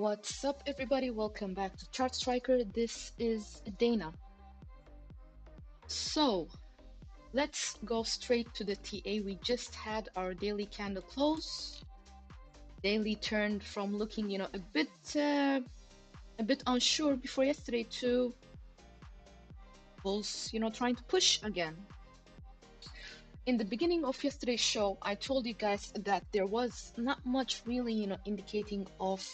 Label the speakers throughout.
Speaker 1: What's up, everybody? Welcome back to Chart Striker. This is Dana. So, let's go straight to the TA. We just had our daily candle close. Daily turned from looking, a bit unsure before yesterday to bulls, trying to push again. In the beginning of yesterday's show, I told you guys that there was not much really, indicating of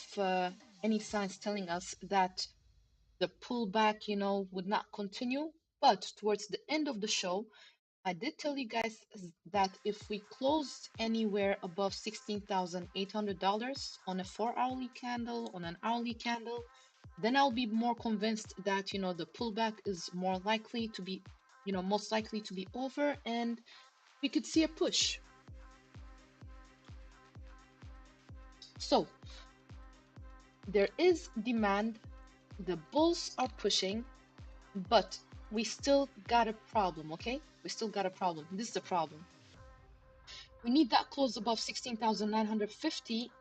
Speaker 1: any signs telling us that the pullback, would not continue. But towards the end of the show, I did tell you guys that if we closed anywhere above $16,800 on a 4 hourly candle, on an hourly candle, then I'll be more convinced that, the pullback is more likely to be, most likely to be over and we could see a push. So there is demand, the bulls are pushing, but we still got a problem, okay? We still got a problem. This is the problem. We need that close above 16,950.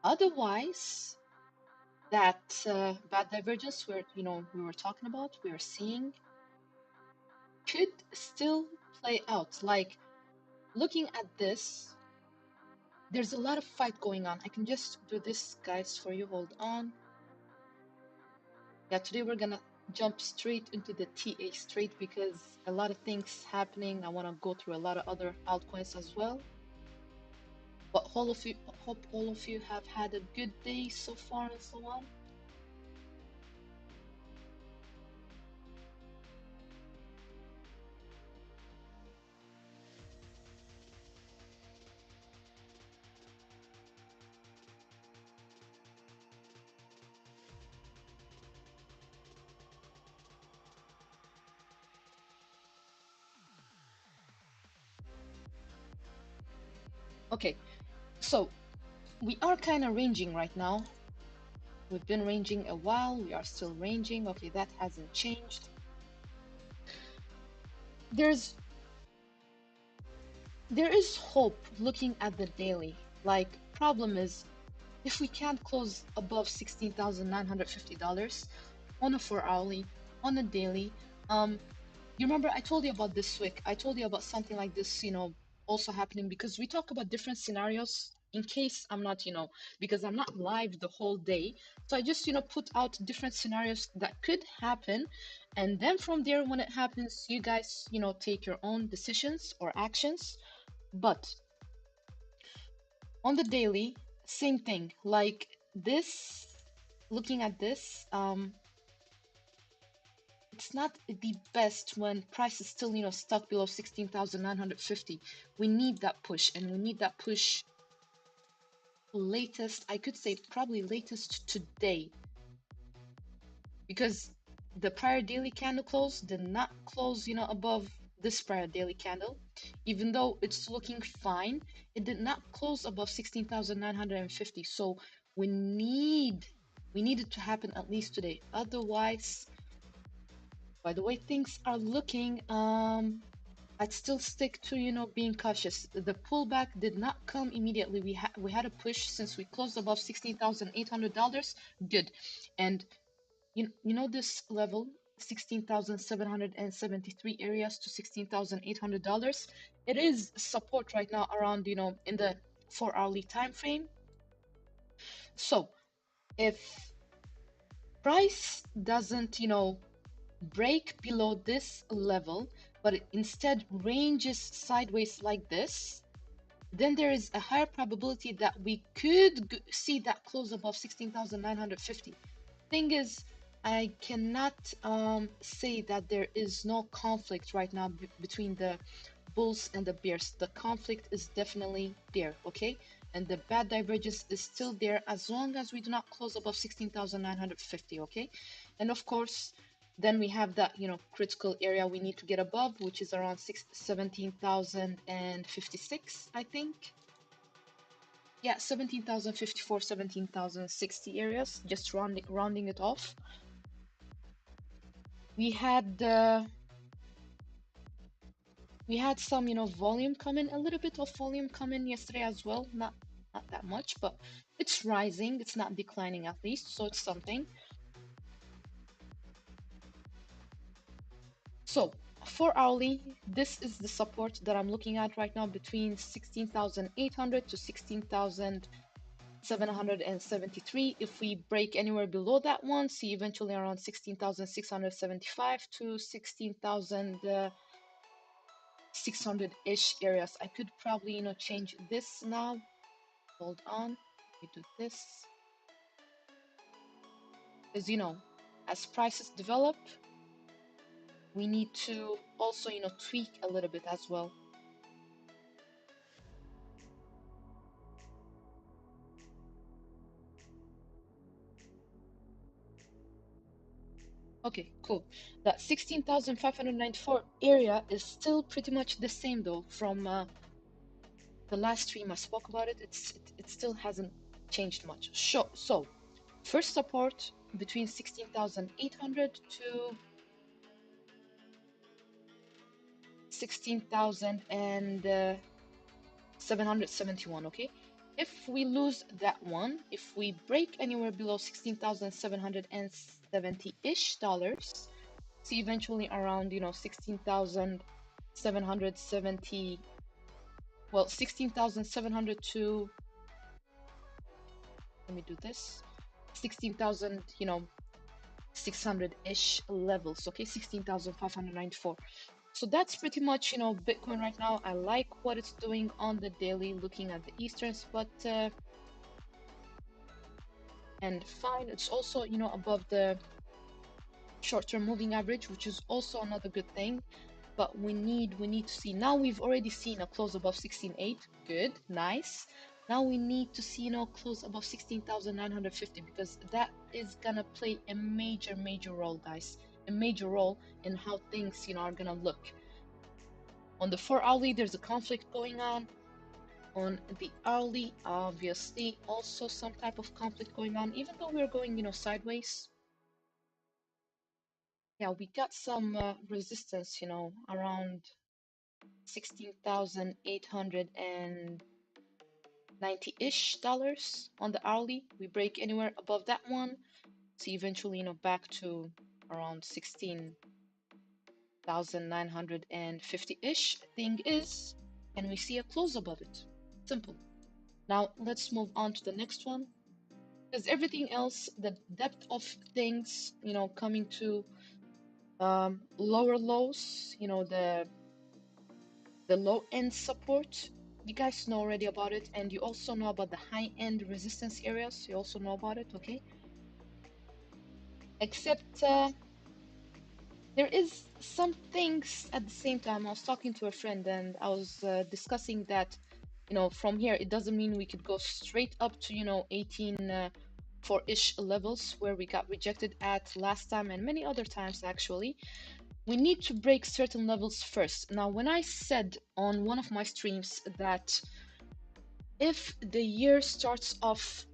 Speaker 1: Otherwise, that bad divergence we were talking about, we were seeing, could still play out. Like, looking at this, there's a lot of fight going on. I can just do this, guys, for you. Hold on. Yeah, today we're gonna jump straight into the TA straight because a lot of things happening. I want to go through a lot of other altcoins as well. But hope all of you have had a good day so far and so on. Okay, so we are kind of ranging right now. We've been ranging a while. We are still ranging. Okay, that hasn't changed. There is hope looking at the daily. Like, problem is, if we can't close above $16,950 on a 4 hourly, on a daily, you remember I told you about this week. I told you about something like this, also happening because we talk about different scenarios in case I'm not, because I'm not live the whole day. So I just, put out different scenarios that could happen. And then from there, when it happens, you guys, take your own decisions or actions. But on the daily, same thing. Like this, looking at this, it's not the best when price is still, stuck below 16,950. We need that push, and we need that push latest, I could say probably latest today, because the prior daily candle close did not close, above this prior daily candle. Even though it's looking fine, it did not close above 16,950. So we need it to happen at least today. Otherwise, by the way things are looking, I'd still stick to, being cautious. The pullback did not come immediately. We had a push since we closed above $16,800. Good. And you know this level, 16,773 areas to $16,800. It is support right now around, in the 4 hourly time frame. So if price doesn't, break below this level, but it instead ranges sideways like this, then there is a higher probability that we could see that close above 16,950. Thing is, I cannot say that there is no conflict right now between the bulls and the bears. The conflict is definitely there, okay? And the bad divergence is still there as long as we do not close above 16,950, okay? And of course, then we have that, critical area we need to get above, which is around 17,056, I think. Yeah, 17,054, 17,060 areas, just rounding it off. We had some, volume come in, a little bit of volume come in yesterday as well, not that much, but It's rising, it's not declining at least, so it's something. So for hourly, this is the support that I'm looking at right now between 16,800 to 16,773. If we break anywhere below that one, see eventually around 16,675 to 16,600-ish areas. I could probably, change this now. Hold on, let me do this. Because, as prices develop, we need to also, tweak a little bit as well. Okay, cool. That 16,594 area is still pretty much the same though from the last stream I spoke about it. It still hasn't changed much. So first support between 16,800 to 16,771. Okay, if we lose that one, if we break anywhere below 16,770-ish dollars, see eventually around 16,770, well 16,700 to, let me do this, 16,000, 600-ish levels. Okay, 16,594. So that's pretty much Bitcoin right now. I like what it's doing on the daily, looking at the Easterns, but and fine, it's also above the short-term moving average, which is also another good thing. But we need to see. Now we've already seen a close above 16.8. Good, nice. Now we need to see close above 16,950, because that is gonna play a major role, guys. A major role in how things are gonna look. On the 4-hourly, there's a conflict going on. On the hourly, obviously, also some type of conflict going on, even though we're going sideways. Yeah, we got some resistance, around 16,890-ish dollars on the hourly. We break anywhere above that one, so eventually, back to around 16,950-ish. Thing is, can we see a close above it? Simple. Now let's move on to the next one, because everything else, the depth of things, coming to lower lows, the low end support, you guys know already about it, and you also know about the high end resistance areas. You also know about it, okay? Except there is some things at the same time. I was talking to a friend and I was discussing that from here it doesn't mean we could go straight up to 18 4-ish levels where we got rejected at last time, and many other times actually. We need to break certain levels first. Now, when I said on one of my streams that if the year starts off,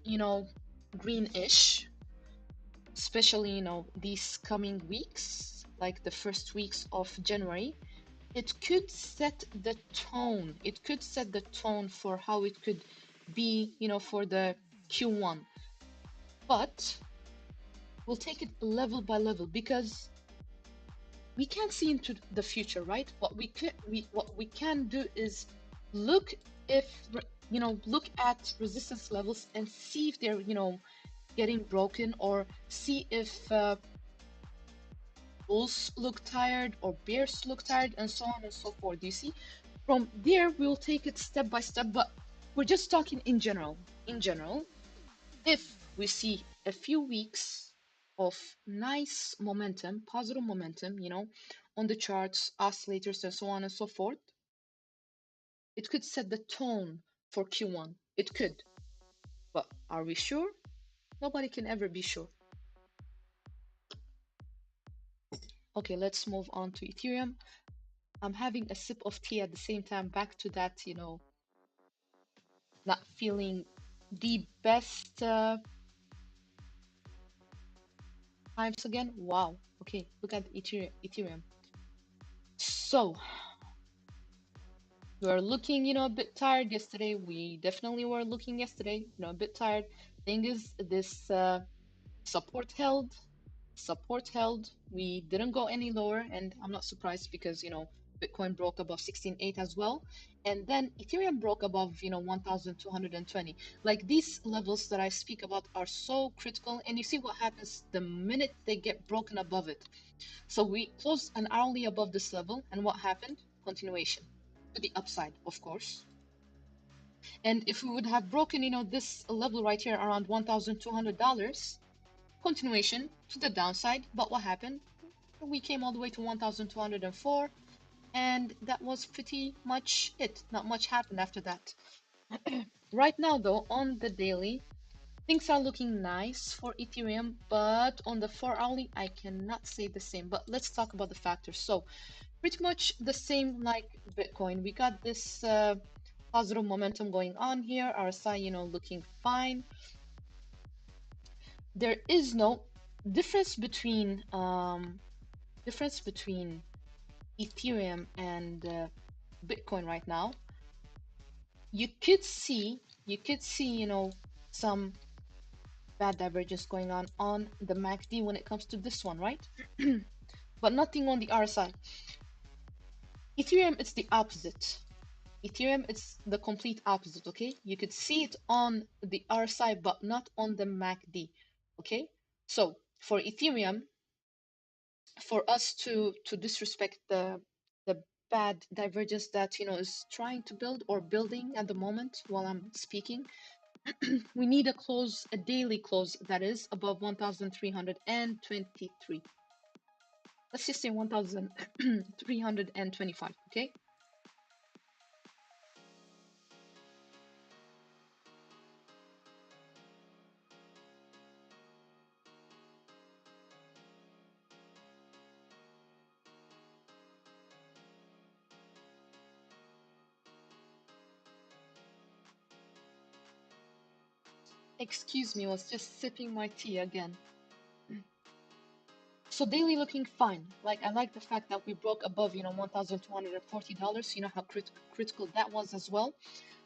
Speaker 1: greenish, especially, these coming weeks, like the first weeks of January, it could set the tone. It could set the tone for how it could be, for the Q1. But we'll take it level by level, because we can't see into the future, right? What we can do is look if look at resistance levels and see if they're getting broken, or see if bulls look tired or bears look tired, and so on and so forth. You see, from there we'll take it step by step, but we're just talking in general. In general, if we see a few weeks of nice momentum, positive momentum, on the charts, oscillators, and so on and so forth, it could set the tone for Q1. It could. But are we sure? Nobody can ever be sure. Okay, let's move on to Ethereum. I'm having a sip of tea at the same time, back to that, not feeling the best times again. Wow. Okay, look at Ethereum. So We were looking, a bit tired yesterday. We definitely were looking yesterday, a bit tired. Thing is, this support held, support held. We didn't go any lower, and I'm not surprised because, Bitcoin broke above 16.8 as well. And then Ethereum broke above, 1,220. Like these levels that I speak about are so critical, and you see what happens the minute they get broken above it. So we closed an hourly above this level, and what happened? Continuation to the upside, of course. And if we would have broken, this level right here around $1,200, continuation to the downside. But what happened? We came all the way to 1,204, and that was pretty much it. Not much happened after that. Right now, though, on the daily, things are looking nice for Ethereum, but on the 4 hourly, I cannot say the same. But let's talk about the factors. So, pretty much the same like Bitcoin. We got this positive momentum going on here. RSI, looking fine. There is no difference between Ethereum and Bitcoin right now. You could see, some bad divergence going on the MACD when it comes to this one, right? But nothing on the RSI. Ethereum, it's the opposite. Ethereum, it's the complete opposite, okay? You could see it on the RSI, but not on the MACD, okay? So for Ethereum, for us to disrespect the bad divergence that is trying to build or building at the moment while I'm speaking, we need a daily close that is above 1,323. Let's just say 1,325, okay? Excuse me, I was just sipping my tea again. So daily looking fine. Like I like the fact that we broke above, $1,240. You know how critical that was as well.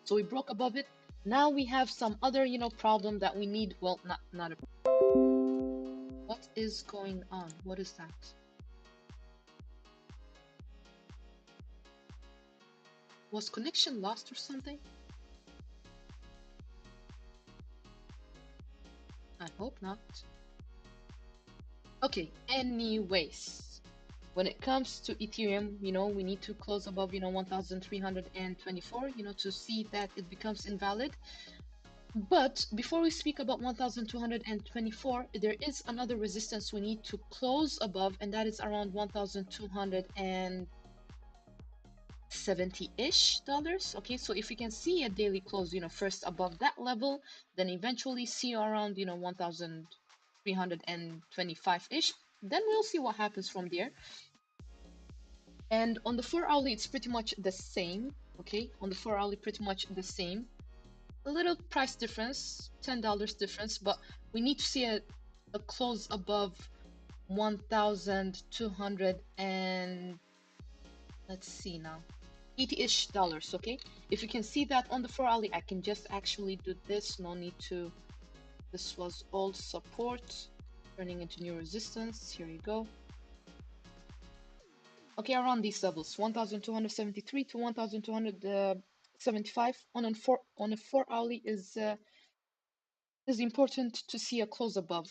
Speaker 1: So we broke above it. Now we have some other, problem that we need. Well, not a. What is going on? What is that? Was connection lost or something? I hope not. Okay, anyways, when it comes to Ethereum, we need to close above, 1,324, to see that it becomes invalid. But before we speak about 1,224, there is another resistance we need to close above, and that is around 1,270-ish dollars. Okay, so if we can see a daily close, first above that level, then eventually see around, 1,325-ish, then we'll see what happens from there. And on the 4 hourly, it's pretty much the same. Okay, on the 4 hourly, pretty much the same. A little price difference, $10 difference, but we need to see a close above 1,200 and let's see now, 80-ish dollars. Okay, if you can see that on the 4 hourly, I can just actually do this. No need to. This was old support turning into new resistance. Here you go. Okay, around these levels, 1,273 to 1,275 on a 4 hourly is important to see a close above.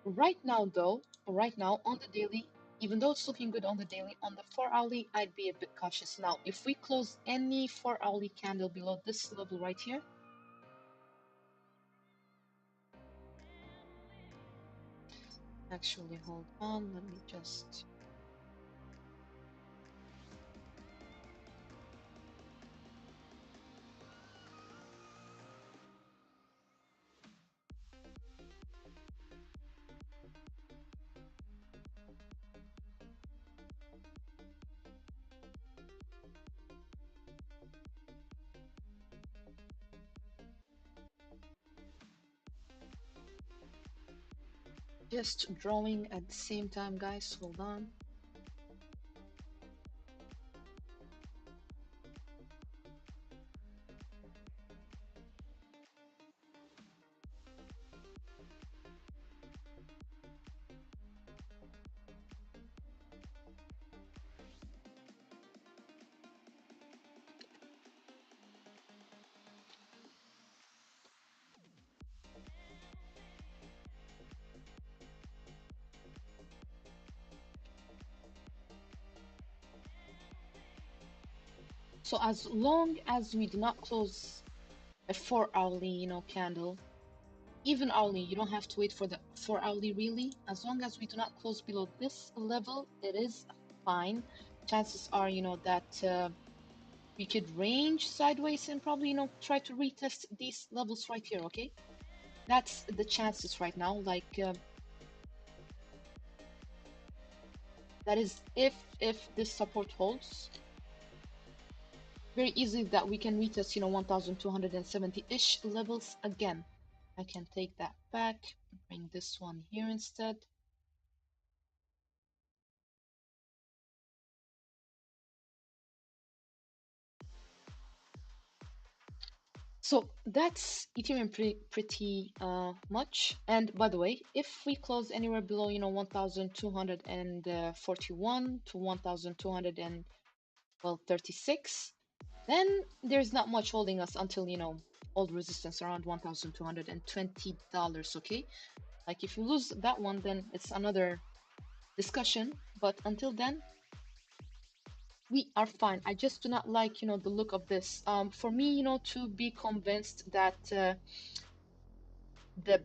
Speaker 1: Right now, though, right now on the daily, even though it's looking good on the daily, on the 4 hourly, I'd be a bit cautious. Now, if we close any 4 hourly candle below this level right here, actually, hold on, let me just. Just drawing at the same time, guys. Hold on. So as long as we do not close a 4 hourly, candle, even hourly, you don't have to wait for the 4 hourly really. As long as we do not close below this level, it is fine. Chances are, that we could range sideways and probably, try to retest these levels right here, okay? That's the chances right now. Like, that is if this support holds. Very easily that we can retest, 1270-ish levels again. I can take that back, bring this one here instead. So that's Ethereum pretty much. And by the way, if we close anywhere below, 1241 to 1236, then there's not much holding us until, old resistance around $1,220, okay? Like if you lose that one, then it's another discussion. But until then, we are fine. I just do not like, the look of this. For me, to be convinced that the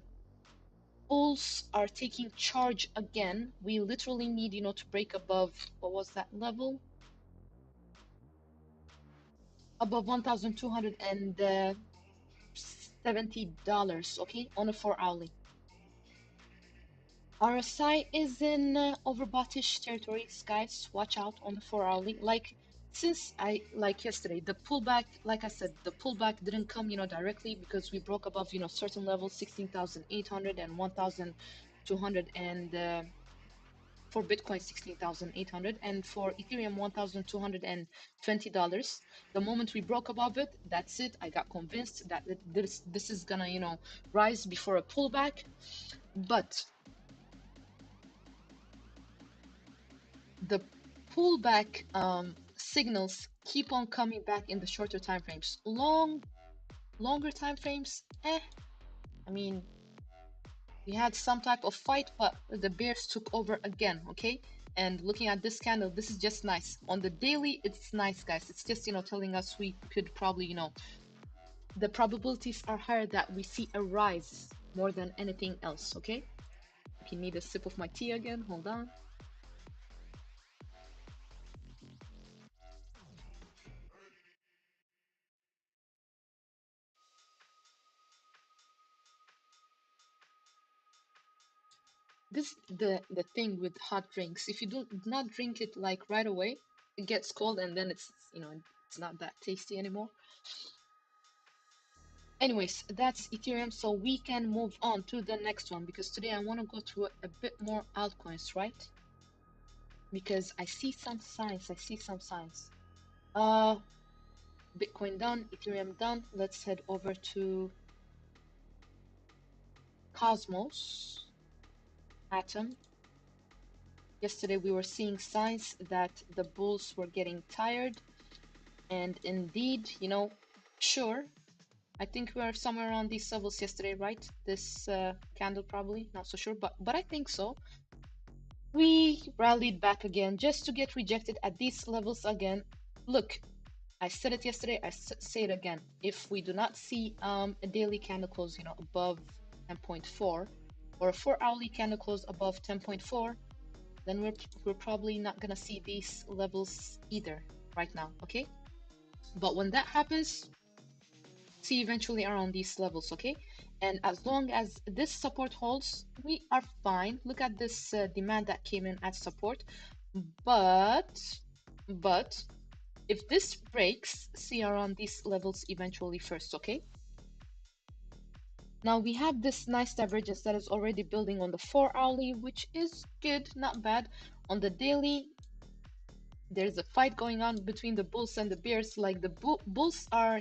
Speaker 1: bulls are taking charge again, we literally need, to break above, what was that level? Above $1,270, okay, on a 4 hourly. RSI is in overboughtish territories, guys. Watch out on the 4 hourly. Like, since like yesterday, the pullback, like I said, the pullback didn't come, directly because we broke above, certain levels, 16,800 and 1,200, and for Bitcoin 16,800, and for Ethereum $1,220. The moment we broke above it, that's it. I got convinced that this is gonna, rise before a pullback. But the pullback signals keep on coming back in the shorter time frames. Longer time frames, I mean, we had some type of fight, but the bears took over again, okay? And looking at this candle, this is just nice. On the daily, it's nice, guys. It's just, telling us we could probably, the probabilities are higher that we see a rise more than anything else, okay? If you need a sip of my tea again, hold on. This the thing with hot drinks. If you do not drink it like right away, it gets cold and then it's, it's not that tasty anymore. Anyways, that's Ethereum, so we can move on to the next one because today I want to go through a bit more altcoins, right? Because I see some signs. Bitcoin done, Ethereum done. Let's head over to Cosmos, Atom. Yesterday we were seeing signs that the bulls were getting tired, and indeed, sure, I think we are somewhere around these levels yesterday, right? This candle probably, not so sure, but I think so. We rallied back again just to get rejected at these levels again. Look, I said it yesterday, say it again. If we do not see a daily candle close, above 10.4, or a 4 hourly candle close above 10.4, then we're probably not gonna see these levels either right now, okay? But when that happens, see eventually around these levels, okay? And as long as this support holds, we are fine. Look at this demand that came in at support. But if this breaks, see around these levels eventually first, okay? Now we have this nice divergence that is already building on the 4 hourly, which is good, not bad. On the daily, there's a fight going on between the bulls and the bears. Like the bulls are,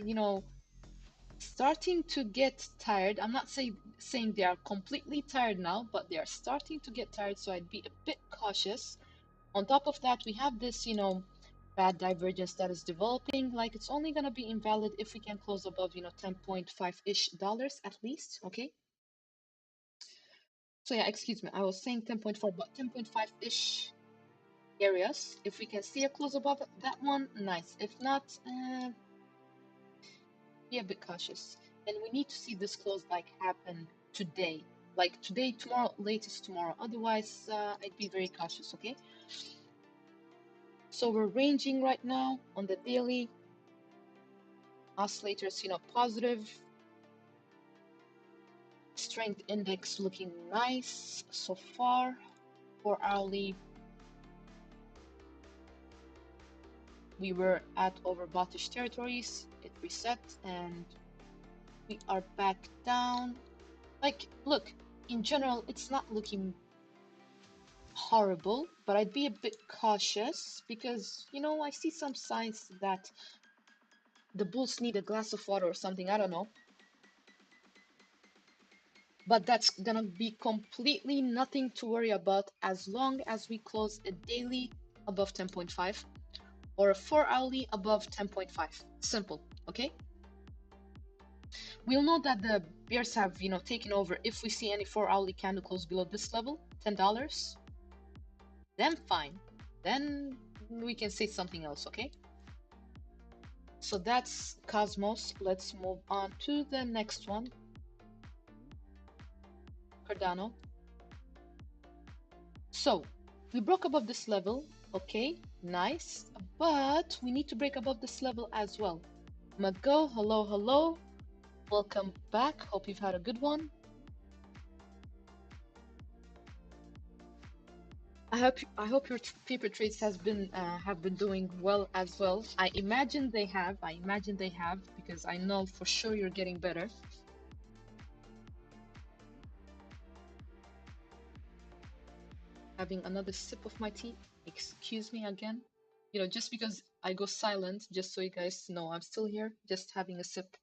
Speaker 1: starting to get tired. I'm not saying they are completely tired now, but they are starting to get tired, so I'd be a bit cautious. On top of that, we have this, bad divergence that is developing. Like it's only gonna be invalid if we can close above, 10.5-ish dollars at least, okay? So yeah, excuse me, I was saying 10.4, but 10.5-ish. areas. If we can see a close above that one, nice. If not, be a bit cautious. And we need to see this close like happen today. Like today, tomorrow, latest tomorrow. Otherwise, I'd be very cautious, okay? So we're ranging right now on the daily. Oscillators, positive. Strength index looking nice so far. For hourly, we were at overboughtish territories. It reset and we are back down. Like, look, in general, it's not looking horrible, but I'd be a bit cautious because, I see some signs that the bulls need a glass of water or something. I don't know. But that's gonna be completely nothing to worry about as long as we close a daily above 10.5 or a 4 hourly above 10.5. Simple, okay? We'll know that the bears have, taken over if we see any 4 hourly candle close below this level, $10. Then fine. Then we can say something else, okay? So that's Cosmos. Let's move on to the next one. Cardano. So we broke above this level, okay, nice, but we need to break above this level as well. Mago, hello, welcome back. Hope you've had a good one. I hope your paper trades have been doing well as well. I imagine they have because I know for sure you're getting better. Having another sip of my tea. Excuse me again. Just because I go silent, just so you guys know I'm still here, just having a sip.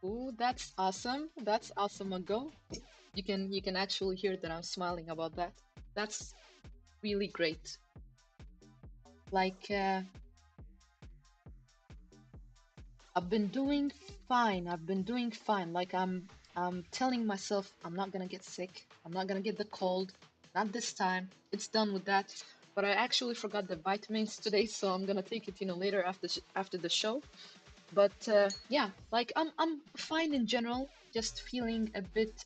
Speaker 1: Ooh, that's awesome. That's awesome, Mago. You can actually hear that I'm smiling about that. That's really great. Like I've been doing fine. I've been doing fine. Like I'm telling myself I'm not gonna get sick. I'm not gonna get the cold. Not this time. It's done with that. But I actually forgot the vitamins today, so I'm gonna take it, later after the show. But yeah, like I'm fine in general. Just feeling a bit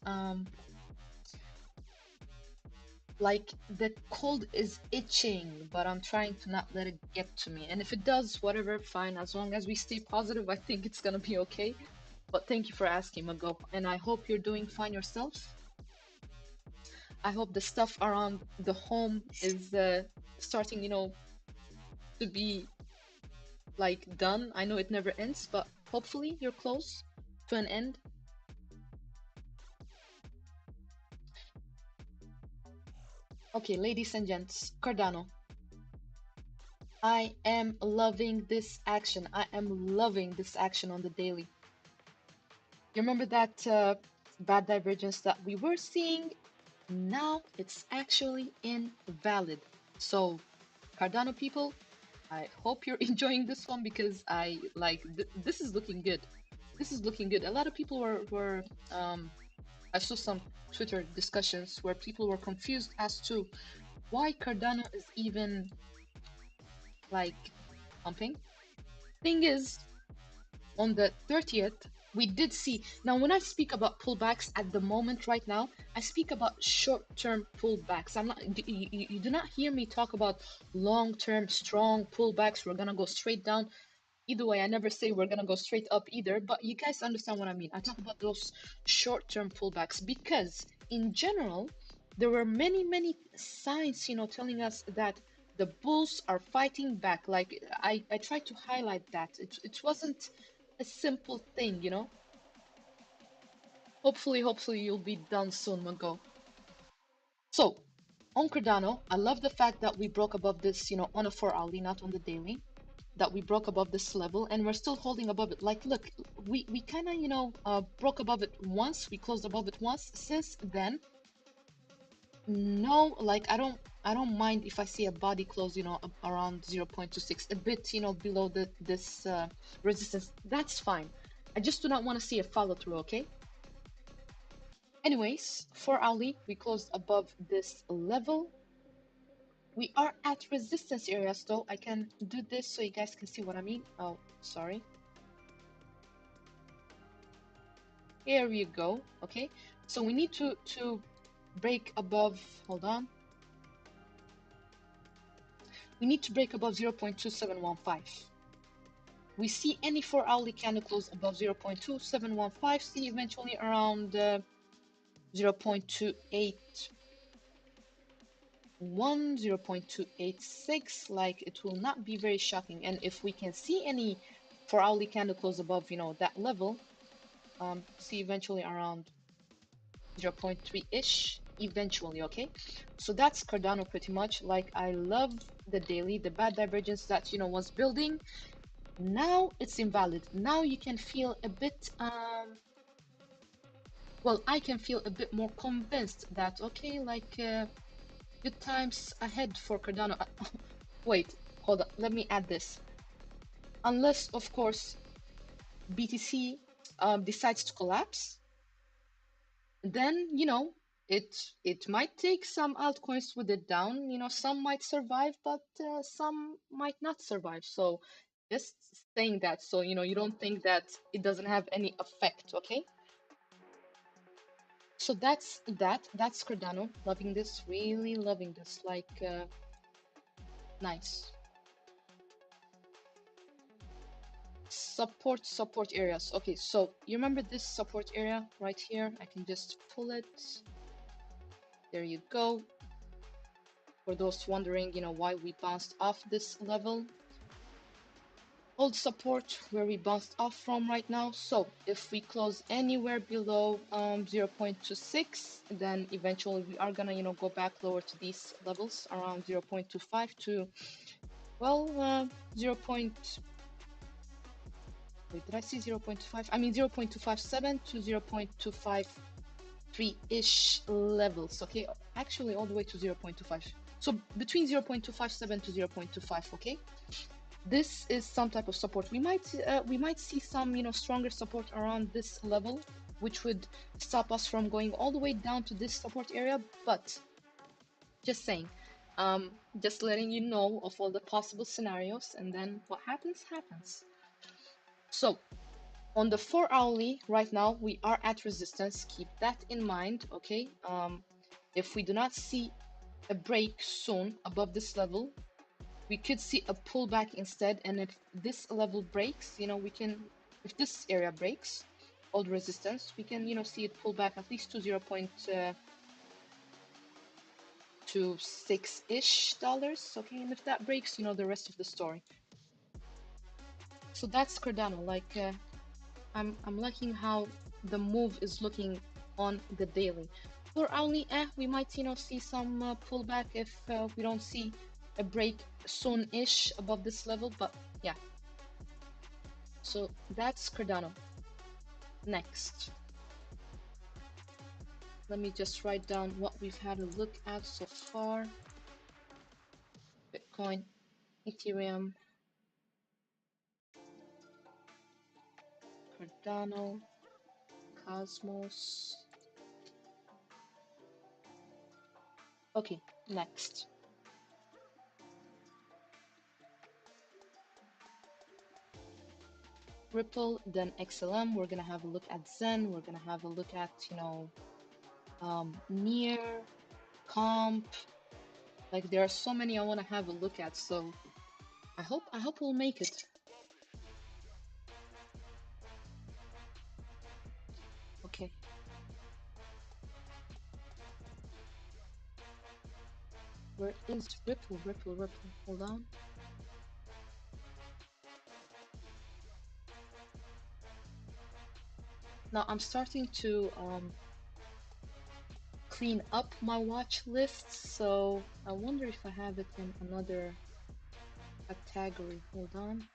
Speaker 1: like the cold is itching, but I'm trying to not let it get to me. And if it does, whatever, fine. As long as we stay positive, I think it's gonna be okay. But thank you for asking, Mago. And I hope you're doing fine yourself. I hope the stuff around the home is starting, to be like done. I know it never ends, but hopefully you're close to an end. Okay, ladies and gents, Cardano. I am loving this action. I am loving this action on the daily. You remember that bad divergence that we were seeing? Now it's actually invalid. So, Cardano people, I hope you're enjoying this one because I like this is looking good. This is looking good. A lot of people were I saw some Twitter discussions where people were confused as to why Cardano is even like pumping. Thing is, on the 30th, we did see. Now, when I speak about pullbacks at the moment right now, I speak about short-term pullbacks. I'm not. You do not hear me talk about long-term strong pullbacks. We're gonna go straight down. Either way, I never say we're gonna go straight up either. But you guys understand what I mean. I talk about those short-term pullbacks because, in general, there were many signs, telling us that the bulls are fighting back. Like I tried to highlight that it wasn't a simple thing. Hopefully you'll be done soon, Mago. So, on Cardano, I love the fact that we broke above this, on a 4 hourly, not on the daily, that we broke above this level and we're still holding above it. Like, look, we kind of, broke above it once, we closed above it once. Since then, no, like, I don't I don't mind if I see a body close, you know, around 0.26, a bit, you know, below this resistance. That's fine. I just do not want to see a follow through, okay? Anyways, for hourly, we closed above this level. We are at resistance areas though. I can do this so you guys can see what I mean. Oh, sorry. Here you go. Okay, so we need to break above. Hold on. We need to break above 0.2715. We see any 4 hourly candle close above 0.2715. See eventually around 0.281, 0.286. Like it will not be very shocking. And if we can see any 4 hourly candle close above, you know, that level, see eventually around 0.3-ish eventually. Okay, so that's Cardano pretty much. Like I love the daily, the bad divergence that, you know, was building. Now it's invalid. Now you can feel a bit well, I can feel a bit more convinced that okay, like good times ahead for Cardano. Wait, hold on, let me add this. Unless of course BTC decides to collapse, then you know it might take some altcoins with it down. You know, some might survive, but some might not survive. So just saying that, so you know, you don't think that it doesn't have any effect. Okay, so that's Cardano. Loving this, really loving this. Like nice. Support areas. Okay, so you remember this support area right here? I can just pull it. There you go. For those wondering, you know, why we bounced off this level, hold support where we bounced off from right now. So if we close anywhere below 0.26, then eventually we are gonna, you know, go back lower to these levels around 0.25 to, well, 0. Wait, did I see 0.5? I mean 0.257 to 0.253-ish levels. Okay, actually all the way to 0.25. So between 0.257 to 0.25. Okay, this is some type of support. We might see some, you know, stronger support around this level, which would stop us from going all the way down to this support area. But just saying, just letting you know of all the possible scenarios, and then what happens happens. So on the 4 hourly right now we are at resistance. Keep that in mind. Okay, if we do not see a break soon above this level, we could see a pullback instead. And if this level breaks, you know, we can, if this area breaks all the resistance, we can, you know, see it pull back at least to 0.26-ish dollars. Okay, and if that breaks, you know, the rest of the story. So that's Cardano. Like I'm liking how the move is looking on the daily. For only, we might, you know, see some pullback if we don't see a break soon-ish above this level. But yeah, so that's Cardano. Next, let me just write down what we've had a look at so far. Bitcoin, Ethereum, Cardano, Cosmos. Okay, next. Ripple, then XLM. We're gonna have a look at Zen. We're gonna have a look at, you know, near comp. Like there are so many I want to have a look at. So I hope we'll make it. Okay. Where is Ripple? Ripple. Hold on. Now I'm starting to clean up my watch list, so I wonder if I have it in another category. Hold on.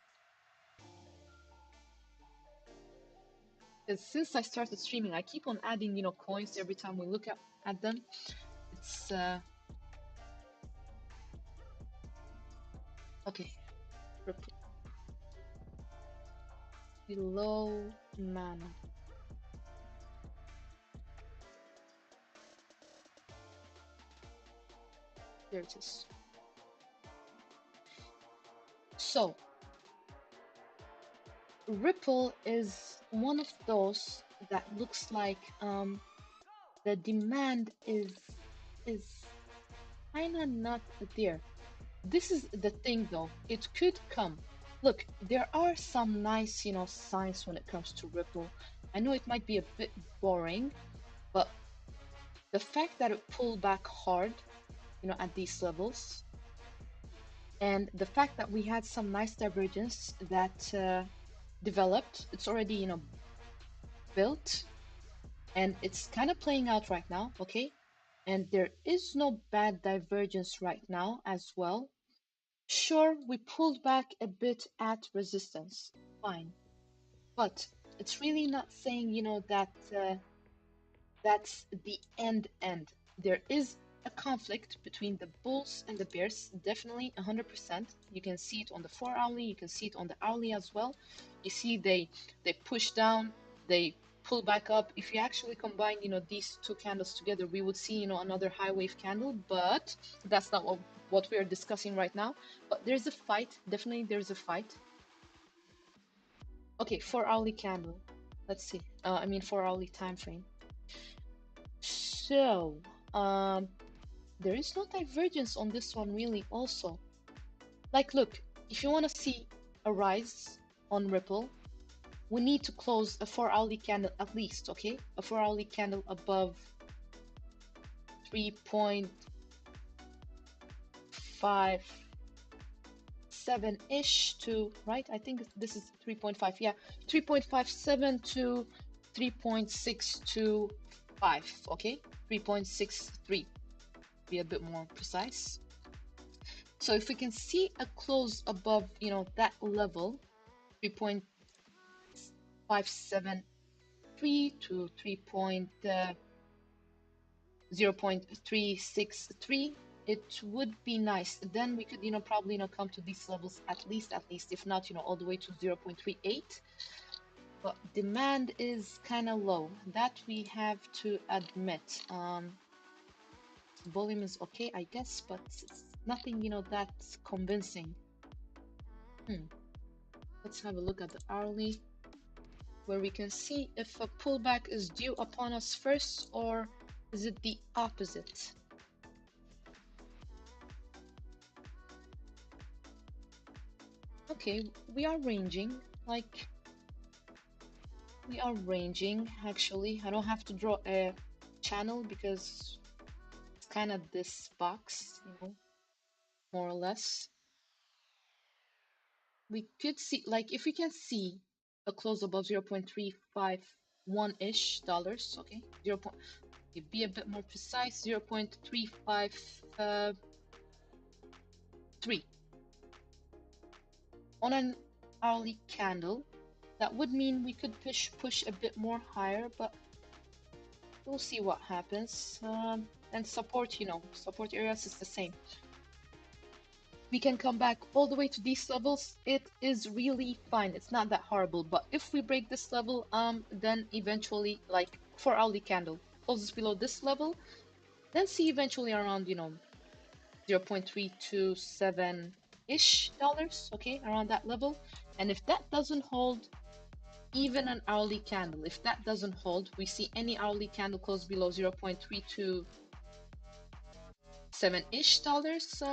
Speaker 1: Because since I started streaming, I keep on adding, you know, coins every time we look at them. It's Okay, Ripple. Below mana. There it is. So, Ripple is one of those that looks like the demand is kinda not there. This is the thing though, it could come. Look, there are some nice, signs when it comes to Ripple. I know it might be a bit boring, but the fact that it pulled back hard, at these levels, and the fact that we had some nice divergence that developed, it's already, built, and it's kind of playing out right now, okay? And there is no bad divergence right now as well. Sure, we pulled back a bit at resistance, fine. But it's really not saying, that that's the end. There is a conflict between the bulls and the bears, definitely 100%. You can see it on the 4 hourly, you can see it on the hourly as well. You see they push down, they pull back up. If you actually combine, these two candles together, we would see, another high wave candle, but that's not what we are discussing right now. But there's a fight, definitely there's a fight. Okay, 4 hourly candle. Let's see. I mean 4 hourly time frame. So, there is no divergence on this one really also. Like, look, if you want to see a rise on Ripple, we need to close a 4 hourly candle at least, okay? A 4 hourly candle above 3.57-ish to, right? I think this is 3.5, yeah. 3.57 to 3.625, okay? 3.63, be a bit more precise. So if we can see a close above, that level, 3.573 to 0.363, it would be nice. Then we could, probably, come to these levels at least, if not, all the way to 0.38. But demand is kind of low. That we have to admit. Volume is okay, I guess, but it's nothing, that's convincing. Let's have a look at the hourly, where we can see if a pullback is due upon us first, or is it the opposite? Okay, we are ranging, actually. I don't have to draw a channel because it's kind of this box, more or less. We could see, if we can see a close above 0.351-ish dollars, okay? Be a bit more precise, 0.353 on an hourly candle. That would mean we could push a bit more higher, but we'll see what happens. And support, support areas is the same. We can come back all the way to these levels. It is really fine. It's not that horrible. But if we break this level, then eventually, 4 hourly candle closes below this level, then see eventually around, 0.327-ish dollars, okay, around that level. And if that doesn't hold, even an hourly candle, if that doesn't hold, we see any hourly candle close below 0.327-ish dollars,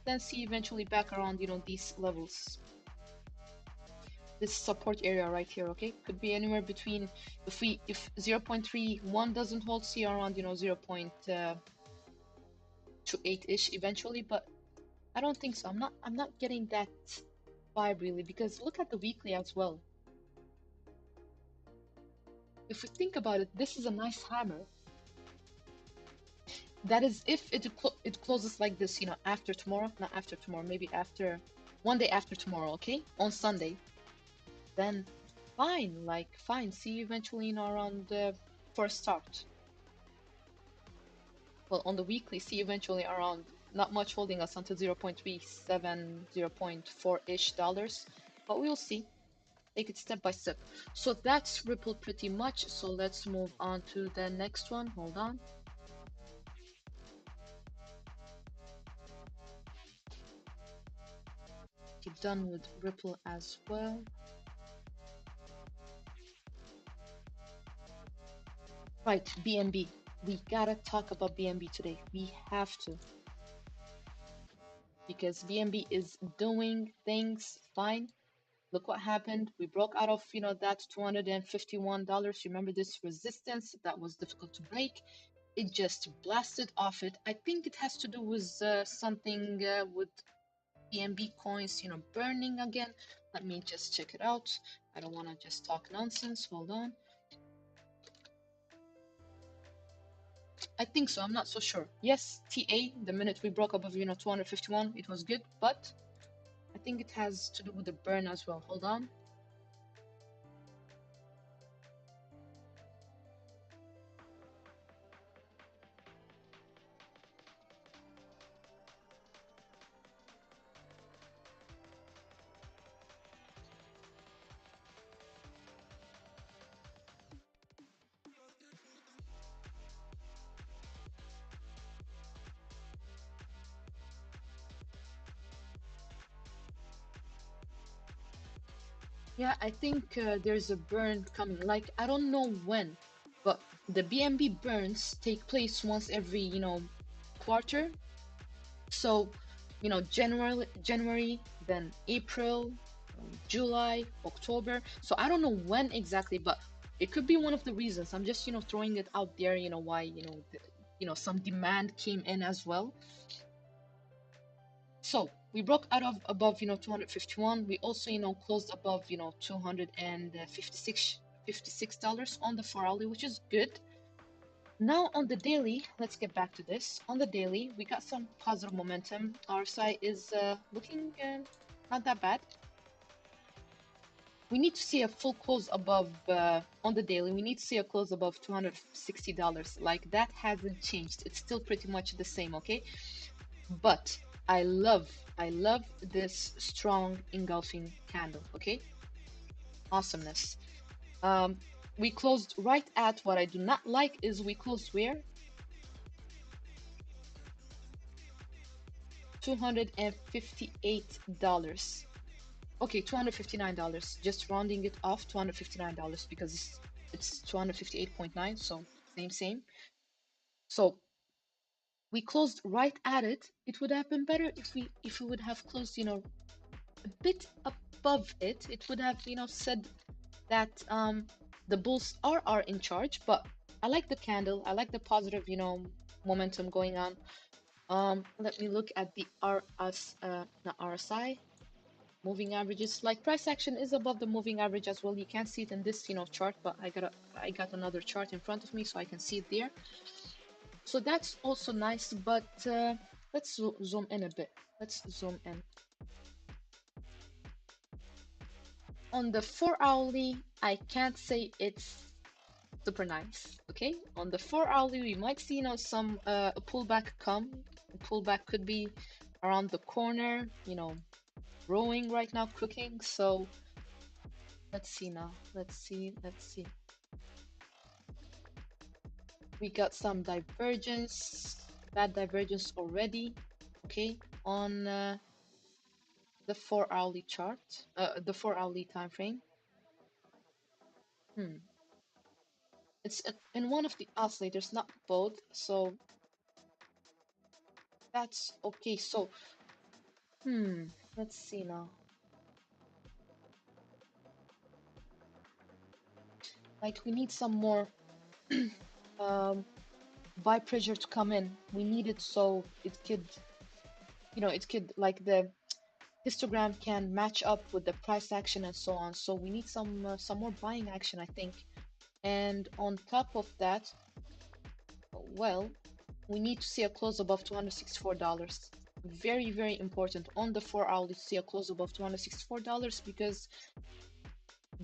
Speaker 1: then see eventually back around, these levels. This support area right here, okay, could be anywhere between, if 0.31 doesn't hold, see around, 0.28-ish eventually, but I don't think so. I'm not getting that vibe really, because look at the weekly as well. If we think about it, this is a nice hammer. That is if it closes like this, after tomorrow, not after tomorrow, maybe after one day after tomorrow, okay, on Sunday, then fine, fine. See you eventually, around for a start. Well, on the weekly, see you eventually around not much holding us until 0.37, 0.4-ish dollars, but we'll see. Take it step by step. So that's Ripple pretty much. So let's move on to the next one. Hold on. Keep done with Ripple as well. Right, BNB. We gotta talk about BNB today. We have to. Because BNB is doing things fine. Look what happened. We broke out of, that $251. Remember this resistance that was difficult to break? It just blasted off it. I think it has to do with something with BNB coins, burning again. Let me just check it out. I don't want to just talk nonsense. Hold on. I think so. I'm not so sure. Yes, TA, the minute we broke above, 251, it was good, but I think it has to do with the burn as well. Hold on. Yeah, I think there's a burn coming. Like, I don't know when, but the BNB burns take place once every, quarter. So, January, then April, July, October. So I don't know when exactly, but it could be one of the reasons. I'm just, throwing it out there, why, some demand came in as well. So we broke out of above, 251. We also, closed above, 256 dollars on the 4 hourly, which is good. Now on the daily, let's get back to this. On the daily, we got some positive momentum. Our side is looking not that bad. We need to see a full close above on the daily. We need to see a close above $260. Like, that hasn't changed. It's still pretty much the same, okay? But I love this strong engulfing candle, okay? Awesomeness. We closed right at what I do not like is we closed where? $258. Okay, $259. Just rounding it off, $259 because it's 258.9, so same. So we closed right at it. It would have been better if we would have closed, a bit above it. It would have, said that the bulls are in charge, but I like the candle. I like the positive, momentum going on. Let me look at the not RSI, moving averages. Like, price action is above the moving average as well. You can't see it in this, chart, but I got another chart in front of me, so I can see it there. So that's also nice, but let's zoom in a bit. Let's zoom in. On the 4 hourly, I can't say it's super nice. Okay, on the 4 hourly, we might see, some a pullback come. A pullback could be around the corner, growing right now, cooking. So let's see now. Let's see. We got some divergence, bad divergence already. Okay, on the 4 hourly chart, the 4 hourly time frame. It's in one of the oscillators, not both. So that's okay. So let's see now. Like, we need some more buy pressure to come in. We need it so it could, like, the histogram can match up with the price action and so on. So we need some more buying action, I think. And on top of that, well, we need to see a close above $264. Very, very important on the 4 hourly to see a close above $264 because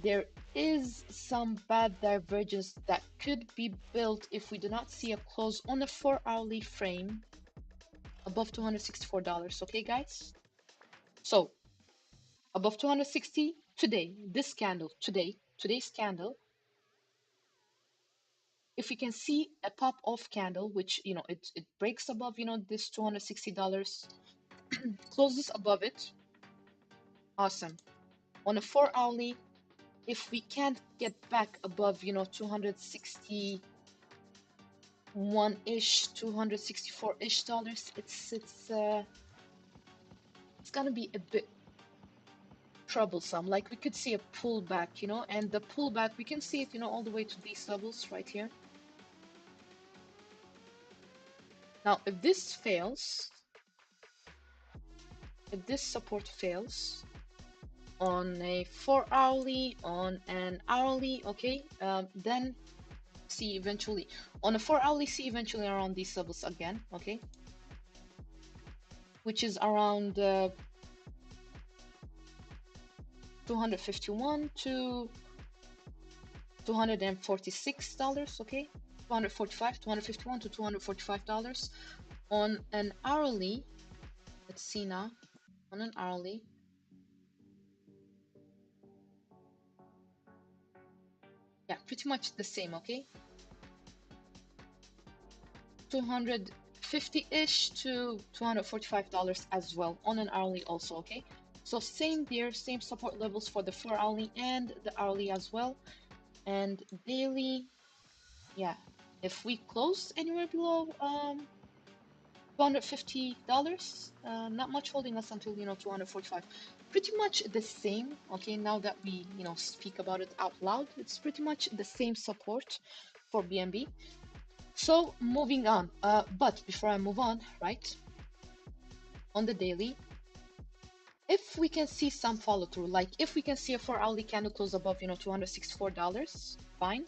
Speaker 1: there is some bad divergence that could be built if we do not see a close on the 4 hourly frame above $264. Okay, guys? So above 260 today, this candle, today's candle, if we can see a pop off candle, which, it breaks above, this $260, closes above it, awesome. On a 4 hourly, if we can't get back above, 261-ish, $264-ish dollars, it's gonna be a bit troublesome. Like, we could see a pullback, and the pullback, we can see it, all the way to these levels right here. Now, if this fails, if this support fails on a 4 hourly, on an hourly, okay, then see eventually on a 4 hourly, see eventually around these levels again, okay, which is around 251 to $246, okay, 245, 251 to $245 on an hourly. Let's see now on an hourly. Yeah, pretty much the same, okay, 250-ish to $245 as well on an hourly also, okay. So same there, same support levels for the 4 hourly and the hourly as well. And daily, yeah, if we close anywhere below $250, not much holding us until 245. Pretty much the same, okay. Now that we speak about it out loud, it's pretty much the same support for BNB. So moving on, but before I move on, right, on the daily, if we can see some follow through, like if we can see a 4 hourly candle close above $264, fine.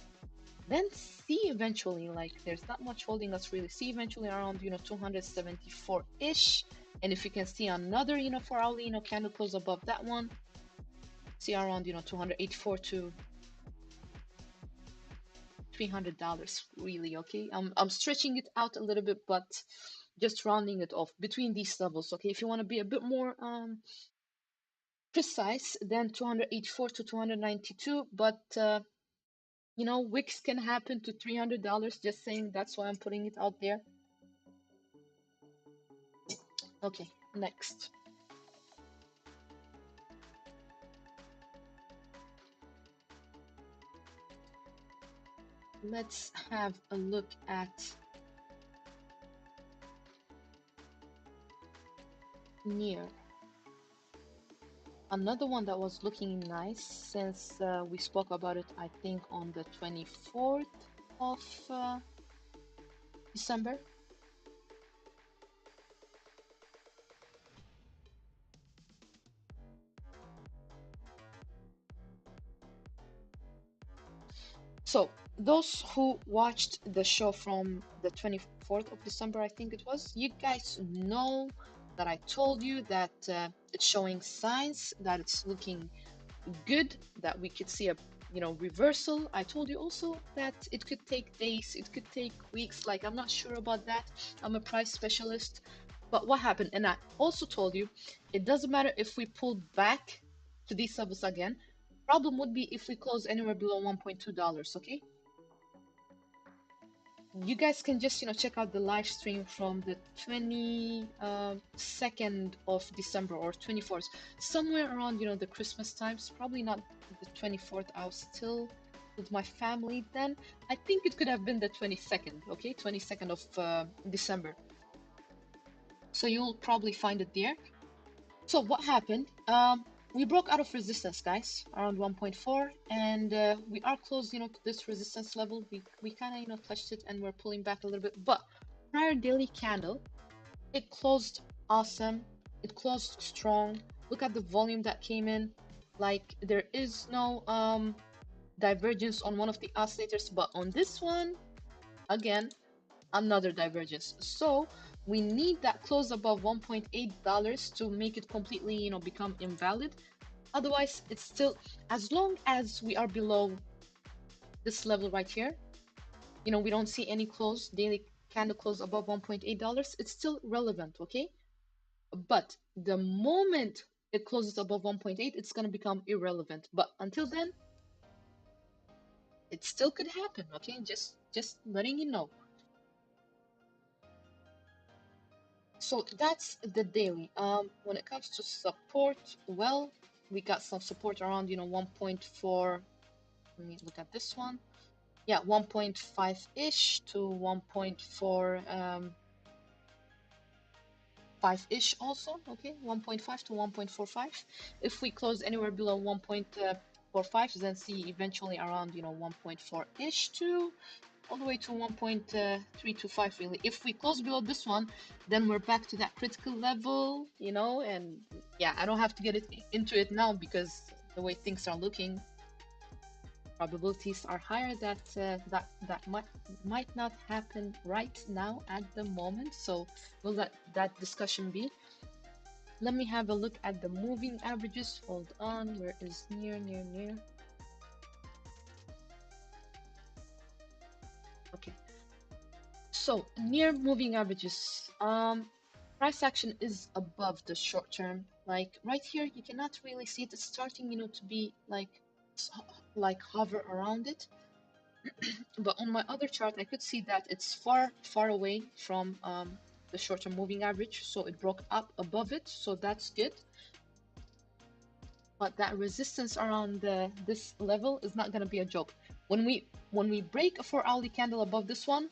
Speaker 1: Then see eventually, like there's not much holding us really, see eventually around 274-ish. And if you can see another 4 hourly candle close above that one, see around 284 to $300 really, okay. I'm stretching it out a little bit, but just rounding it off between these levels, okay. If you want to be a bit more precise, then 284 to 292, but wicks can happen to $300, just saying. That's why I'm putting it out there. Okay, next. Let's have a look at near. Another one that was looking nice since we spoke about it, I think, on the 24th of December. So those who watched the show from the 24th of December, I think it was, you guys know that I told you that it's showing signs that it's looking good, that we could see a reversal. I told you also that it could take days, it could take weeks. Like, I'm not sure about that. I'm a price specialist. But what happened? And I also told you it doesn't matter if we pull back to these levels again. Problem would be if we close anywhere below $1.2, okay. You guys can just check out the live stream from the 22nd of December or 24th, somewhere around the Christmas times. Probably not the 24th. I was still with my family then. I think it could have been the 22nd, okay, 22nd of December. So you'll probably find it there. So what happened? We broke out of resistance, guys, around 1.4, and we are close, to this resistance level. We kind of, touched it, and we're pulling back a little bit. But prior daily candle, it closed awesome. It closed strong. Look at the volume that came in. Like, there is no divergence on one of the oscillators, but on this one, again, another divergence. So we need that close above $1.8 to make it completely, become invalid. Otherwise, it's still, as long as we are below this level right here, we don't see any close daily candle close above $1.8, it's still relevant, okay? But the moment it closes above 1.8, it's going to become irrelevant. But until then, it still could happen, okay? Just letting you know. So that's the daily. When it comes to support, well, we got some support around, 1.4. Let me look at this one. Yeah, 1.5-ish to 1.4, 5-ish also, okay? 1.5 to 1.45. If we close anywhere below 1.45, then see eventually around, 1.4-ish to all the way to 1.325 really. If we close below this one, then we're back to that critical level, and yeah, I don't have to get into it now because the way things are looking, probabilities are higher that that might not happen right now at the moment. So we'll let that discussion be. Let me have a look at the moving averages. Hold on, where is near? Okay, so near moving averages. Price action is above the short term. Like right here, you cannot really see it. It's starting, to be like hover around it. But on my other chart, I could see that it's far away from the short-term moving average, so it broke up above it, so that's good. But that resistance around this level is not going to be a joke. When we break a 4-hourly candle above this one,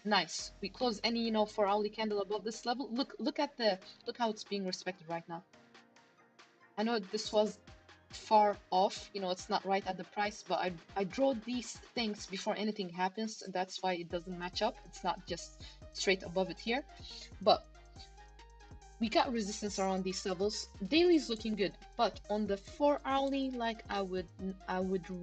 Speaker 1: nice. We close any 4-hourly candle above this level. Look how it's being respected right now. I know this was far off, it's not right at the price, but I draw these things before anything happens, and that's why it doesn't match up. It's not just straight above it here, but we got resistance around these levels. Daily is looking good, but on the 4-hourly, like I would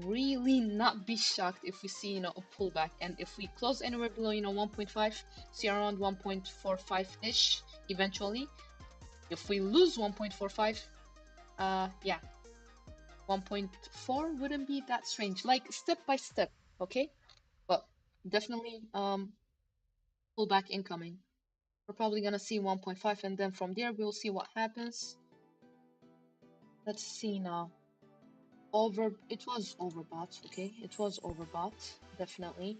Speaker 1: really not be shocked if we see a pullback, and if we close anywhere below 1.5, see around 1.45-ish eventually. If we lose 1.45, yeah, 1.4 wouldn't be that strange, like step by step, okay? But definitely pullback incoming. We're probably gonna see 1.5, and then from there we'll see what happens. Let's see now. It was overbought, okay? It was overbought, definitely.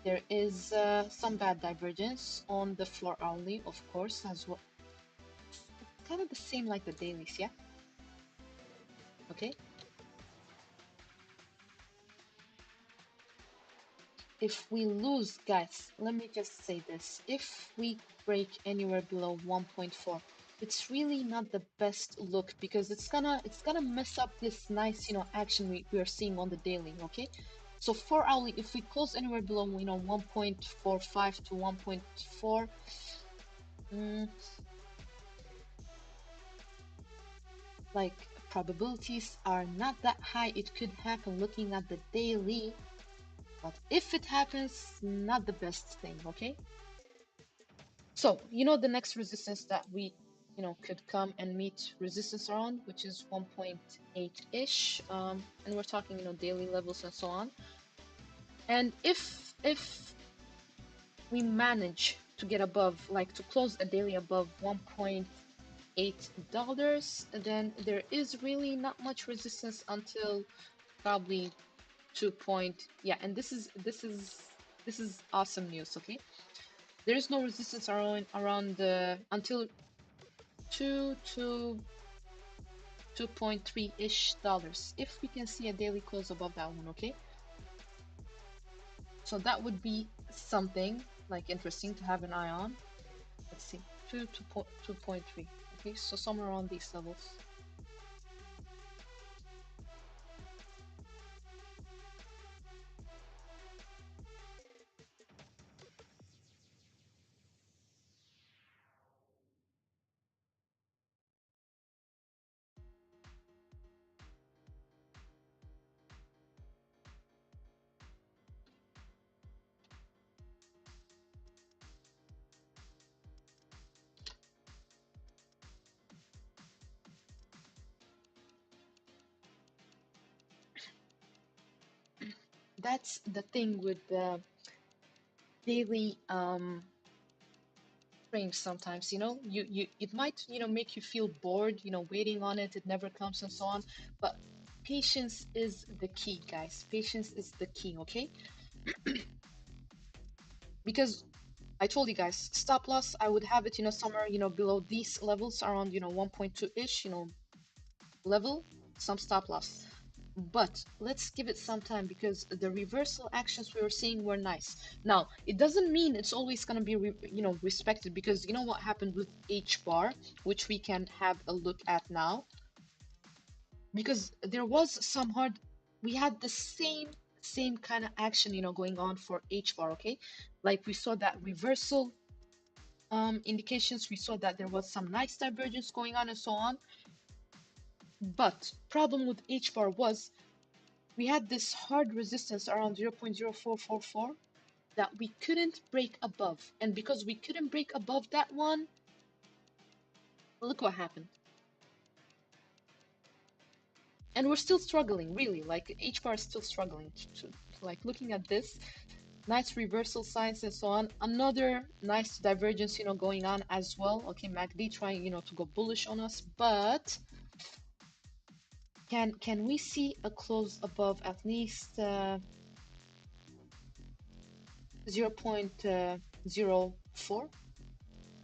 Speaker 1: There is some bad divergence on the floor hourly, of course, as well. It's kind of the same like the dailies, yeah? Okay. If we lose, guys, let me just say this. If we break anywhere below 1.4, it's really not the best look, because it's gonna mess up this nice, action we are seeing on the daily, okay? So for hourly, if we close anywhere below, 1.45 to 1.4, like probabilities are not that high. It could happen looking at the daily, but if it happens, not the best thing, okay? So, the next resistance that we, could come and meet resistance around, which is 1.8-ish, and we're talking, daily levels and so on. And if we manage to get above, like to close a daily above $1.8, then there is really not much resistance until probably 2 point, yeah, and this is awesome news, okay? There is no resistance around until 2 to 2.3-ish dollars, if we can see a daily close above that one, okay? So that would be something like interesting to have an eye on. Let's see, 2 to 2.3, okay? So somewhere around these levels. That's the thing with daily frames sometimes, you it might, make you feel bored, waiting on it, it never comes and so on. But patience is the key, guys. Patience is the key, okay? Because I told you guys, stop loss, I would have it, somewhere, below these levels around, 1.2-ish, level, some stop loss. But let's give it some time because the reversal actions we were seeing were nice. Now, it doesn't mean it's always going to be, respected, because you know what happened with H bar, which we can have a look at now. Because there was some hard, we had the same kind of action, going on for H bar, okay? Like we saw that reversal indications, we saw that there was some nice divergence going on and so on. But problem with H bar was we had this hard resistance around 0.0444 that we couldn't break above. And because we couldn't break above that one, look what happened. And we're still struggling, really. Like, H bar is still struggling. Like, looking at this, nice reversal signs and so on. Another nice divergence, going on as well. Okay, MACD trying, to go bullish on us. But can we see a close above at least 0.04?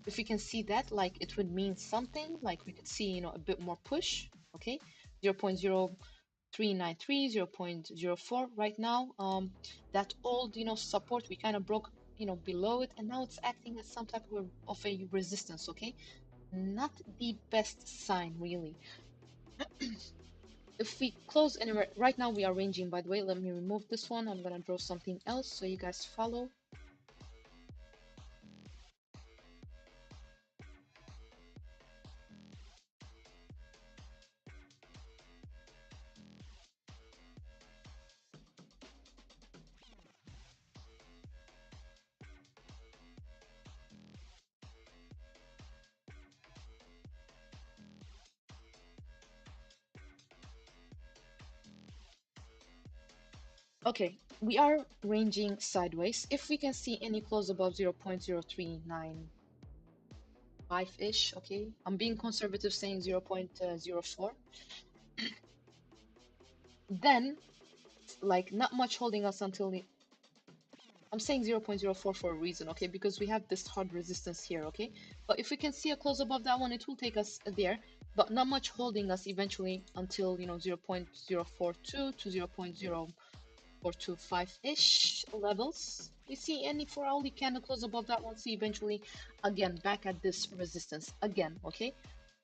Speaker 1: If we can see that, like, it would mean something, like we could see, a bit more push. Okay, 0.0393, 0.04 right now. That old, support, we kind of broke, below it, and now it's acting as some type of a resistance. Okay, not the best sign, really. If we close anywhere, right now we are ranging, by the way. Let me remove this one. I'm gonna draw something else so you guys follow. Okay, we are ranging sideways. If we can see any close above 0.0395-ish, okay? I'm being conservative saying 0.04. Then, like, not much holding us until the... I'm saying 0.04 for a reason, okay? Because we have this hard resistance here, okay? But if we can see a close above that one, it will take us there. But not much holding us eventually until, 0.042 to 0.0425-ish levels. We see any 4-hourly candle close above that one, see eventually again back at this resistance again, okay?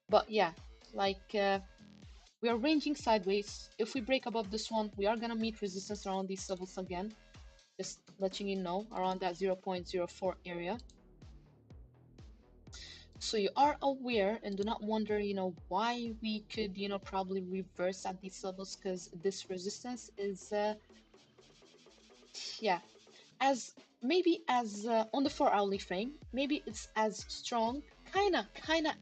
Speaker 1: But yeah, like we are ranging sideways. If we break above this one, we are gonna meet resistance around these levels again. Just letting you know, around that 0.04 area. So you are aware and do not wonder, why we could, probably reverse at these levels, because this resistance is yeah, as maybe as on the 4-hourly frame, maybe it's as strong, kinda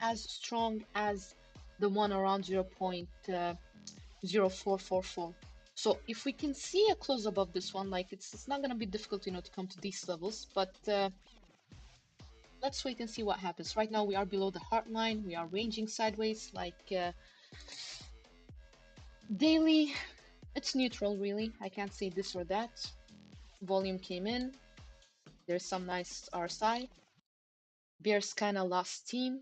Speaker 1: as strong as the one around 0.0444. So if we can see a close above this one, like it's not gonna be difficult, to come to these levels. But let's wait and see what happens. Right now we are below the heart line. We are ranging sideways, like daily. It's neutral, really. I can't say this or that. Volume came in. There's some nice RSI. Bears kind of lost steam.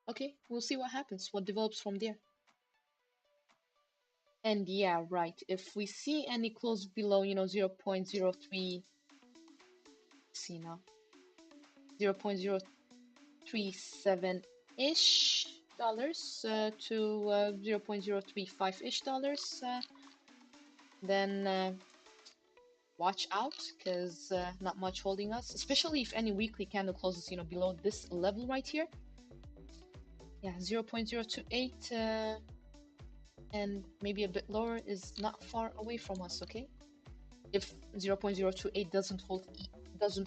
Speaker 1: Okay, we'll see what happens, what develops from there. And yeah, right, if we see any close below, 0.03, see now, 0.037-ish dollars to 0.035-ish dollars, then watch out, because not much holding us, especially if any weekly candle closes, below this level right here. Yeah, 0.028 and maybe a bit lower is not far away from us, okay? If 0.028 doesn't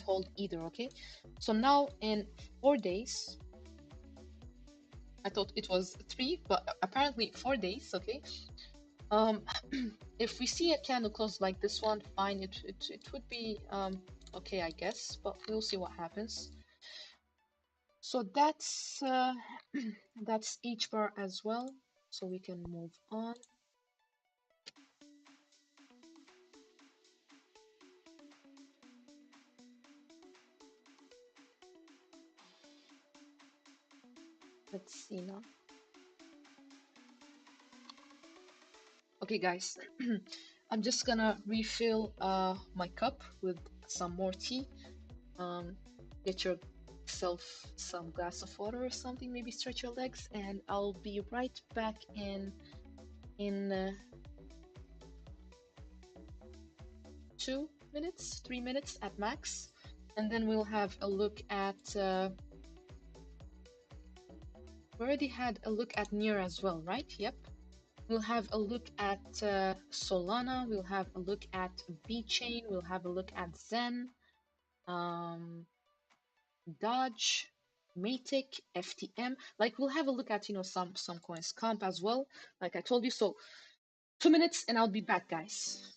Speaker 1: hold either, okay? So now in 4 days, I thought it was 3, but apparently 4 days, okay? If we see a candle close like this one, fine, it would be okay, I guess, but we'll see what happens. So that's that's H bar as well. So we can move on. Let's see now. Okay, guys, I'm just gonna refill my cup with some more tea. Get yourself some glass of water or something, maybe stretch your legs, and I'll be right back in 2 minutes, 3 minutes at max, and then we'll have a look at. We already had a look at Near as well, right? Yep. We'll have a look at Solana. We'll have a look at VeChain. We'll have a look at Zen, Dodge, Matic, FTM. Like we'll have a look at some coins, Comp as well. Like I told you. So 2 minutes and I'll be back, guys.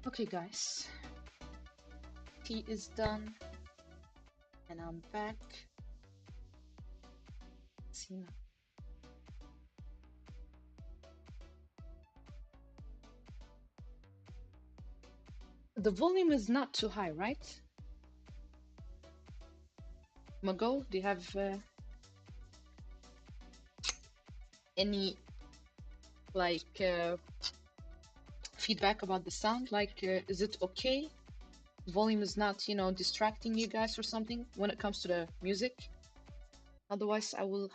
Speaker 1: Okay, guys, tea is done, and I'm back. See now. The volume is not too high, right? Mago, do you have any like feedback about the sound? Like, is it okay? Volume is not, distracting you guys or something when it comes to the music? Otherwise, I will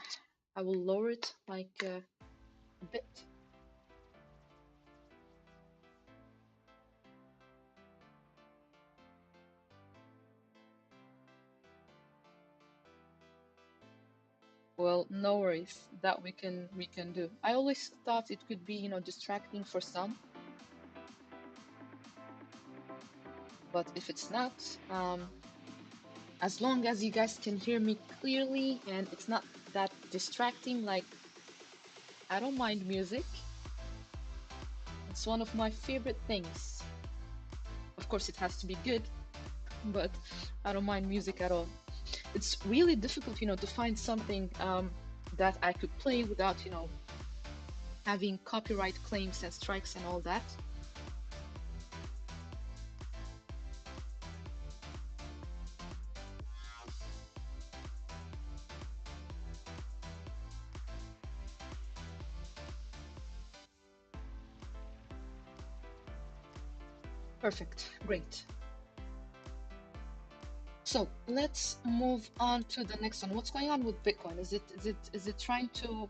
Speaker 1: lower it like a bit. Well, no worries. That we can do. I always thought it could be, distracting for some, but if it's not, as long as you guys can hear me clearly and it's not that distracting, like I don't mind music. It's one of my favorite things. Of course, it has to be good, but I don't mind music at all. It's really difficult, to find something that I could play without, having copyright claims and strikes and all that. Perfect. Great. So let's move on to the next one. What's going on with Bitcoin? Is it trying to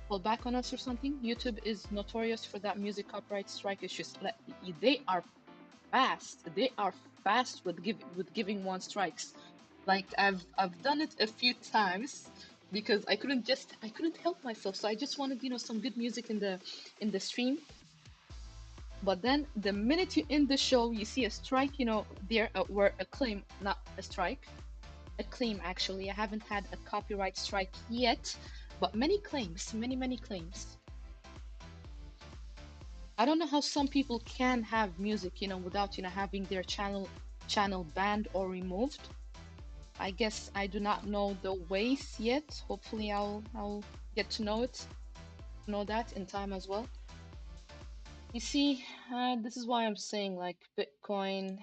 Speaker 1: pull back on us or something? YouTube is notorious for that music copyright strike issues. They are fast. They are fast with giving one strikes. Like I've done it a few times because I couldn't help myself. So I just wanted, some good music in the stream. But then the minute you end the show, you see a strike, there were a claim, not a strike, a claim actually. I haven't had a copyright strike yet, but many claims, many claims. I don't know how some people can have music, without, having their channel banned or removed. I guess I do not know the ways yet. Hopefully I'll get to know that in time as well. You see, this is why I'm saying like Bitcoin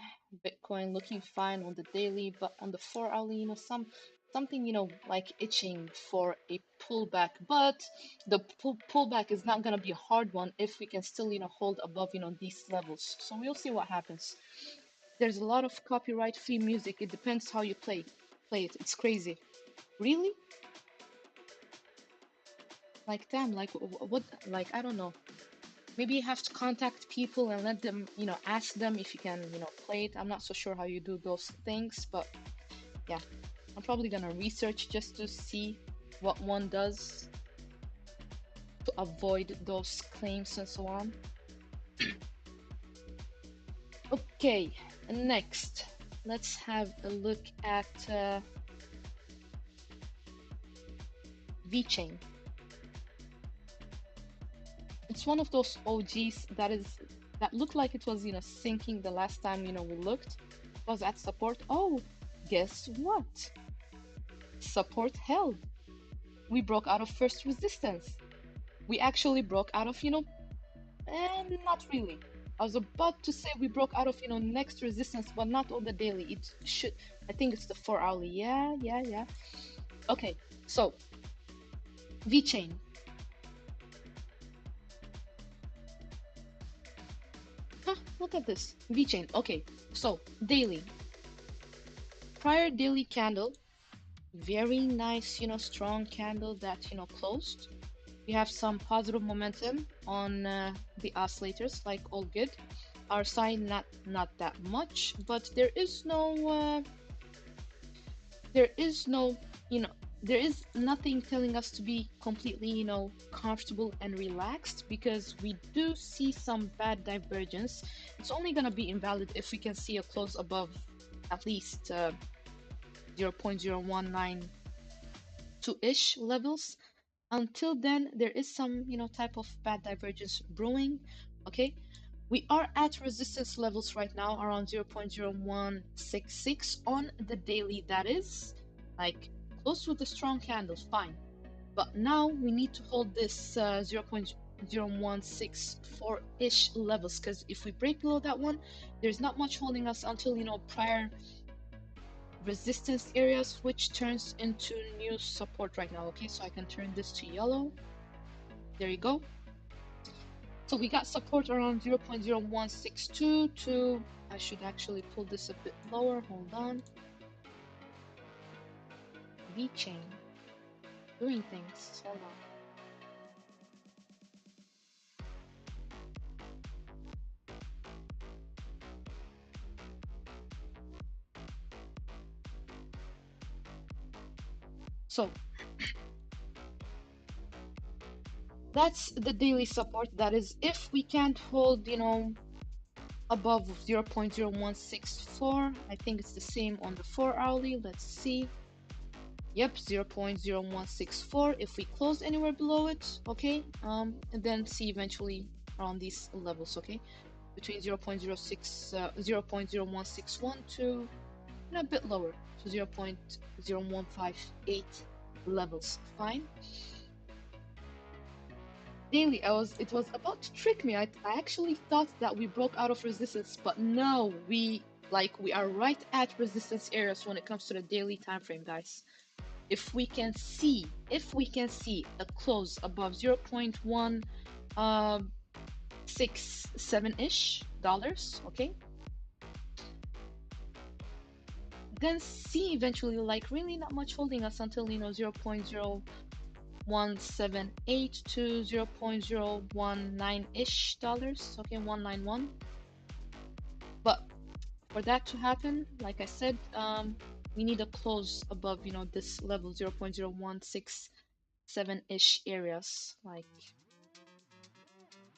Speaker 1: looking fine on the daily, but on the 4 hourly, something, like itching for a pullback. But the pullback is not gonna be a hard one if we can still, hold above, these levels. So we'll see what happens. There's a lot of copyright free music. It depends how you play it. It's crazy. Really? Like damn, like what? Like I don't know. Maybe you have to contact people and let them, ask them if you can, play it. I'm not so sure how you do those things, but yeah, I'm probably gonna research just to see what one does to avoid those claims and so on. Okay, next, let's have a look at VeChain. It's one of those OGs that looked like it was, sinking the last time, we looked. It was at support. Oh, guess what? Support held. We broke out of first resistance. We actually broke out of, not really. I was about to say we broke out of, next resistance, but not on the daily. It should, I think it's the 4 hourly. Yeah. Okay, so VeChain. Huh, look at this. VeChain. Okay, so daily. Prior daily candle, very nice, strong candle that, closed. We have some positive momentum on the oscillators, like all good. Our side, not that much, but there is no, there is nothing telling us to be completely, comfortable and relaxed because we do see some bad divergence. It's only gonna be invalid if we can see a close above at least 0.0192-ish levels. Until then, there is some, type of bad divergence brewing. Okay, We are at resistance levels right now around 0.0166 on the daily, that is. Like, close with the strong candles, fine. But now we need to hold this 0.0164-ish levels, because if we break below that one, there's not much holding us until, prior resistance areas, which turns into new support right now. Okay, so I can turn this to yellow. There you go. So we got support around 0.0162 to, I should actually pull this a bit lower, hold on. V-chain, doing things, hold on. So that's the daily support. That is, if we can't hold, above 0.0164, I think it's the same on the 4-hourly. Let's see. Yep, 0.0164. If we close anywhere below it, okay, and then see eventually around these levels, okay, between 0.0161 to a bit lower to 0.0158 levels. Fine. Daily, it was about to trick me. I actually thought that we broke out of resistance, but no, we are right at resistance areas when it comes to the daily time frame, guys. If we can see a close above 0.167-ish dollars, okay, then see eventually, like, really not much holding us until 0.0178 to 0.019-ish dollars, okay, 191. But for that to happen, like I said, we need a close above this level, 0.0167-ish areas. Like,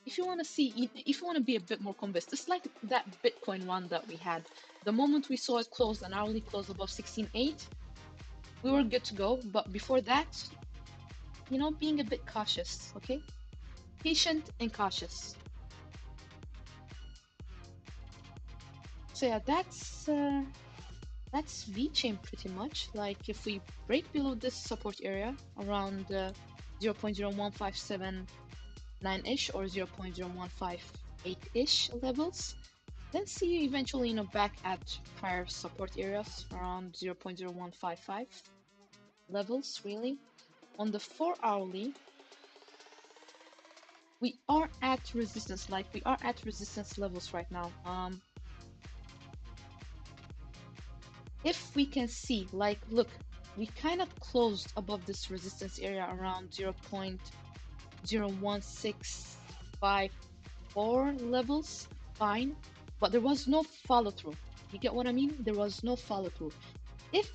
Speaker 1: if you want to be a bit more convinced, it's like that Bitcoin run that we had. The moment we saw it close, an hourly close above 16.8, we were good to go. But before that, being a bit cautious, okay? Patient and cautious. So yeah, that's V-chain pretty much. Like, if we break below this support area around 0.01579-ish or 0.0158-ish levels, then see you eventually back at prior support areas around 0.0155 levels. Really, on the 4-hourly, we are at resistance. Like, we are at resistance levels right now. If we can see, like, look, we kind of closed above this resistance area around 0.01654 levels, fine, but there was no follow through. You get what I mean? There was no follow through. If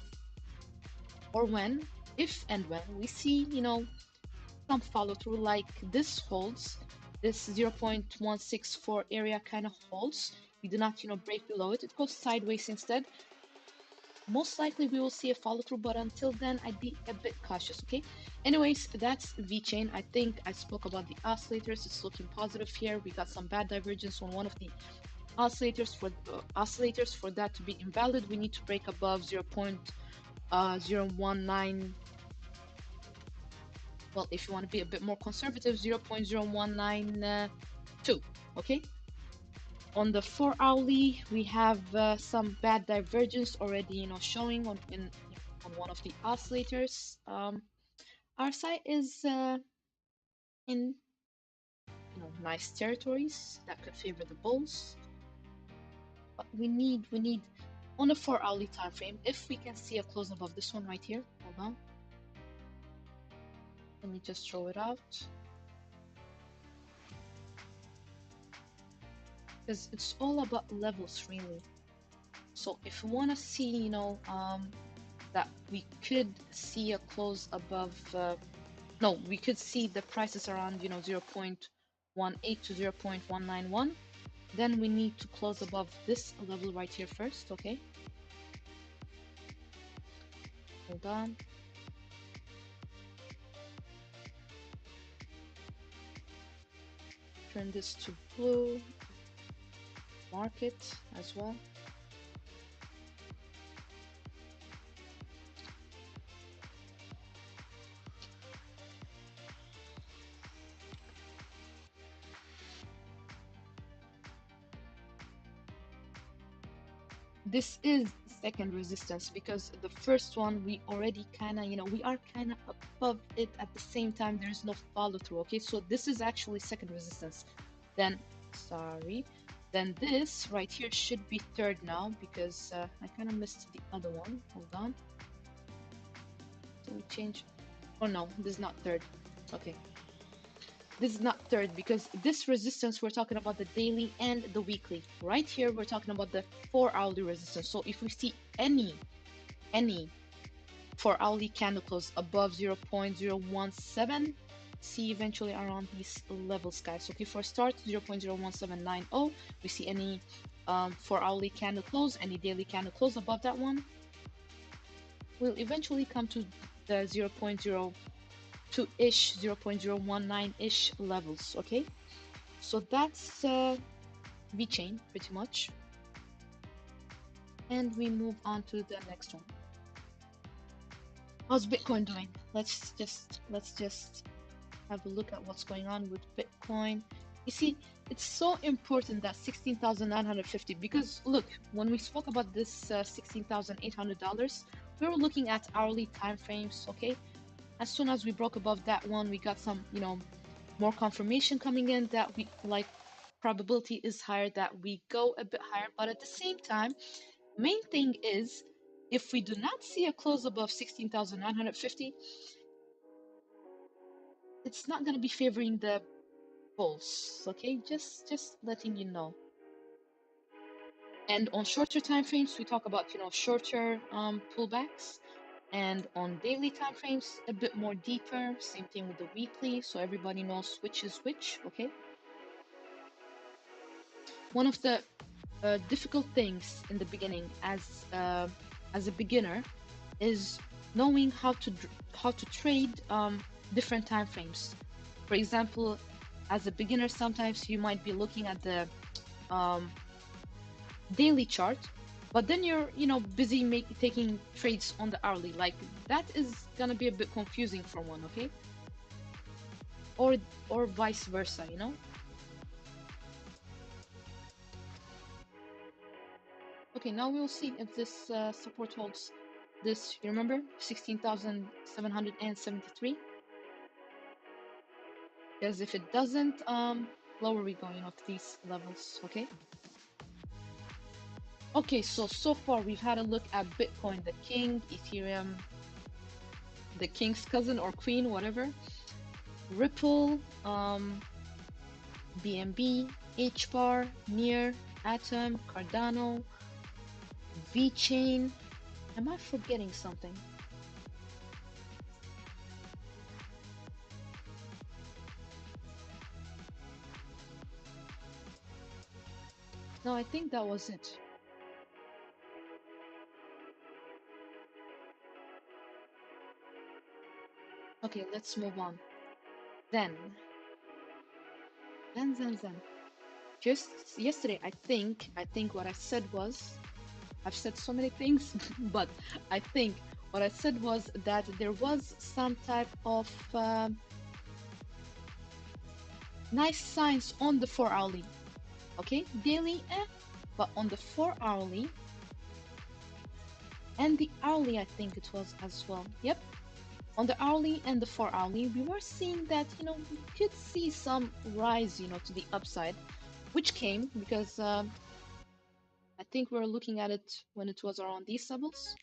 Speaker 1: and when we see, some follow through, like this holds, this 0.164 area kind of holds, we do not, break below it, it goes sideways instead, most likely we will see a follow through, but until then, I'd be a bit cautious, okay? Anyways, that's VeChain. I think I spoke about the oscillators. It's looking positive here. We got some bad divergence on one of the oscillators. For that to be invalid, we need to break above 0.019. Well, if you want to be a bit more conservative, 0.0192, okay? On the 4-hourly, we have some bad divergence already, showing on one of the oscillators. RSI is in nice territories that could favor the bulls, but we need on a 4-hourly time frame. If we can see a close above this one right here, hold on. Let me just throw it out. Because it's all about levels, really. So if we want to see, that we could see a close above, no, we could see the prices around, 0.18 to 0.191, then we need to close above this level right here first, okay? Hold on. Turn this to blue. market as well. This is second resistance because the first one we already kind of, we are kind of above it. At the same time, there's no follow through. Okay, so this is actually second resistance. Then, sorry, then this right here should be third now because I kind of missed the other one. Hold on. So we change. Oh no, this is not third. Okay, this is not third because this resistance, we're talking about the daily and the weekly. Right here, we're talking about the 4-hourly resistance. So if we see any 4-hourly candle close above 0.017, see eventually around these levels, guys. Okay, for start 0.01790, we see any 4-hourly candle close, any daily candle close above that one, will eventually come to the 0.02-ish, 0.019-ish levels. Okay, so that's V chain pretty much, and we move on to the next one. How's Bitcoin doing? Let's just have a look at what's going on with Bitcoin. You see, it's so important that 16,950, because look, when we spoke about this $16,800, we were looking at hourly time frames. Okay, as soon as we broke above that one, we got some, more confirmation coming in that we like probability is higher that we go a bit higher. But at the same time, main thing is, if we do not see a close above 16,950, it's not going to be favoring the bulls. Okay, just letting you know. And on shorter time frames, we talk about shorter pullbacks, and on daily time frames, a bit more deeper. Same thing with the weekly, so everybody knows which is which. Okay, one of the difficult things in the beginning as a beginner is knowing how to trade different time frames. For example, as a beginner, sometimes you might be looking at the um, daily chart, but then you're busy taking trades on the hourly. Like, that is gonna be a bit confusing for one. Okay, or vice versa. Okay, now we'll see if this support holds. This, you remember, 16,773. Because if it doesn't, lower we going up to these levels. Okay. Okay, so far we've had a look at Bitcoin, the king, Ethereum, the king's cousin or queen, whatever, Ripple, BNB, HBAR, Near, Atom, Cardano, VeChain. Am I forgetting something? No, I think that was it. Okay, let's move on. Then. Just yesterday, I think what I said was, I've said so many things, but I think what I said was that there was some type of nice signs on the 4-hourly. Okay, daily, but on the 4-hourly and the hourly, I think it was as well. Yep, on the hourly and the 4-hourly, we were seeing that we could see some rise to the upside, which came because I think we're looking at it when it was around these levels.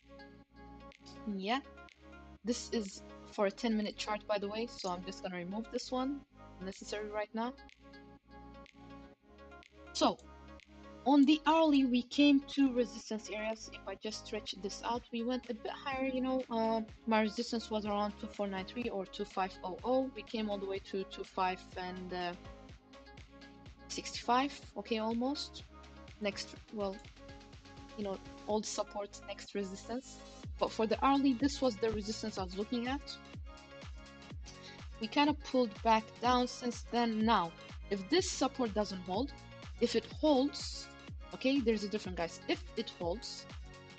Speaker 1: Yeah, this is for a 10-minute chart, by the way, so I'm just gonna remove this one, unnecessary right now. So on the hourly, we came to resistance areas. If I just stretch this out, we went a bit higher. My resistance was around 2493 or 2500. We came all the way to 25 and 65. Okay, almost. Next, well, old support, next resistance. But for the hourly, this was the resistance I was looking at. We kind of pulled back down since then. Now, if this support doesn't hold, if it holds, Okay, there's a difference, guys. If it holds,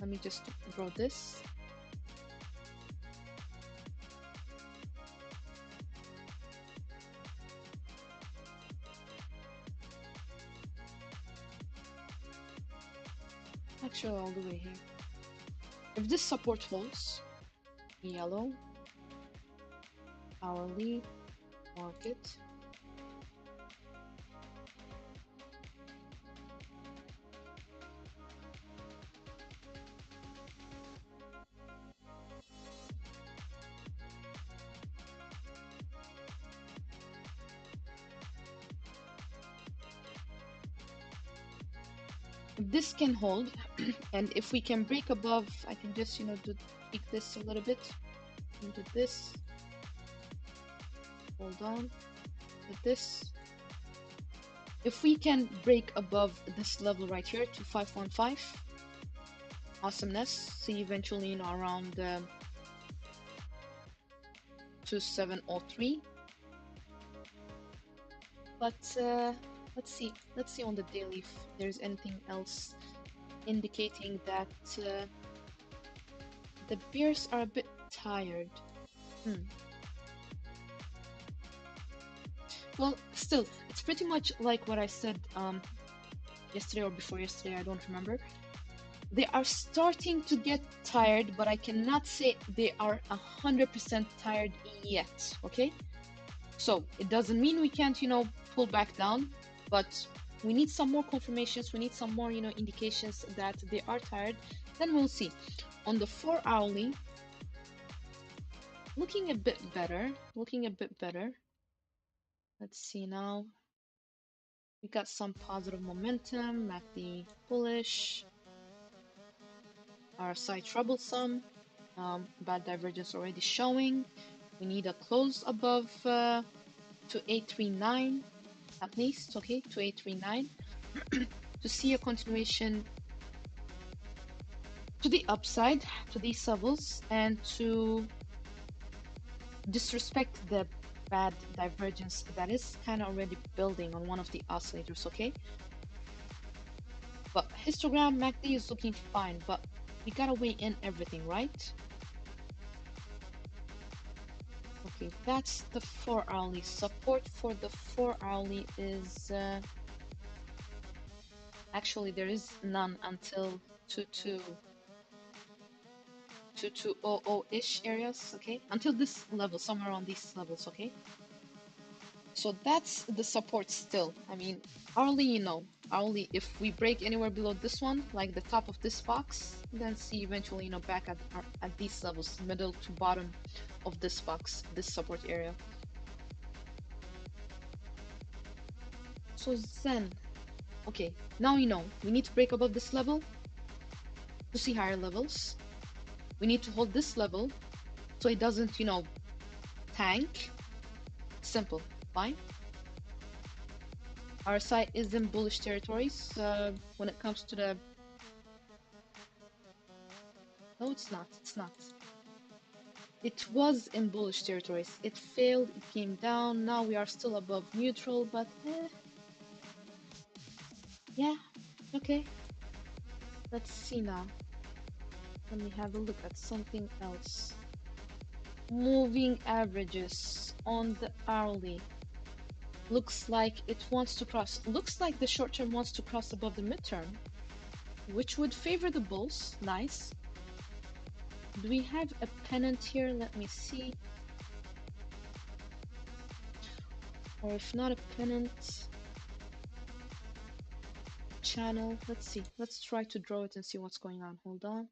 Speaker 1: let me just draw this. Actually, all the way here. If this support holds, yellow, hourly, market. If this can hold, and if we can break above, I can just, tweak this a little bit. Do this. Hold on. With this. If we can break above this level right here to 515, awesomeness. See eventually, around 2703. But let's see on the daily if there's anything else indicating that the bears are a bit tired. Well, still, it's pretty much like what I said yesterday or before yesterday, I don't remember. They are starting to get tired, but I cannot say they are 100% tired yet, okay? So it doesn't mean we can't, pull back down, but we need some more confirmations, we need some more, indications that they are tired, then we'll see. On the 4 hourly, looking a bit better. Let's see now. We got some positive momentum, MACD bullish, RSI troublesome, bad divergence already showing. We need a close above 2839 at least, okay, 2839 to see a continuation to the upside, to these levels, and to disrespect the bad divergence that is kind of already building on one of the oscillators, okay? But histogram MACD is looking fine, but we gotta weigh in everything, right? Okay, that's the 4 hourly. Support for the 4 hourly is actually there is none until 2200-ish areas, okay? Until this level, somewhere on these levels, okay? So that's the support still. I mean, hourly, hourly, if we break anywhere below this one, like the top of this box, then see eventually, back at these levels, middle to bottom of this box, this support area. So then, okay, now we need to break above this level to see higher levels. We need to hold this level so it doesn't, tank. Simple, fine. Our site is in bullish territories when it comes to the... No, it's not. It was in bullish territories. It failed, it came down. Now we are still above neutral, but yeah, okay. Let's see now. Let me have a look at something else. Moving averages on the hourly. Looks like it wants to cross. Looks like the short term wants to cross above the midterm, which would favor the bulls. Nice. Do we have a pennant here? Let me see. Or if not a pennant, channel. Let's see. Let's try to draw it and see what's going on. Hold on.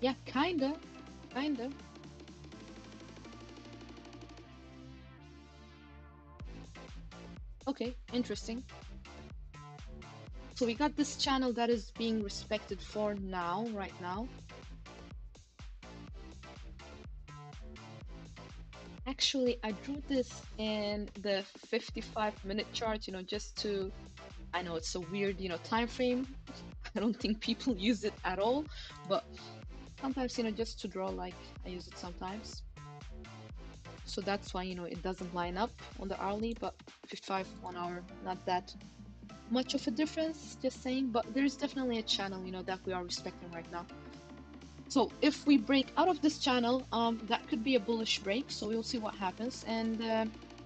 Speaker 1: Yeah, kinda. Okay, interesting. So we got this channel that is being respected for now, right now. Actually, I drew this in the 55-minute chart, just to, I know it's a weird, time frame. I don't think people use it at all, but sometimes, just to draw, like, I use it sometimes. So that's why, it doesn't line up on the hourly, but 55 1 hour, not that much of a difference, just saying. But there's definitely a channel, that we are respecting right now. So if we break out of this channel, that could be a bullish break. So we'll see what happens. And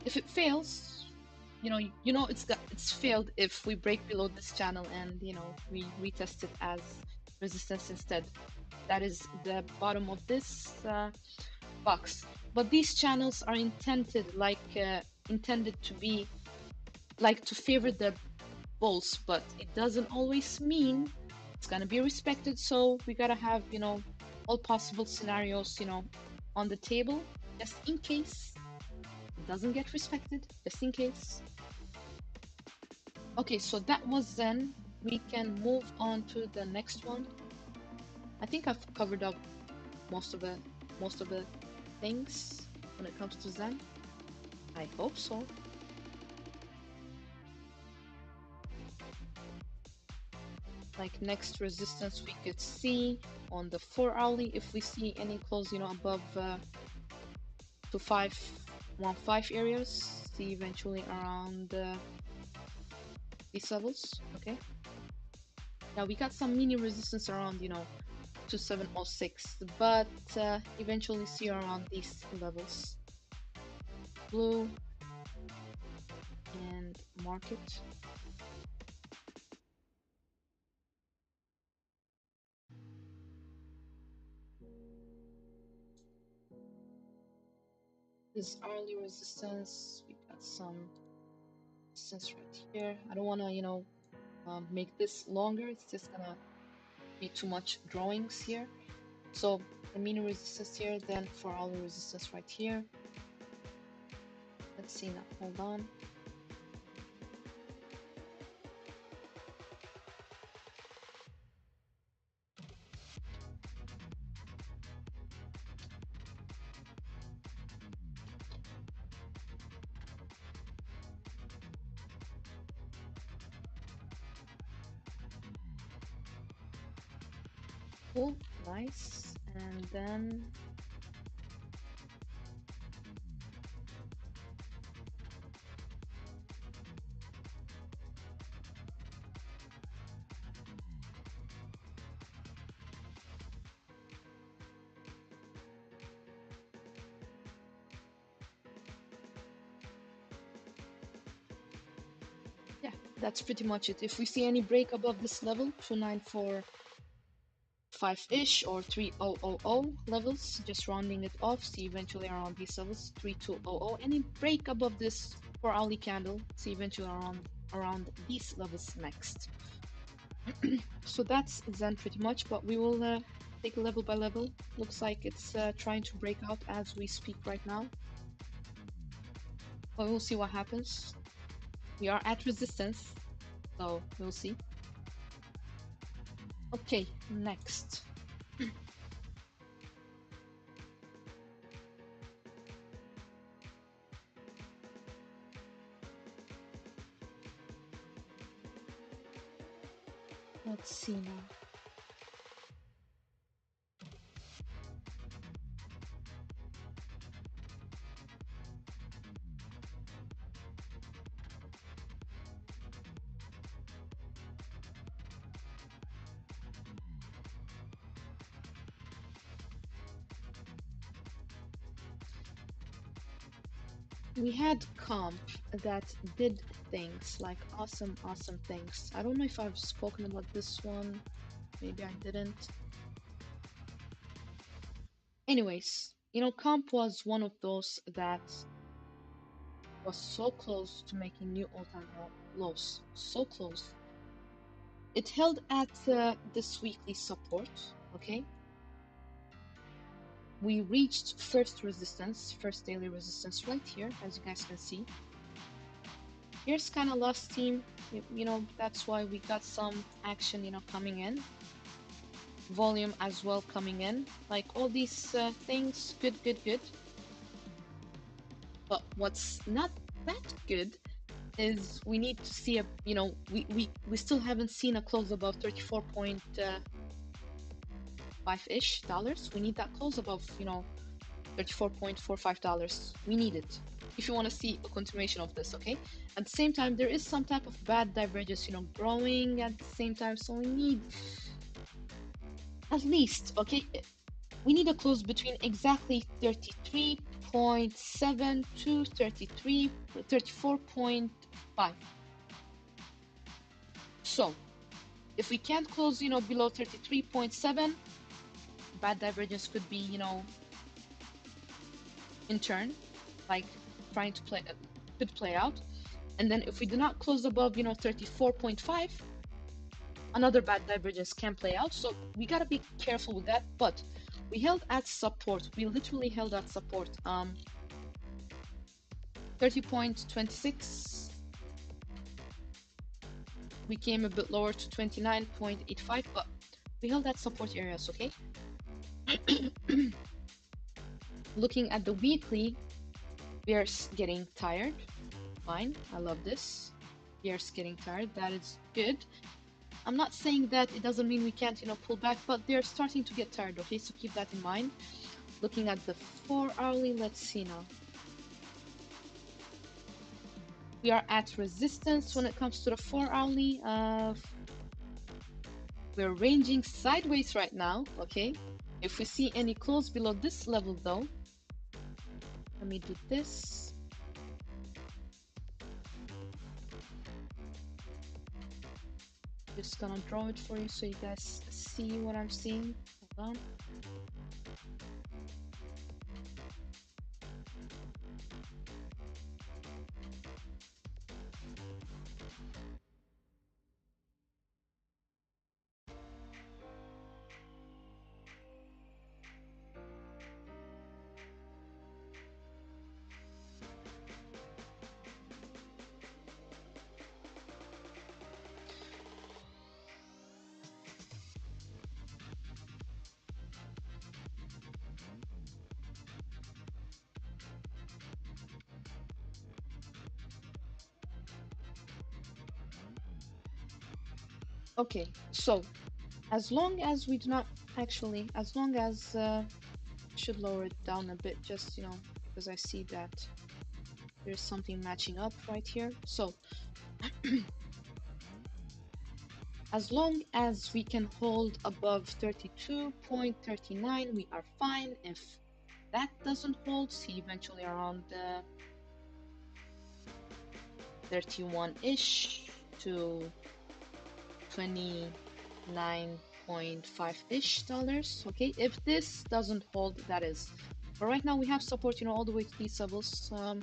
Speaker 1: if it fails, it's failed if we break below this channel and we retest it as resistance instead. That is the bottom of this box. But these channels are intended to be like to favor the bulls, but it doesn't always mean it's gonna be respected. So we gotta have all possible scenarios on the table, just in case it doesn't get respected, just in case. Okay, so that was Zen. We can move on to the next one. I think I've covered up most of the things when it comes to Zen. I hope so. Like next resistance we could see on the 4-hourly if we see any close above 2515 areas, see eventually around these levels. Okay, now we got some mini resistance around 2706, but eventually see around these levels. Blue and market. This hourly resistance, we got some resistance right here. I don't want to make this longer, it's just gonna be too much drawings here. So the mini resistance here, then for all the resistance right here. Let's see now, hold on. Cool, nice. And then yeah, that's pretty much it. If we see any break above this level, 2945-ish or 3000 levels, just rounding it off, see eventually around these levels, 3200. Any break above this 4-hourly candle, see eventually around these levels next. So that's Zen pretty much, but we will take level by level. Looks like it's trying to break out as we speak right now. But we'll see what happens. We are at resistance, so we'll see. Okay, next. Let's see now. We had comp that did things, like awesome things. I don't know if I've spoken about this one. Maybe I didn't. Anyways, comp was one of those that was so close to making new all-time lows. So close. It held at this weekly support, okay? We reached first daily resistance right here, as you guys can see. Here's kind of lost steam, that's why we got some action, coming in. Volume as well coming in. Like all these things, good. But what's not that good is we need to see a, we still haven't seen a close above 34.5-ish dollars. We need that close above, $34.45. We need it if you want to see a continuation of this, okay? At the same time, there is some type of bad divergence, growing at the same time, so we need at least, okay, we need a close between exactly 33.7 to 34.5. So if we can't close, below 33.7, bad divergence could be, in turn, like trying to play, could play out. And then if we do not close above, 34.5, another bad divergence can play out. So we gotta be careful with that. But we held at support. We literally held at support. 30.26. We came a bit lower to 29.85, but we held at support areas, okay? Looking at the weekly, we are getting tired. Fine, I love this. We are getting tired. That is good. I'm not saying that it doesn't mean we can't, pull back, but they're starting to get tired, okay? So keep that in mind. Looking at the 4-hourly, let's see now. We are at resistance when it comes to the 4-hourly. We're ranging sideways right now, okay? If we see any close below this level though, let me do this. Just gonna draw it for you so you guys see what I'm seeing. Hold on. Okay, so as long as we do not actually, as long as should lower it down a bit, just because I see that there's something matching up right here. So as long as we can hold above 32.39, we are fine. If that doesn't hold, see eventually around 31-ish to 29.5-ish dollars. Okay, if this doesn't hold, that is. But right now we have support, all the way to these levels, a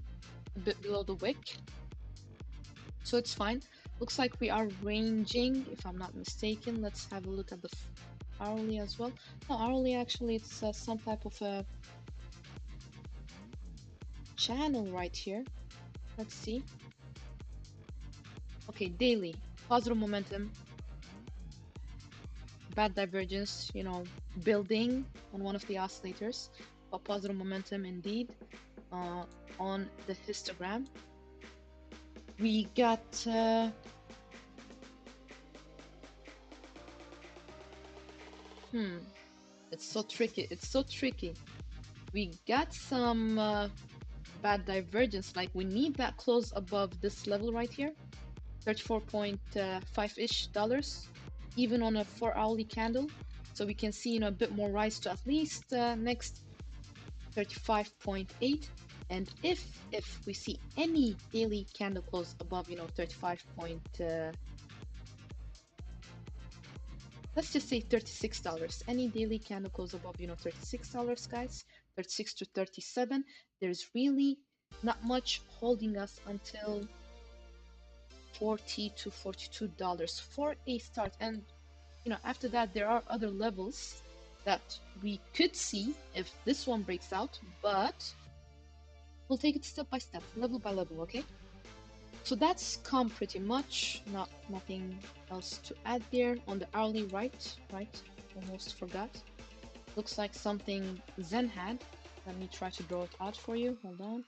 Speaker 1: bit below the wick. So it's fine. Looks like we are ranging, if I'm not mistaken. Let's have a look at the hourly as well. No, hourly actually, it's some type of a channel right here. Let's see. Okay, daily. Positive momentum. Bad divergence, building on one of the oscillators. But positive momentum indeed on the histogram. We got it's so tricky. It's so tricky. We got some bad divergence. Like we need that close above this level right here, 34.5-ish dollars, even on a 4-hourly candle. So we can see a bit more rise to at least next 35.8. And if we see any daily candle close above 35 point let's just say $36, any daily candle close above $36, guys, 36 to 37, there's really not much holding us until $40 to $42 for a start. And after that there are other levels that we could see if this one breaks out, but we'll take it step by step, level by level, okay? So that's come pretty much, nothing else to add there. On the hourly, right, almost forgot. Looks like something Zen had. Let me try to draw it out for you, hold on.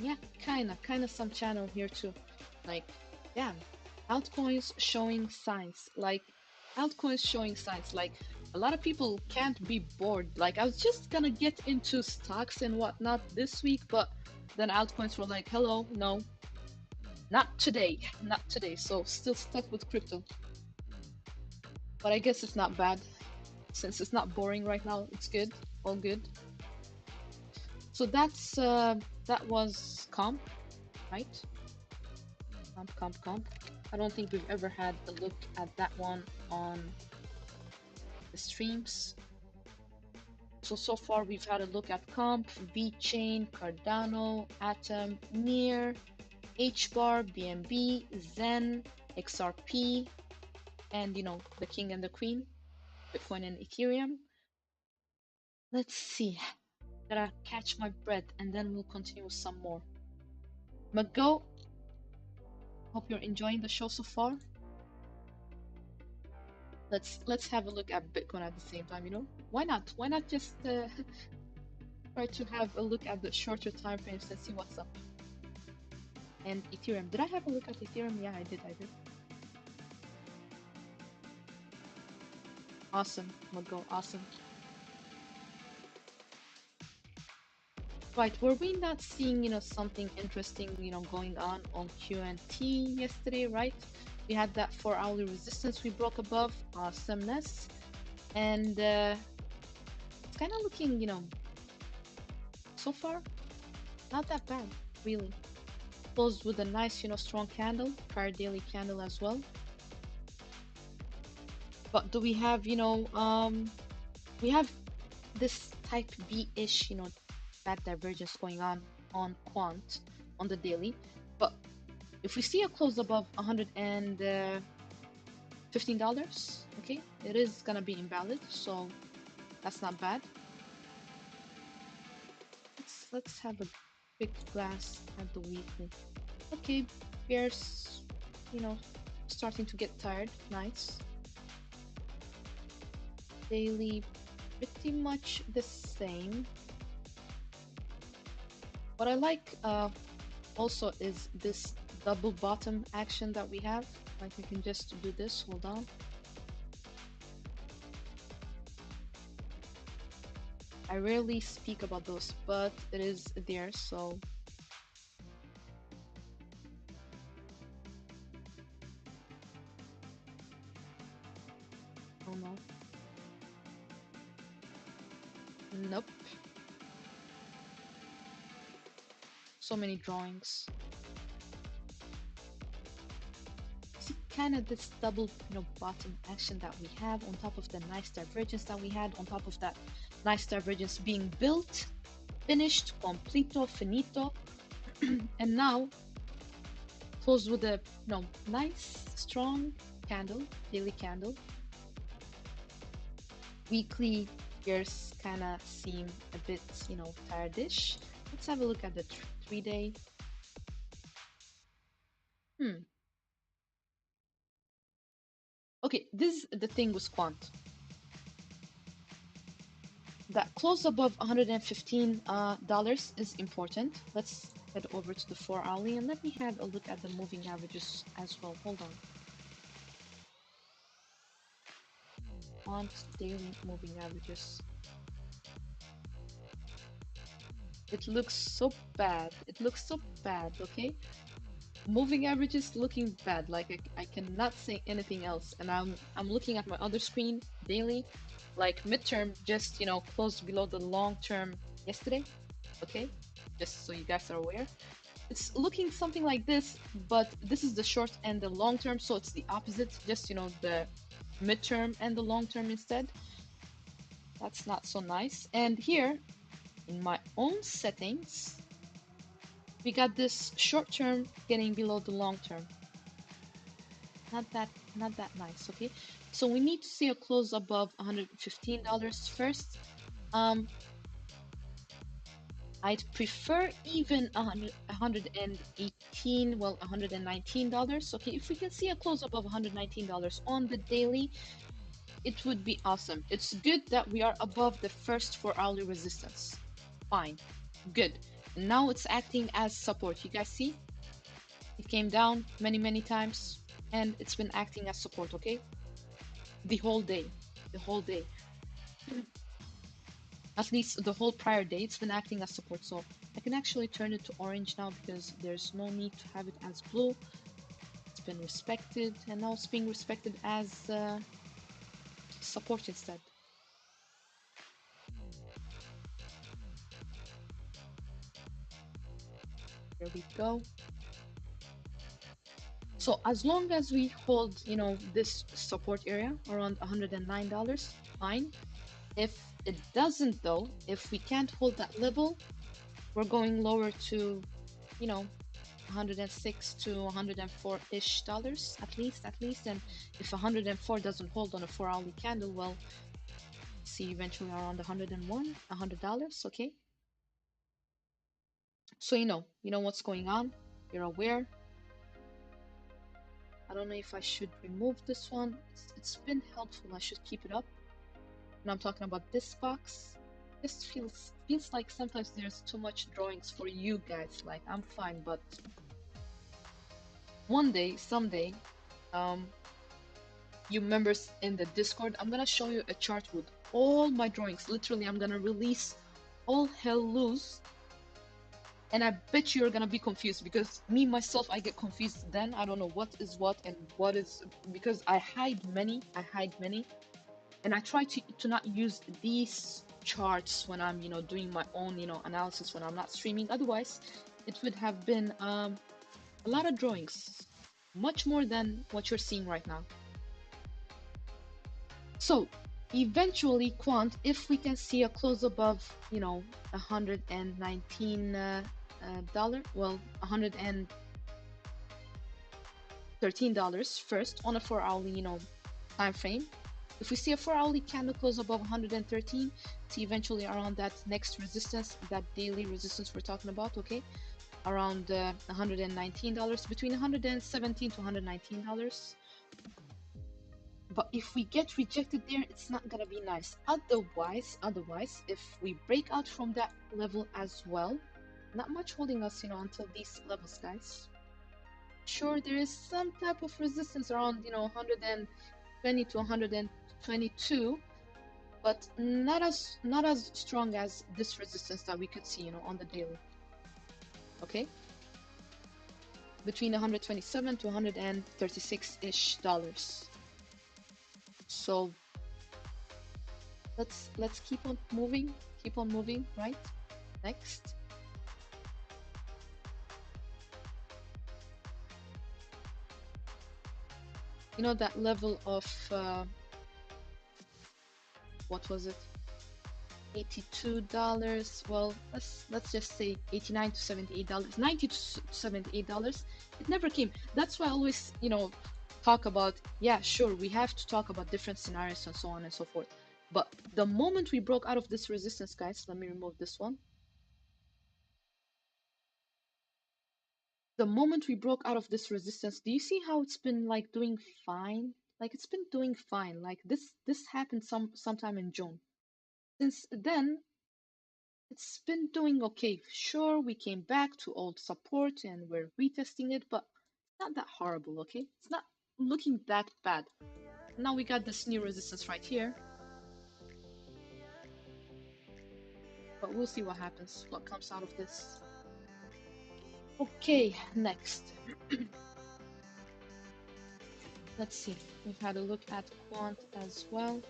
Speaker 1: Yeah, kinda some channel here too. Like, damn, altcoins showing signs. Like, altcoins showing signs. Like, a lot of people can't be bored. Like, I was just gonna get into stocks and whatnot this week, but then altcoins were like, hello, no, not today, not today. So still stuck with crypto. But I guess it's not bad since it's not boring right now. It's good, all good. So that was comp, right? Comp. I don't think we've ever had a look at that one on the streams. So far we've had a look at comp, VeChain, Cardano, Atom, Near, HBAR, BNB, Zen, XRP, and the king and the queen, Bitcoin and Ethereum. Let's see. Gotta catch my breath and then we'll continue with some more. Mago, hope you're enjoying the show so far. Let's have a look at Bitcoin at the same time, Why not? Why not just try to have a look at the shorter time frames and see what's up? And Ethereum. Did I have a look at Ethereum? Yeah, I did. Awesome, Mago, awesome. Right, were we not seeing, something interesting, going on QNT yesterday, right? We had that 4-hourly resistance we broke above, awesomeness. And it's kind of looking, so far, not that bad, really. Closed with a nice, strong candle, prior daily candle as well. But do we have, we have this type B-ish, that divergence going on quant on the daily. But if we see a close above $115, okay, it is gonna be invalid, so that's not bad. Let's have a quick glance at the weekly. Okay, bears, starting to get tired. Nice. Daily, pretty much the same. What I like also is this double bottom action that we have. Like we can just do this, hold on. I rarely speak about those, but it is there, so. Oh no. Nope. So many drawings. See, kind of this double, bottom action that we have on top of the nice divergence that we had, on top of that nice divergence being built, finished, completo, finito, and now closed with a, nice, strong candle, daily candle. Weekly years kind of seem a bit, tired-ish. Let's have a look at the 3-day. Okay, this is the thing with quant. That close above $115 is important. Let's head over to the 4-hourly and let me have a look at the moving averages as well. Hold on. Quant daily moving averages. It looks so bad. It looks so bad, okay? Moving averages looking bad. Like I cannot say anything else. And I'm looking at my other screen daily. Like midterm just, closed below the long term yesterday. Okay? Just so you guys are aware. It's looking something like this, but this is the short and the long term, so it's the opposite. Just, the midterm and the long term instead. That's not so nice. And here, in my own settings, we got this short term getting below the long term. Not that nice, okay? So we need to see a close above $115 first. I'd prefer even $118, well, $119. Okay, if we can see a close above $119 on the daily, it would be awesome. It's good that we are above the first 4-hourly resistance. Fine, good. Now it's acting as support. You guys see? It came down many times and it's been acting as support, okay? The whole day. The whole day. At least the whole prior day, it's been acting as support. So I can actually turn it to orange now because there's no need to have it as blue. It's been respected, and now it's being respected as support instead. There we go. So as long as we hold, you know, this support area around $109, fine. If it doesn't though, if we can't hold that level, we're going lower to, you know, 106 to 104-ish dollars at least. And if 104 doesn't hold on a 4-hourly candle, well, see eventually around 101, $100, okay? So you know what's going on. You're aware. I don't know if I should remove this one. It's been helpful. I should keep it up. And I'm talking about this box. This feels like sometimes there's too much drawings for you guys. Like I'm fine, but one day, someday, you members in the Discord, I'm gonna show you a chart with all my drawings. Literally, I'm gonna release all hell loose. And I bet you're gonna be confused because me myself, I get confused then. I don't know what is what and what is, because I hide many. And I try to not use these charts when I'm, doing my own, analysis when I'm not streaming. Otherwise, it would have been a lot of drawings, much more than what you're seeing right now. So eventually, quant, if we can see a close above, $119, well, $113 first on a 4-hourly, time frame. If we see a 4-hourly candle close above 113, see eventually around that next resistance, that daily resistance we're talking about, okay, around $119, between $117 to $119. But if we get rejected there, it's not gonna be nice. Otherwise, if we break out from that level as well, not much holding us, until these levels, guys. Sure, there is some type of resistance around, 120 to 122, but not as strong as this resistance that we could see, on the daily. Okay, between 127 to 136-ish dollars. So let's keep on moving, right? Next. That level of what was it? $82. Well, let's just say $89 to $78, $90 to $78. It never came. That's why I always, talk about, yeah, sure, we have to talk about different scenarios and so on and so forth. But the moment we broke out of this resistance, guys, let me remove this one. The moment we broke out of this resistance, do you see how it's been like doing fine? Like it's been doing fine. Like this happened sometime in June. Since then, it's been doing okay. Sure, we came back to old support and we're retesting it, but it's not that horrible, okay? It's not looking that bad. Now we got this new resistance right here. But we'll see what happens, what comes out of this. Okay, next. Let's see. We've had a look at quant as well.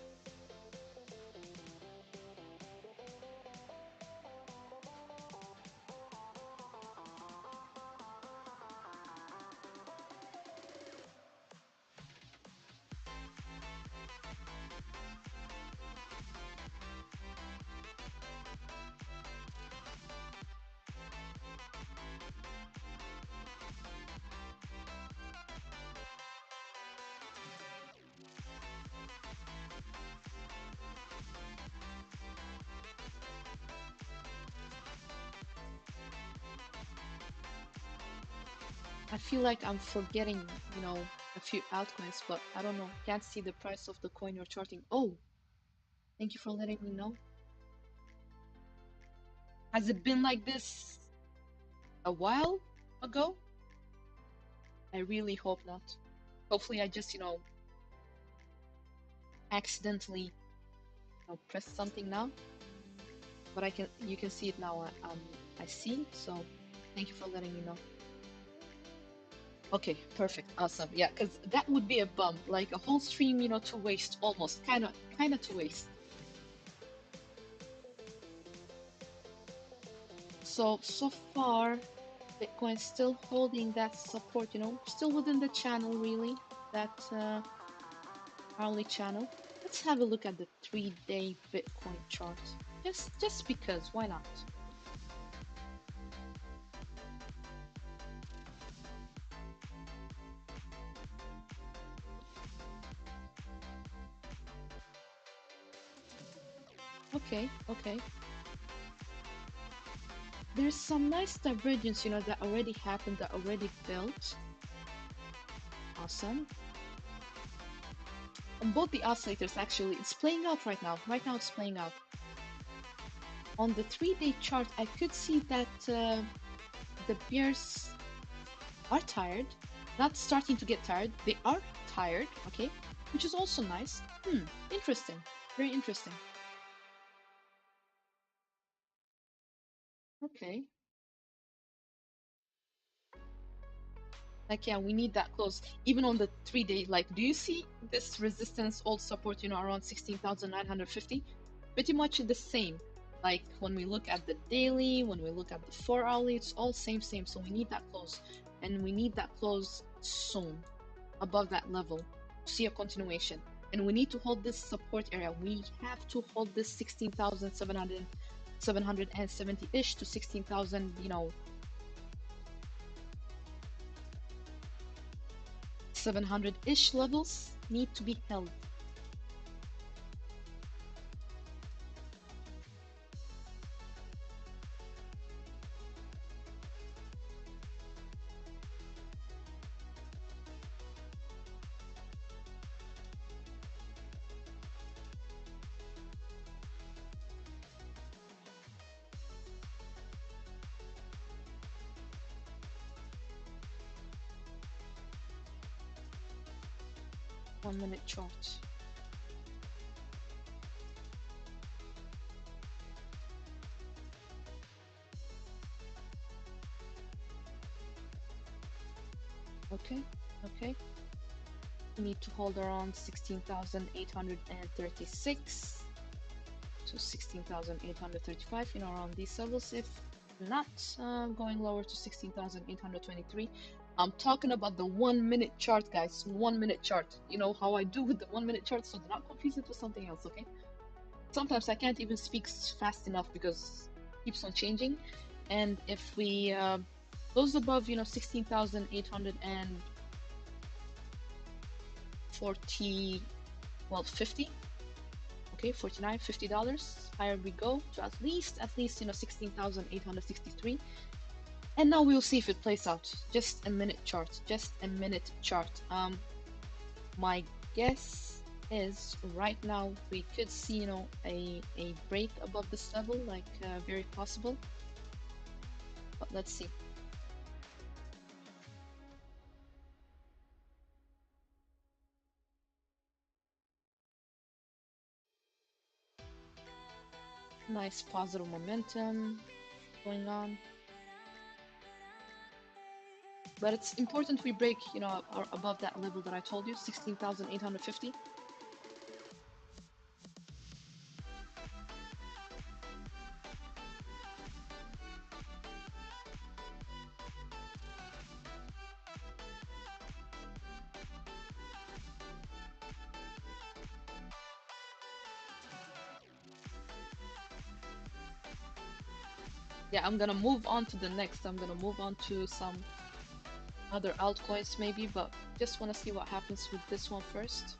Speaker 1: I feel like I'm forgetting, a few altcoins, but I don't know. Can't see the price of the coin you're charting. Oh, thank you for letting me know. Has it been like this a while ago. I really hope not. Hopefully I just, accidentally, pressed something now. But you can see it now. I see. So thank you for letting me know. Okay, perfect, awesome. Yeah, because that would be a bump, like a whole stream, to waste almost, kind of to waste. So far, Bitcoin's still holding that support, still within the channel, really, that hourly channel. Let's have a look at the 3-day Bitcoin chart, just because, why not? Okay, okay. There's some nice divergence, that already happened, that already built. Awesome. On both the oscillators, actually, it's playing out right now. Right now, it's playing out. On the 3-day chart, I could see that the bears are tired. Not starting to get tired. They are tired, okay? Which is also nice. Interesting. Very interesting. Okay. Like, yeah, we need that close. Even on the 3-day, like, do you see this resistance, old support, around 16,950? Pretty much the same. Like, when we look at the daily, when we look at the 4-hourly, it's all same. So we need that close. And we need that close soon, above that level, to see a continuation. And we need to hold this support area. We have to hold this 16,770-ish to 16,000, 700-ish levels need to be held. One-minute chart. Okay, okay. We need to hold around 16,836 to 16,835, around these levels. If not, going lower to 16,823. I'm talking about the 1-minute chart, guys. 1-minute chart. You know how I do with the 1-minute chart, so do not confuse it with something else, okay? Sometimes I can't even speak fast enough because it keeps on changing. And if we close above, 16,840, well, 50, okay, 49, $50, higher we go to at least 16,863. And now we'll see if it plays out. Just a minute chart. My guess is right now we could see, a break above this level, like very possible. But let's see. Nice positive momentum going on. But it's important we break, or above that level that I told you, 16,850. Yeah, I'm gonna move on to the next. I'm gonna move on to some other altcoins maybe, but just want to see what happens with this one first.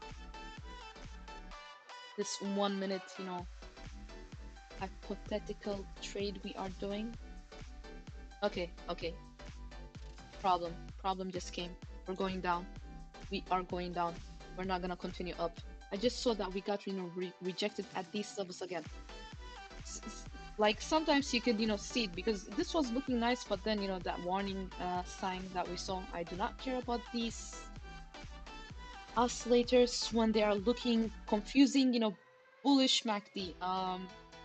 Speaker 1: This 1-minute, hypothetical trade we are doing. Okay. Problem just came. We're going down. We are going down. We're not gonna continue up. I just saw that we got, rejected at these levels again. Like sometimes you could, see it because this was looking nice, but then, that warning sign that we saw. I do not care about these oscillators when they are looking confusing, bullish MACD.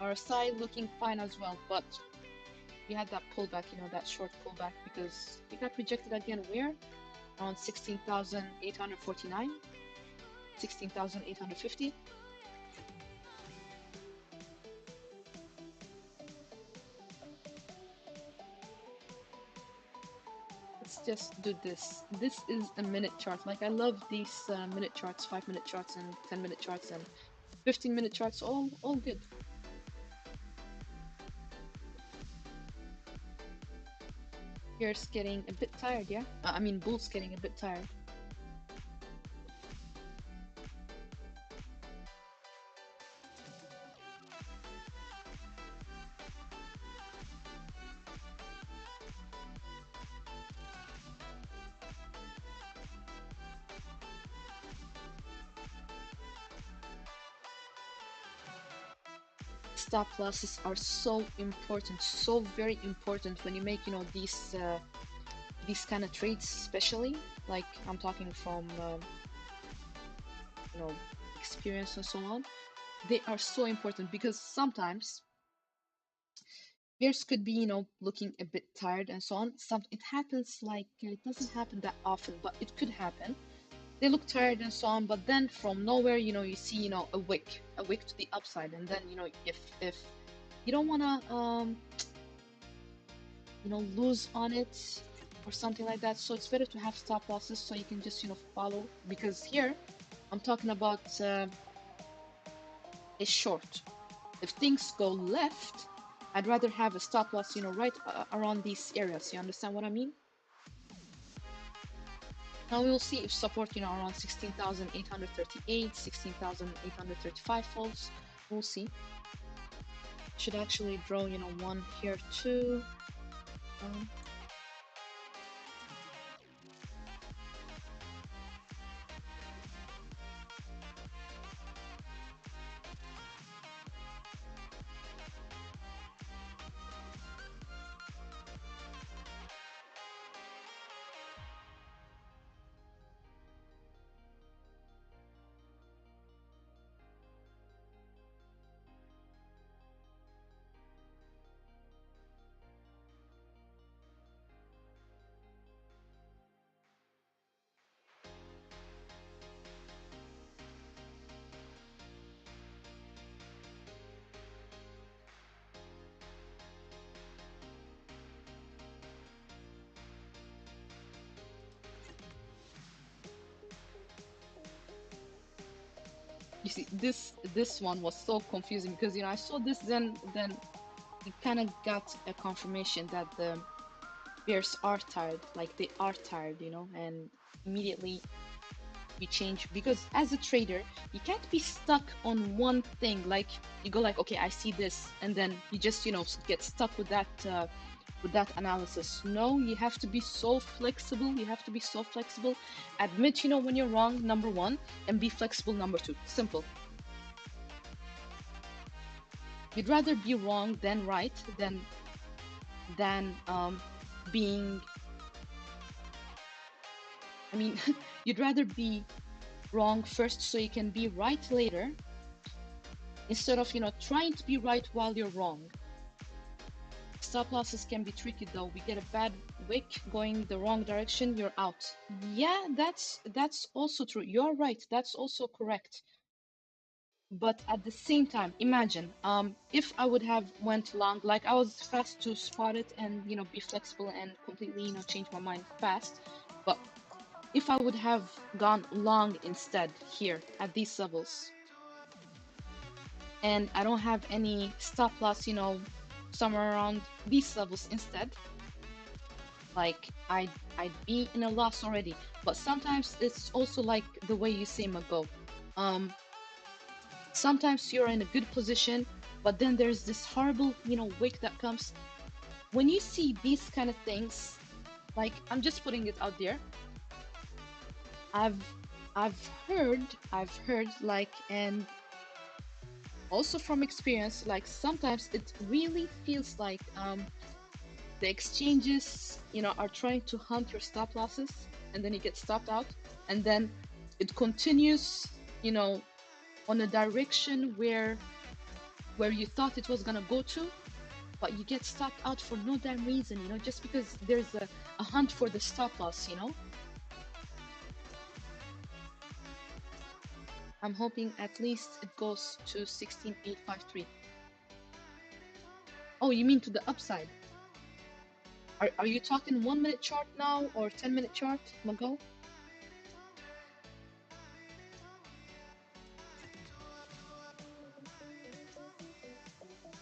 Speaker 1: RSI looking fine as well, but we had that pullback, that short pullback because we got rejected again where? Around 16,849, 16,850. Let's just do this. This is a minute chart. Like I love these minute charts, 5-minute charts and 10-minute charts and 15-minute charts, all good. Here's getting a bit tired, yeah? I mean, bull's getting a bit tired. Stop losses are so important, so very important when you make, these kind of trades, especially like I'm talking from, you know, experience and so on. They are so important because sometimes bears could be, looking a bit tired and so on. It happens like it doesn't happen that often, but it could happen. They look tired and so on, but then from nowhere, you see, a wick to the upside, and then, if you don't wanna, lose on it or something like that, so it's better to have stop losses so you can just, follow. Because here, I'm talking about a short. If things go left, I'd rather have a stop loss, right around these areas. You understand what I mean? Now we will see if support, around 16,838, 16,835 falls. We'll see. Should actually draw, one here too. You see, this one was so confusing because, I saw this, then it kind of got a confirmation that the bears are tired, like they are tired, and immediately we change. Because as a trader, you can't be stuck on one thing. Like you go like, okay, I see this, and then you just, get stuck with that analysis. No, you have to be so flexible. You have to be so flexible. Admit, when you're wrong, number one, and be flexible, number two. Simple. You'd rather be wrong than right than being. I mean, you'd rather be wrong first so you can be right later, instead of, trying to be right while you're wrong. Stop losses can be tricky though. We get a bad wick going the wrong direction, you're out. Yeah, that's also true. You're right. That's also correct. But at the same time, imagine if I would have went long, like I was fast to spot it and, be flexible and completely, change my mind fast. But if I would have gone long instead here at these levels, and I don't have any stop loss, somewhere around these levels instead, like I'd be in a loss already. But sometimes it's also like the way you say Mago. Sometimes you're in a good position, but then there's this horrible, wick that comes. When you see these kind of things, like I'm just putting it out there. I've I've heard like, and Also from experience, like sometimes it really feels like the exchanges, are trying to hunt your stop losses, and then you get stopped out, and then it continues, you know, on a direction where you thought it was gonna go to, but you get stopped out for no damn reason, just because there's a hunt for the stop loss. I'm hoping at least it goes to 16853. Oh, you mean to the upside? Are you talking 1 minute chart now or 10-minute chart, Mago?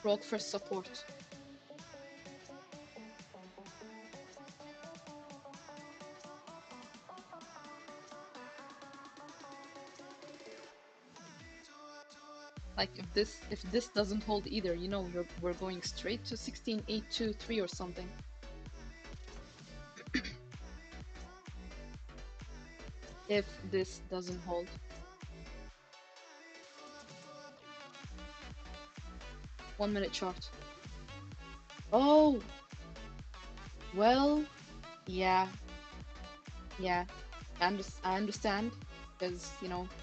Speaker 1: Broke for support. Like if this doesn't hold either, we're going straight to 16823 or something. If this doesn't hold. 1 minute chart. Oh, well, yeah, yeah. I understand because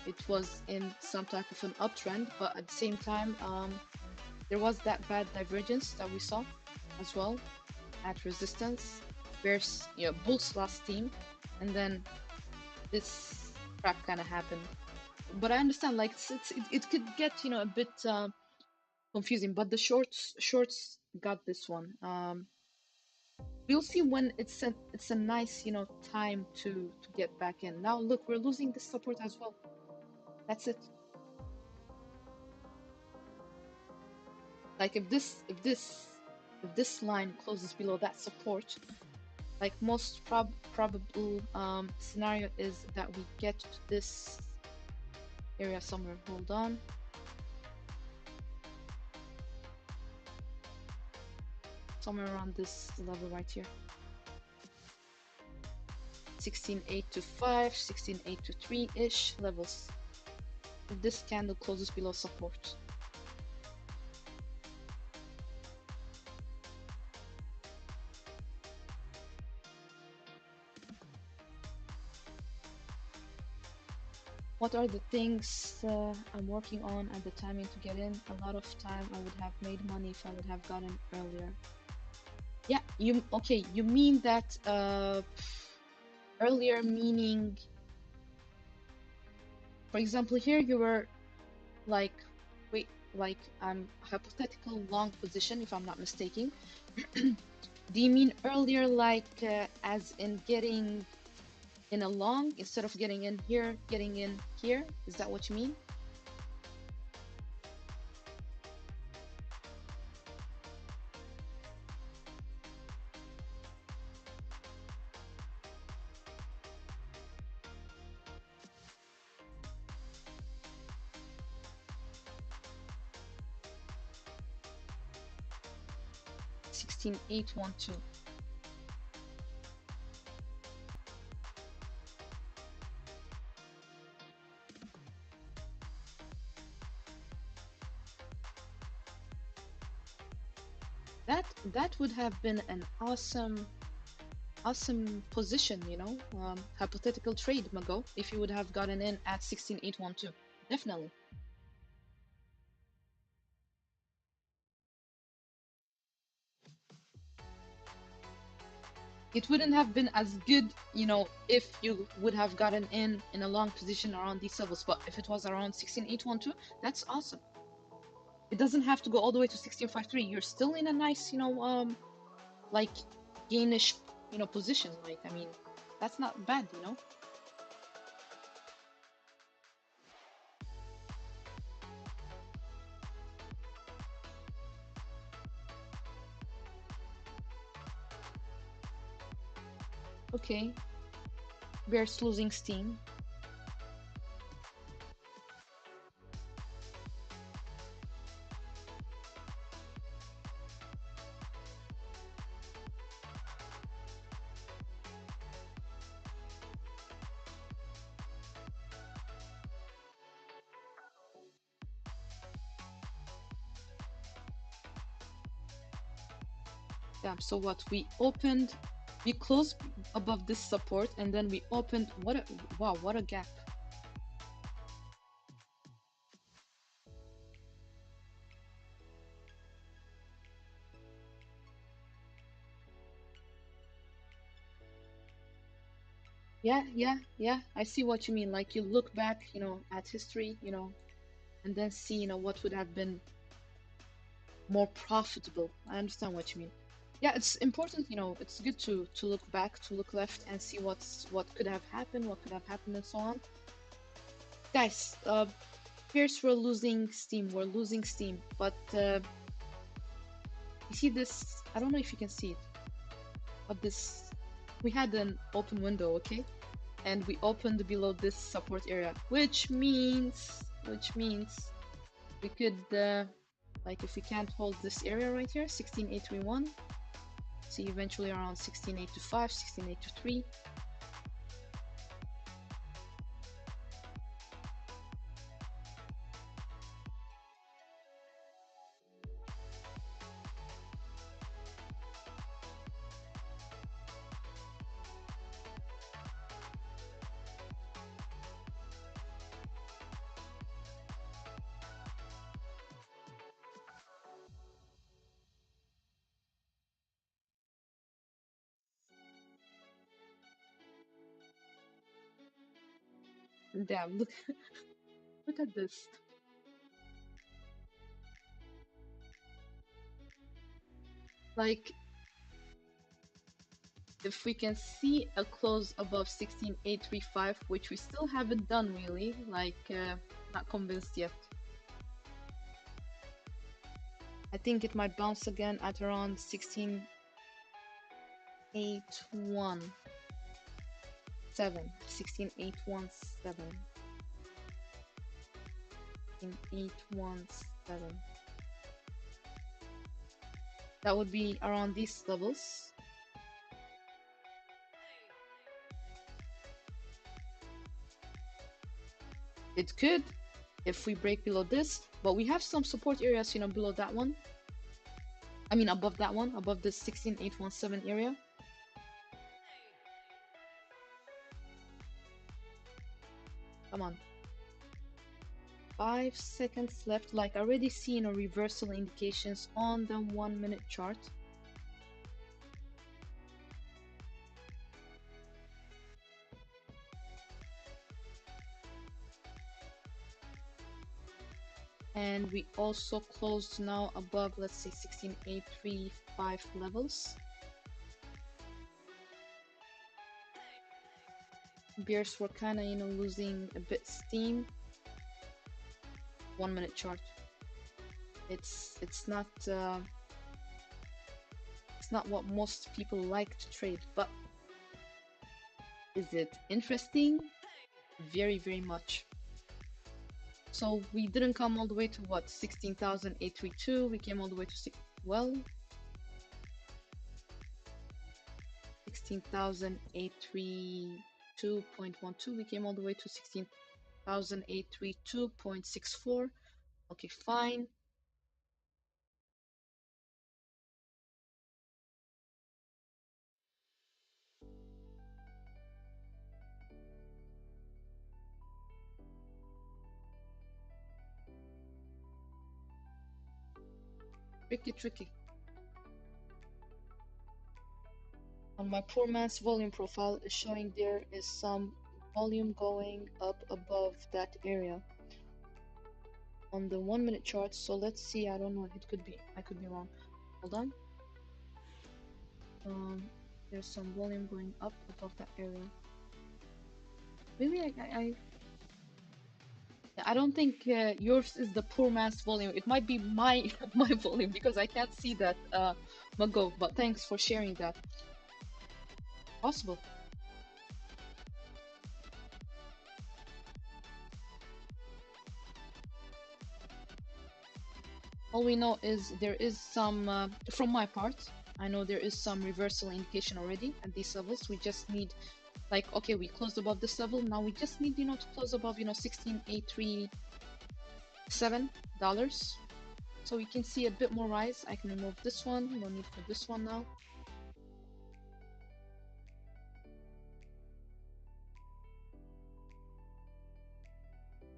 Speaker 1: it was in some type of an uptrend, but at the same time, there was that bad divergence that we saw as well at resistance. Bears, bulls last team, and then this crap kind of happened. But I understand, like it could get a bit confusing. But the shorts got this one. We'll see when it's a nice time to get back in. Now look, we're losing this support as well. That's it. Like if this line closes below that support, like most probable scenario is that we get to this area somewhere. Hold on. Somewhere around this level right here. 16.8 to 5, 16.8 to 3-ish levels. If this candle closes below support. What are the things I'm working on at the timing to get in? A lot of time I would have made money if I would have gotten earlier. Yeah, you mean that earlier meaning, for example, here you were like, wait, like hypothetical long position, if I'm not mistaken. Do you mean earlier like as in getting in a long instead of getting in here, getting in here? Is that what you mean? Sixteen eight one two. That would have been an awesome position, hypothetical trade, Mago, if you would have gotten in at 16812. Definitely. It wouldn't have been as good, if you would have gotten in a long position around these levels, but if it was around 16812, that's awesome. It doesn't have to go all the way to 1653. You're still in a nice, like gainish, position. Like, I mean, that's not bad. Okay, bears losing steam. Damn, so what? We closed above this support and then we opened. Wow, what a gap. Yeah, I see what you mean. Like you look back, at history, and then see, what would have been more profitable. I understand what you mean. Yeah, it's important, it's good to look back, to look left and see what could have happened, what could have happened, and so on. Guys, here's we're losing steam. We're losing steam, but you see this? I don't know if you can see it, but this we had an open window, okay? And we opened below this support area, which means we could like if we can't hold this area right here, 16,831, see eventually around 16,825, 16,823. Damn, look at this. Like if we can see a close above 16,835, which we still haven't done really, like not convinced yet. I think it might bounce again at around 16,817. 16,817. 16,817. That would be around these levels. It could if we break below this, but we have some support areas, below that one. I mean, above that one, above this 16,817 area. Come on. 5 seconds left. Like, I already see, reversal indications on the 1 minute chart. And we also closed now above, let's say, 16,835 levels. Bears were kind of, losing a bit steam. 1 minute chart. It's not what most people like to trade, but is it interesting? Very, very much. So we didn't come all the way to what, 16,832. We came all the way to 16,832.12. We came all the way to 16,832.64. Okay, fine. Tricky. On my poor man's volume profile is showing there is some volume going up above that area on the 1 minute chart. So let's see. I don't know. I could be wrong. Hold on. There's some volume going up above that area. Maybe I don't think yours is the poor man's volume. It might be my my volume because I can't see that, Mago. But thanks for sharing that. Possible. All we know is there is some, from my part, I know there is some reversal indication already at these levels. We just need, like, okay, we closed above this level. Now we just need, to close above, $16,837. So we can see a bit more rise. I can remove this one, no need for this one now.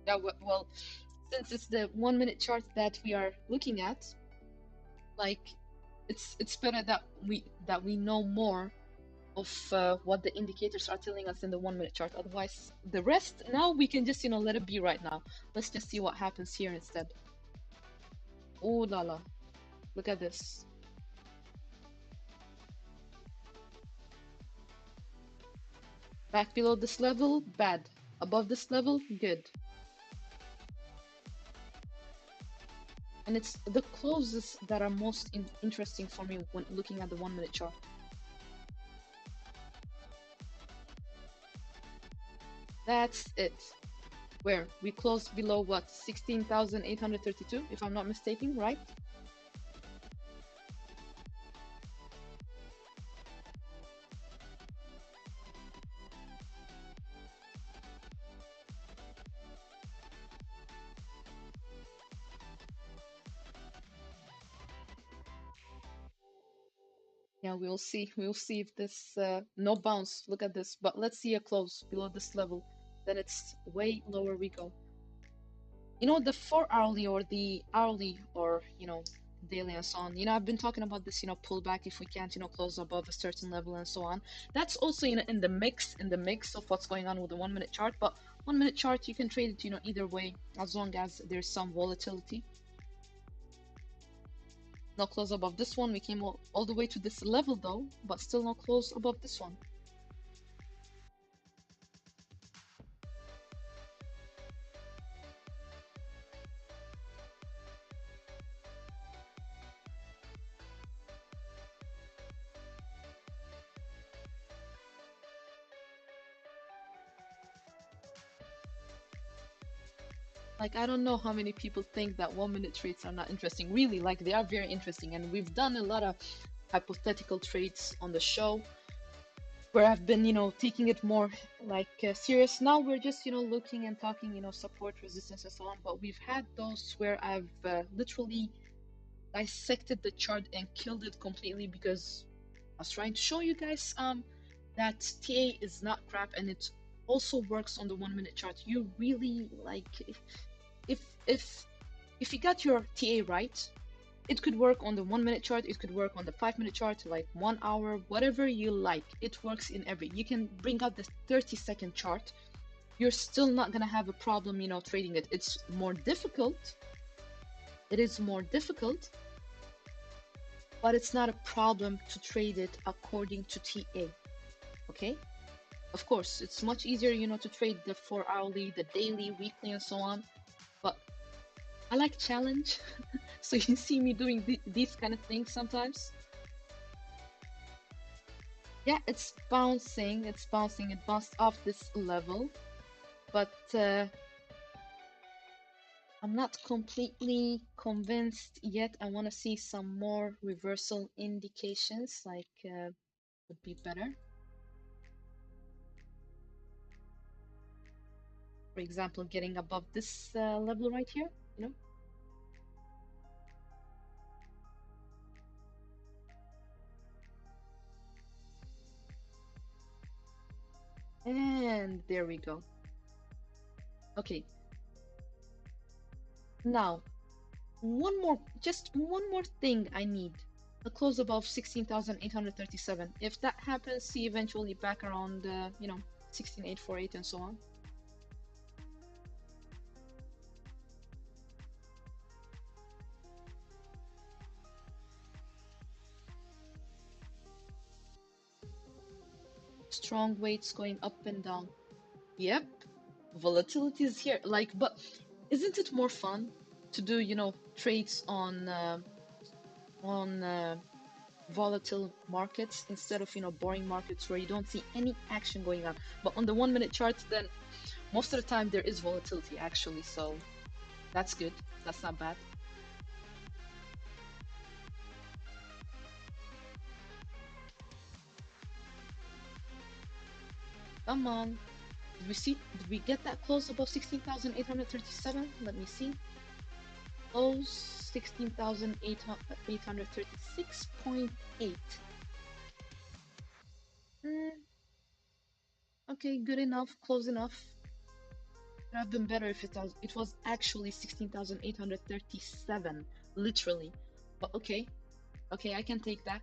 Speaker 1: Yeah, well, since it's the 1 minute chart that we are looking at, like it's better that we know more of what the indicators are telling us in the 1 minute chart. Otherwise, the rest now we can just let it be right now. Let's just see what happens here instead. Oh la la, look at this. Back below this level, bad. Above this level, good. And it's the closes that are most interesting for me when looking at the 1 minute chart. That's it. Where we closed below what, 16,832 if I'm not mistaken, right? Yeah, we'll see. We'll see if this no bounce. Look at this, but let's see a close below this level. Then it's way lower we go. The 4 hourly or the hourly or daily and so on. I've been talking about this, pullback if we can't, close above a certain level and so on. That's also in the mix of what's going on with the 1 minute chart. But 1 minute chart, you can trade it, either way, as long as there's some volatility. No close above this one. We came all the way to this level though, but still no close above this one. Like, I don't know how many people think that 1 minute trades are not interesting. Really, like, they are very interesting. And we've done a lot of hypothetical trades on the show where I've been, taking it more like serious. Now we're just, looking and talking, support, resistance, and so on. But we've had those where I've literally dissected the chart and killed it completely because I was trying to show you guys that TA is not crap and it also works on the 1 minute chart. You really like if if if you got your TA right, it could work on the 1 minute chart, it could work on the 5 minute chart, like 1 hour, whatever you like. It works in every. You can bring out the 30-second chart. You're still not gonna have a problem, trading it. It's more difficult. It is more difficult, but it's not a problem to trade it according to TA. Okay? Of course, it's much easier, to trade the 4 hourly, the daily, weekly, and so on. But I like challenge. So you see me doing these kind of things sometimes. Yeah, it's bouncing. It's bouncing. It bounced off this level. But I'm not completely convinced yet. I want to see some more reversal indications, like would be better. For example, getting above this level right here, And there we go. Okay. Now, just one more thing I need. A close above 16,837. If that happens, see eventually back around, 16,848 and so on. Strong weights going up and down. Yep, volatility is here. Like, but isn't it more fun to do, trades on volatile markets instead of, boring markets where you don't see any action going on? But on the 1 minute charts, then most of the time there is volatility actually, so that's good. That's not bad. Come on. Did we get that close above 16,837? Let me see. close 16,836.8. Mm, okay, good enough, close enough. It would have been better if it was actually 16,837, literally. But okay, okay, I can take that.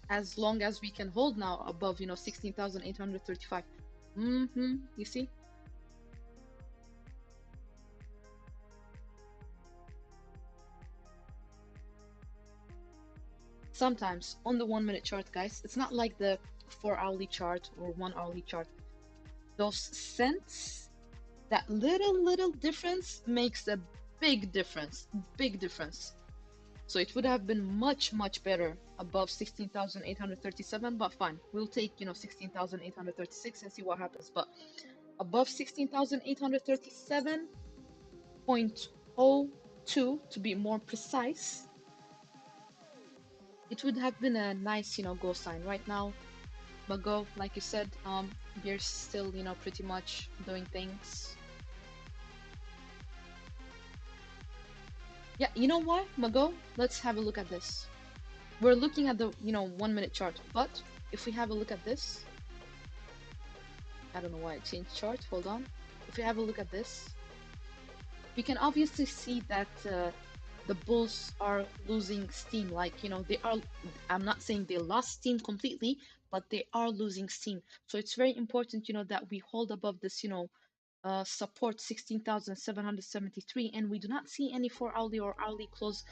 Speaker 1: As long as we can hold now above, 16,835. You see? Sometimes on the 1 minute chart, guys, it's not like the 4 hourly chart or 1 hourly chart. Those cents, that little difference makes a big difference. Big difference. So it would have been much better above 16,837, but fine. We'll take, 16,836 and see what happens. But above 16,837.02 to be more precise, it would have been a nice, go sign right now. But go, like you said, you're still, pretty much doing things. Yeah, you know what, Mago? Let's have a look at this. We're looking at the, 1 minute chart, but if we have a look at this, I don't know why I changed chart, hold on. If we have a look at this, we can obviously see that the bulls are losing steam. Like, they are, I'm not saying they lost steam completely, but they are losing steam. So it's very important, that we hold above this, support 16,773, and we do not see any 4 hourly or hourly close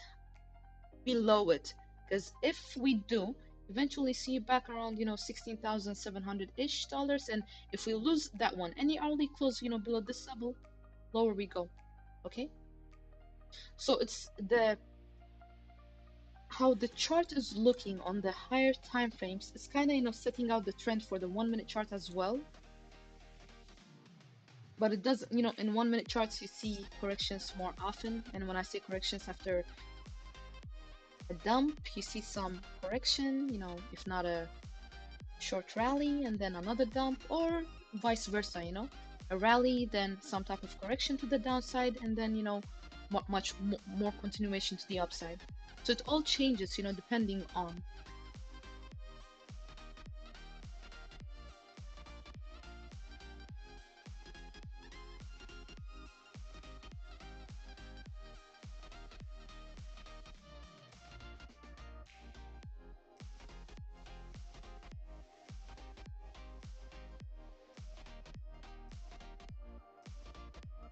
Speaker 1: below it. Because if we do, eventually see back around, 16,700-ish dollars, and if we lose that one, any hourly close, below this level, lower we go. Okay, so it's the how the chart is looking on the higher time frames. It's kind of, setting out the trend for the 1 minute chart as well. But it does, in 1 minute charts you see corrections more often, and when I say corrections, after a dump you see some correction, if not a short rally and then another dump, or vice versa, a rally then some type of correction to the downside, and then, much more continuation to the upside. So it all changes, depending on.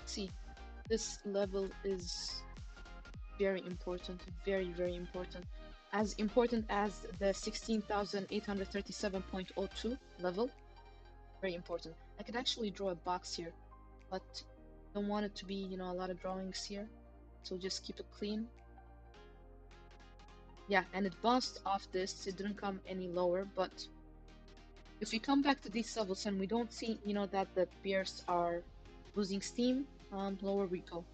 Speaker 1: See, this level is very important, very important, as important as the 16,837.02 level. Very important. I could actually draw a box here, but don't want it to be, a lot of drawings here, so just keep it clean. Yeah, and it bounced off this, it didn't come any lower, but if we come back to these levels and we don't see, that the bears are losing steam, lower we go.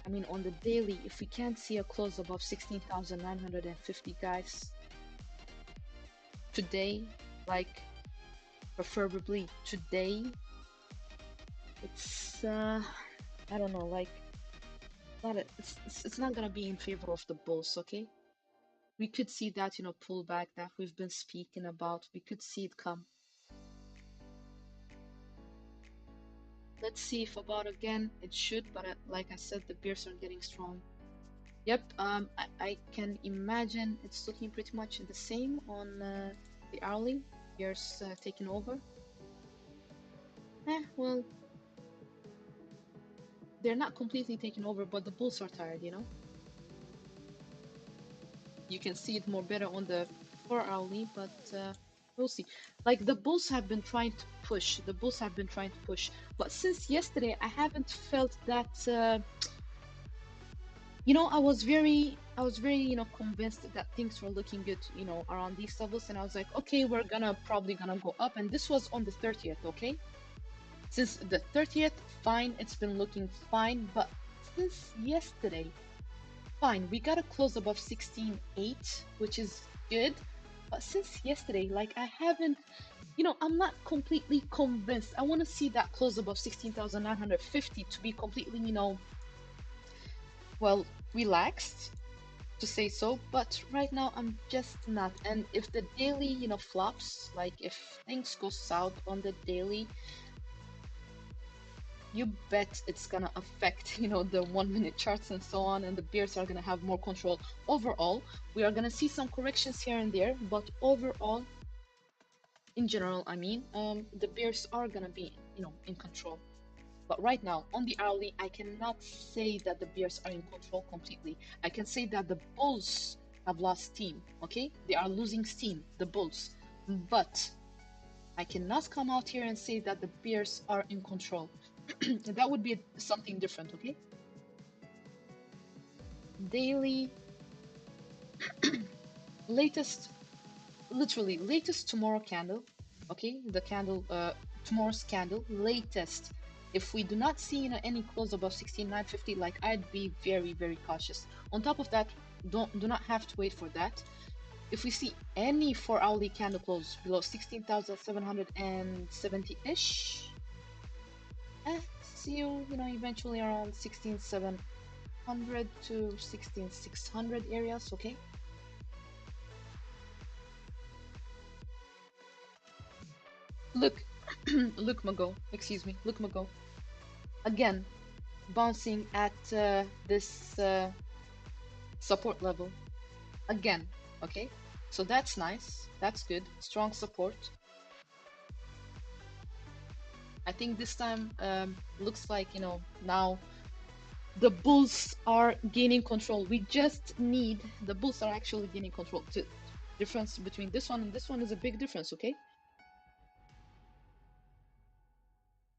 Speaker 1: I mean, on the daily, if we can't see a close above 16,950, guys, today, like, preferably today, it's, I don't know, like, it's not gonna be in favor of the bulls, okay? We could see that, pullback that we've been speaking about. We could see it come. Let's see if about again it should, but like I said, the bears are getting strong. Yep, I can imagine it's looking pretty much the same on the hourly. Bears taking over. Well, they're not completely taken over, but the bulls are tired, you know? You can see it more better on the 4 hourly, but we'll see. Like the bulls have been trying to push, the bulls have been trying to push, but since yesterday, I haven't felt that. I was very, convinced that things were looking good, around these levels, and I was like, okay, we're gonna probably gonna go up, and this was on the 30th, okay? Since the 30th, fine, it's been looking fine, but since yesterday, fine, we got to close above 16.8, which is good. But since yesterday, like I haven't, I'm not completely convinced. I want to see that close above 16,950 to be completely, well, relaxed to say so. But right now, I'm just not. And if the daily, flops, like if things go south on the daily, you bet it's gonna affect, the 1 minute charts and so on, and the bears are gonna have more control. Overall, we are gonna see some corrections here and there, but overall, in general, I mean, the bears are gonna be, in control. But right now, on the hourly, I cannot say that the bears are in control completely. I can say that the bulls have lost steam, okay? They are losing steam, the bulls. But I cannot come out here and say that the bears are in control. That would be something different, okay? Daily, latest, literally latest tomorrow candle, okay? The candle, tomorrow's candle, latest. If we do not see, any close above 16,950, like I'd be very, very cautious. On top of that, do not have to wait for that. If we see any 4 hourly candle close below 16,770-ish, see you, eventually around 16,700 to 16,600 areas, okay? Look, look, Mago, excuse me, look, Mago. Again, bouncing at this support level. Again, okay? So that's nice, that's good, strong support. I think this time looks like, now the bulls are gaining control. We just need, the bulls are actually gaining control. The difference between this one and this one is a big difference, okay?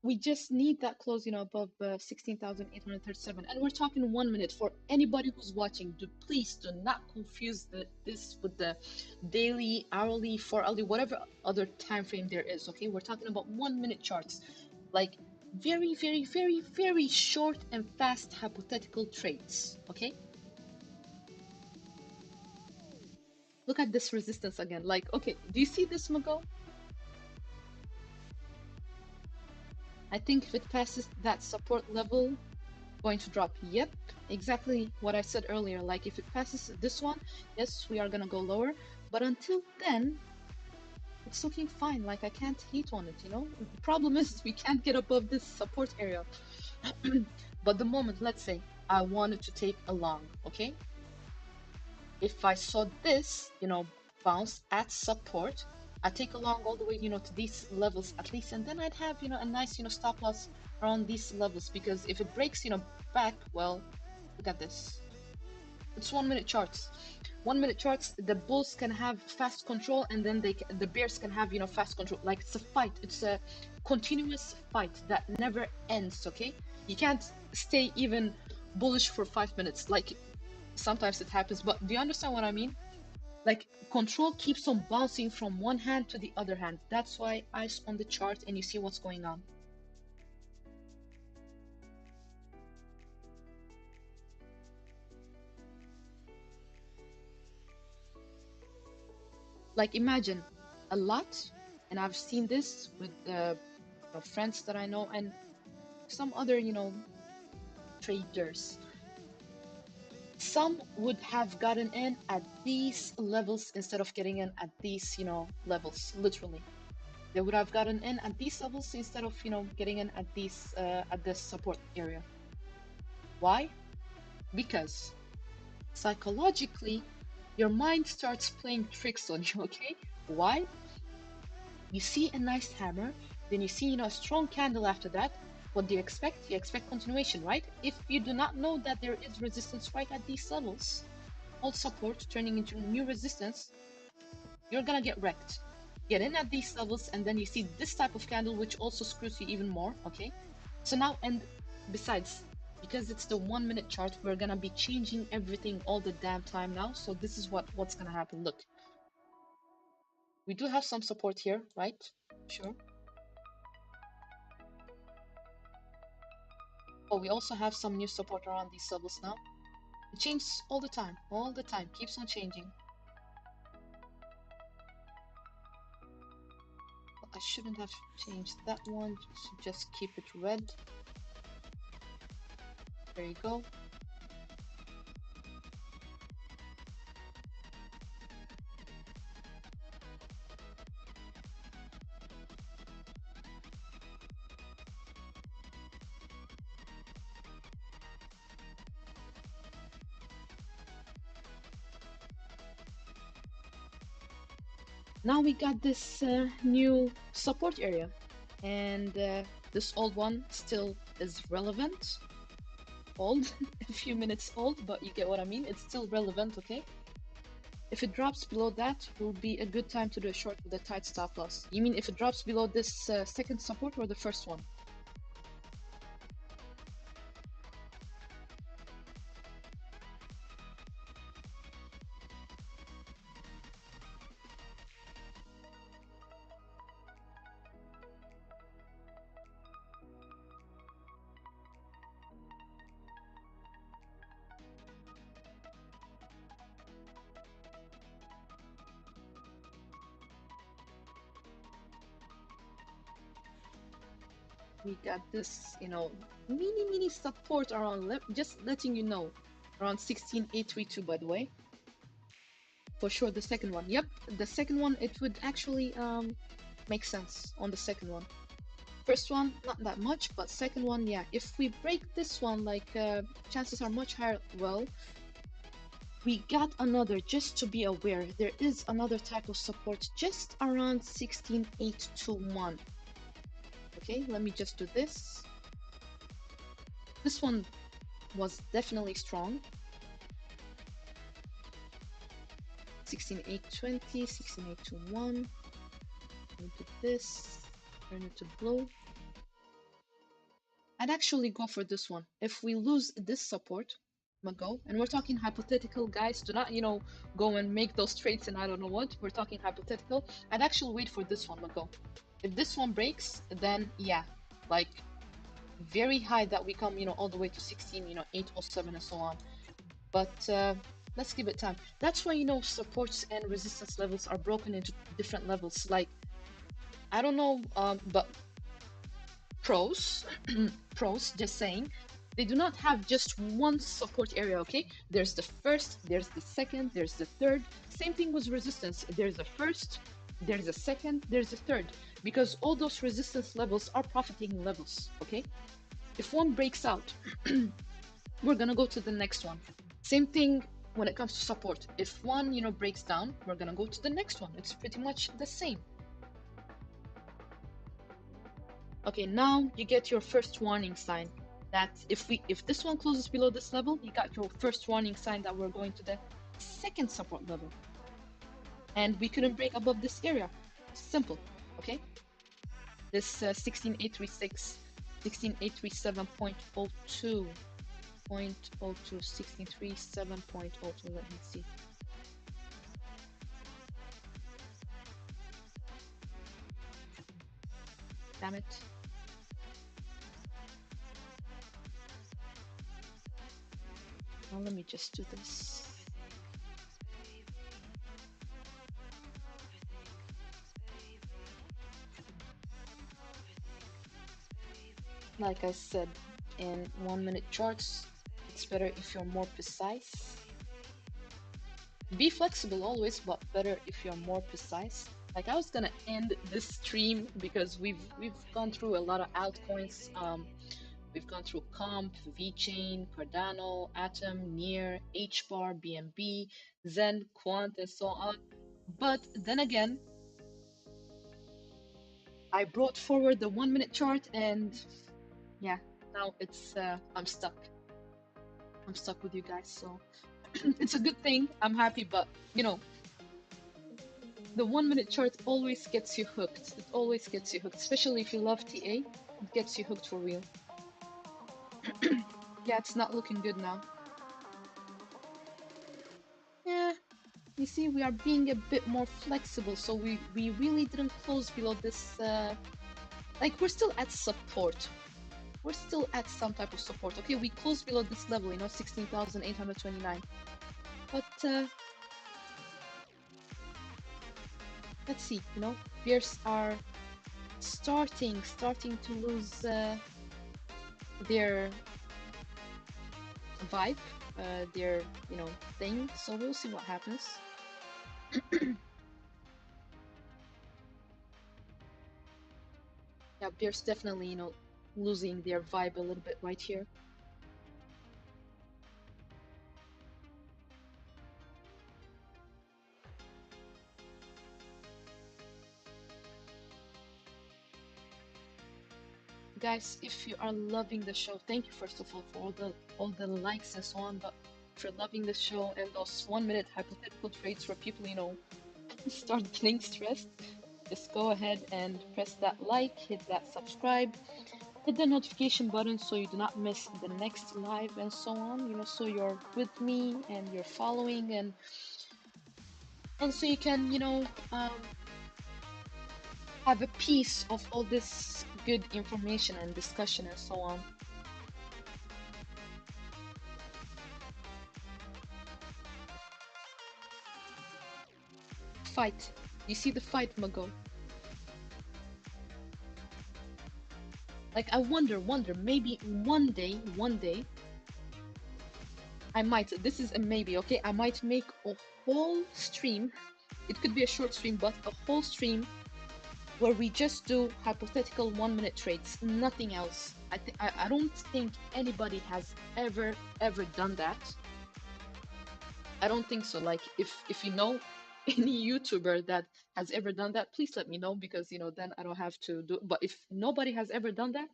Speaker 1: We just need that close, above 16,837. And we're talking 1 minute. For anybody who's watching, please do not confuse this with the daily, hourly, 4 hourly, whatever other time frame there is, okay? We're talking about 1 minute charts. Like very, very, very, very short and fast hypothetical trades, okay? Look at this resistance again. Like, okay, do you see this, Mago? I think if it passes that support level, going to drop. Yep, exactly what I said earlier. Like if it passes this one, yes, we are gonna go lower. But until then, it's looking fine. Like I can't hate on it, The problem is we can't get above this support area. But the moment, let's say, I wanted to take a long, okay? If I saw this, bounce at support, I take along all the way, to these levels at least, and then I'd have, a nice, stop loss around these levels, because if it breaks, back, well, look at this. It's 1 minute charts. 1 minute charts, the bulls can have fast control, and then the bears can have, fast control. Like it's a fight. It's a continuous fight that never ends, okay? You can't stay even bullish for 5 minutes. Like sometimes it happens, but do you understand what I mean? Like control keeps on bouncing from one hand to the other hand. That's why eyes on the chart and you see what's going on. Like imagine a lot, and I've seen this with friends that I know and some other, traders. Some would have gotten in at these levels instead of getting in at these, levels, literally. They would have gotten in at these levels instead of, getting in at these, at this support area. Why? Because psychologically, your mind starts playing tricks on you, okay? Why? You see a nice hammer, then you see, a strong candle after that. What do you expect? You expect continuation, right? If you do not know that there is resistance right at these levels, old support turning into new resistance, you're gonna get wrecked. Get in at these levels, and then you see this type of candle, which also screws you even more, okay? So now, and besides, because it's the 1 minute chart, we're gonna be changing everything all the damn time now. So this is what's gonna happen. Look, we do have some support here, right? Sure. But we also have some new support around these levels now. It changes all the time, keeps on changing. I shouldn't have changed that one, should just keep it red. There you go. Now we got this new support area, and this old one still is relevant. Old, a few minutes old, but you get what I mean. It's still relevant, okay? If it drops below that, will be a good time to do a short with a tight stop loss. You mean if it drops below this second support or the first one? We got this, mini support around, just letting you know, around 16832, by the way. For sure, the second one. Yep, the second one, it would actually make sense on the second one. First one, not that much, but second one, yeah. If we break this one, like, chances are much higher. Well, we got another, just to be aware, there is another type of support just around 16821. Okay, let me just do this. This one was definitely strong. 16820, 16821. Let me do this, turn it to blue. I'd actually go for this one. If we lose this support, I'm gonna go. And we're talking hypothetical, guys. Do not, go and make those trades and I don't know what. We're talking hypothetical. I'd actually wait for this one, I'm gonna go. If this one breaks, then yeah, like very high that we come, all the way to 16, 807 and so on. But let's give it time. That's why, supports and resistance levels are broken into different levels. Like, I don't know, but pros, pros, just saying, they do not have just one support area, okay? There's the first, there's the second, there's the third. Same thing with resistance. There's a first, there's a second, there's a third. Because all those resistance levels are profiting levels, okay? If one breaks out, we're gonna go to the next one. Same thing when it comes to support. If one, breaks down, we're gonna go to the next one. It's pretty much the same. Okay, now you get your first warning sign that if this one closes below this level, you got your first warning sign that we're going to the second support level. And we couldn't break above this area. Simple, okay? This 16836, 16837.02, 167.02. Let me see. Damn it. Well, let me just do this. Like I said, in 1 minute charts, it's better if you're more precise. Be flexible always, but better if you're more precise. Like, I was gonna end this stream because we've gone through a lot of altcoins. We've gone through Comp, VeChain, Cardano, Atom, Near, HBAR, BNB, Zen, Quant, and so on. But then again, I brought forward the 1 minute chart, and Yeah, now it's I'm stuck. I'm stuck with you guys, so it's a good thing. I'm happy, but you know, the 1 minute chart always gets you hooked. It always gets you hooked, especially if you love TA. It gets you hooked for real. Yeah, it's not looking good now. Yeah, you see, we are being a bit more flexible, so we really didn't close below this. Like we're still at support. We're still at some type of support. Okay, we closed below this level, 16,829. But let's see, bears are starting to lose their vibe, their thing. So we'll see what happens. Yeah, bears definitely losing their vibe a little bit right here. Guys, if you are loving the show, thank you first of all for all the likes and so on. But if you're loving the show and those 1 minute hypothetical trades where people start getting stressed, just go ahead and press that like, hit that subscribe, hit the notification button so you do not miss the next live and so on. So you're with me and you're following and so you can have a piece of all this good information and discussion and so on. Fight. You see the fight, Mago? Like I wonder, maybe one day, I might, this is a maybe, okay? I might make a whole stream. It could be a short stream, but a whole stream where we just do hypothetical 1 minute trades, nothing else. I don't think anybody has ever done that. I don't think so. Like if you know any YouTuber that has ever done that, please let me know because then I don't have to do. But if nobody has ever done that,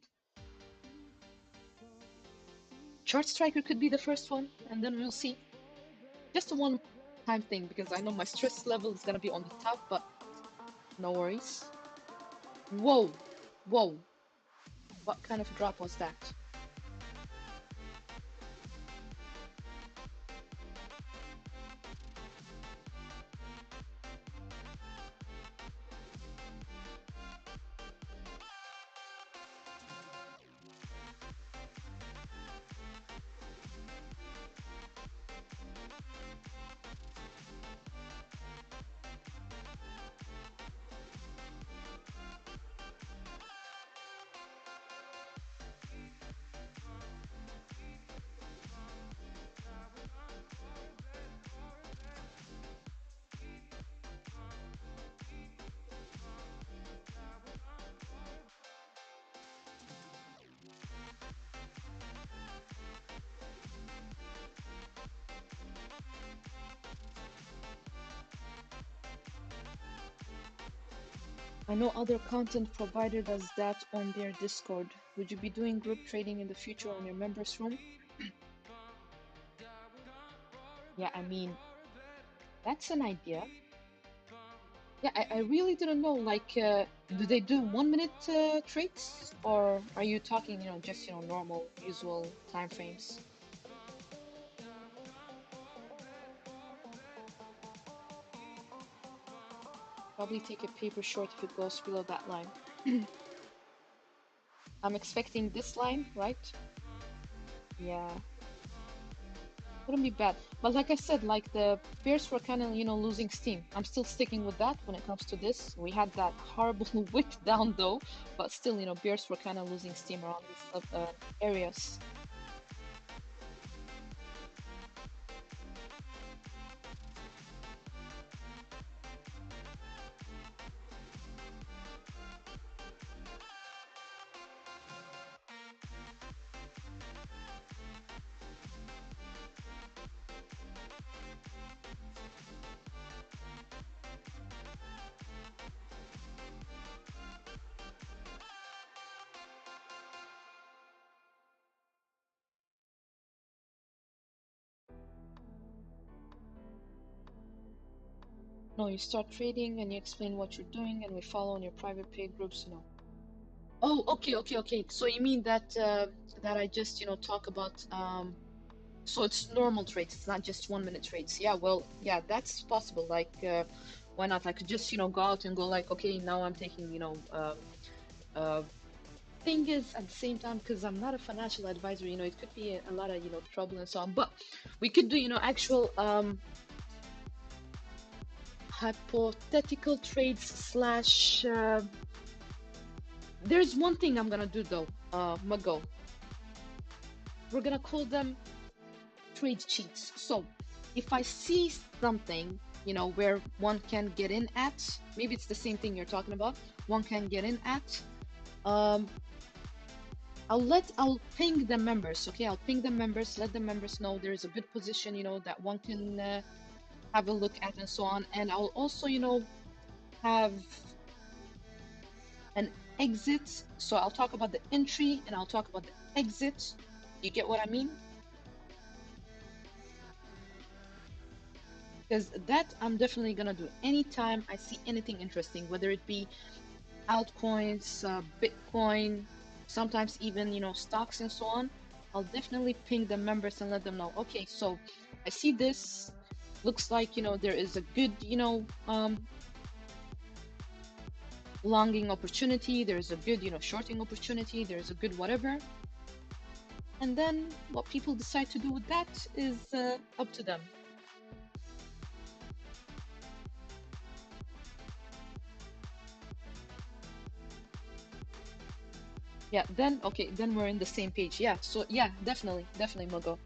Speaker 1: Chart Striker could be the first one, and then we'll see. Just a one-time thing because I know my stress level is gonna be on the top, but no worries. Whoa, whoa! What kind of drop was that? I know other content provider does that on their Discord. Would you be doing group trading in the future on your members room? Yeah, I mean, that's an idea. Yeah, I really didn't know. Like, do they do 1 minute trades, or are you talking, just normal, usual time frames? Probably take a paper short if it goes below that line. I'm expecting this line, right? Yeah, wouldn't be bad. But like I said, like the Bears were kind of, losing steam. I'm still sticking with that when it comes to this. We had that horrible wick down though, but still, Bears were kind of losing steam around these areas. No, you start trading and you explain what you're doing, and we follow on your private paid groups. Oh, okay, okay, okay. So you mean that I just, talk about so it's normal trades, it's not just 1 minute trades. Yeah, well, yeah, that's possible. Like why not? I could just, go out and go like, okay, now I'm taking, uh thing is at the same time, because I'm not a financial advisor, it could be a lot of, trouble and so on. But we could do, actual hypothetical trades slash there's one thing I'm gonna do though, Mago. We're gonna call them trade cheats. So if I see something, where one can get in at, maybe it's the same thing you're talking about, one can get in at, um, I'll ping the members, okay? I'll ping the members, let the members know there is a good position, that one can have a look at and so on. And I'll also, have an exit. So I'll talk about the entry and I'll talk about the exit. You get what I mean? Because that I'm definitely gonna do anytime I see anything interesting, whether it be altcoins, Bitcoin, sometimes even, stocks and so on. I'll definitely ping the members and let them know, okay, so I see this, looks like, there is a good, longing opportunity, there's a good, shorting opportunity, there's a good whatever. And then what people decide to do with that is up to them. Yeah, then okay, then we're in the same page. Yeah, so yeah, definitely, Mogo.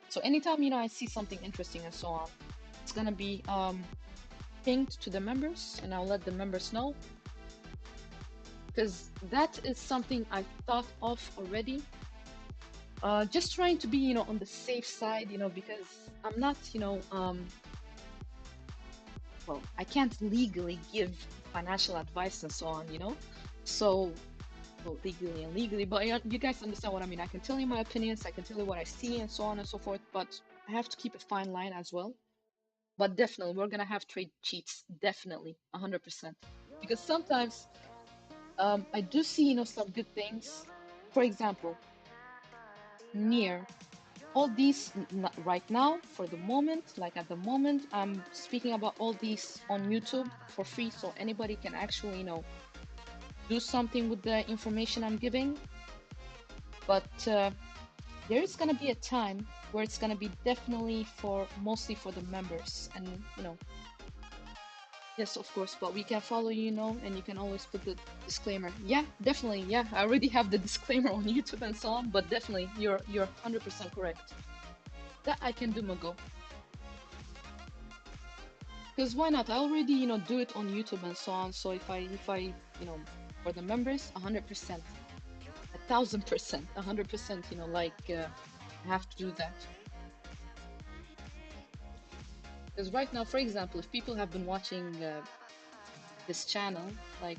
Speaker 1: So anytime, I see something interesting and so on, it's gonna be pinged to the members, and I'll let the members know, because that is something I thought of already. Just trying to be, on the safe side, because I'm not, well, I can't legally give financial advice and so on. So, well, legally and legally, but you guys understand what I mean. I can tell you my opinions, I can tell you what I see and so on and so forth, but I have to keep a fine line as well. But definitely, we're gonna have trade cheats, definitely, 100%. Because sometimes I do see, some good things. For example, near all these right now, for the moment, like at the moment, I'm speaking about all these on YouTube for free, so anybody can actually, do something with the information I'm giving. But there is gonna be a time where it's gonna be definitely for mostly for the members, and yes, of course, but we can follow and you can always put the disclaimer. Yeah, definitely. Yeah, I already have the disclaimer on YouTube and so on, but definitely, you're 100% correct. That I can do, Mago. Because why not? I already, do it on YouTube and so on. So if I, for the members, 100%, 1,000%, 100%, like I have to do that. Because right now, for example, if people have been watching this channel, like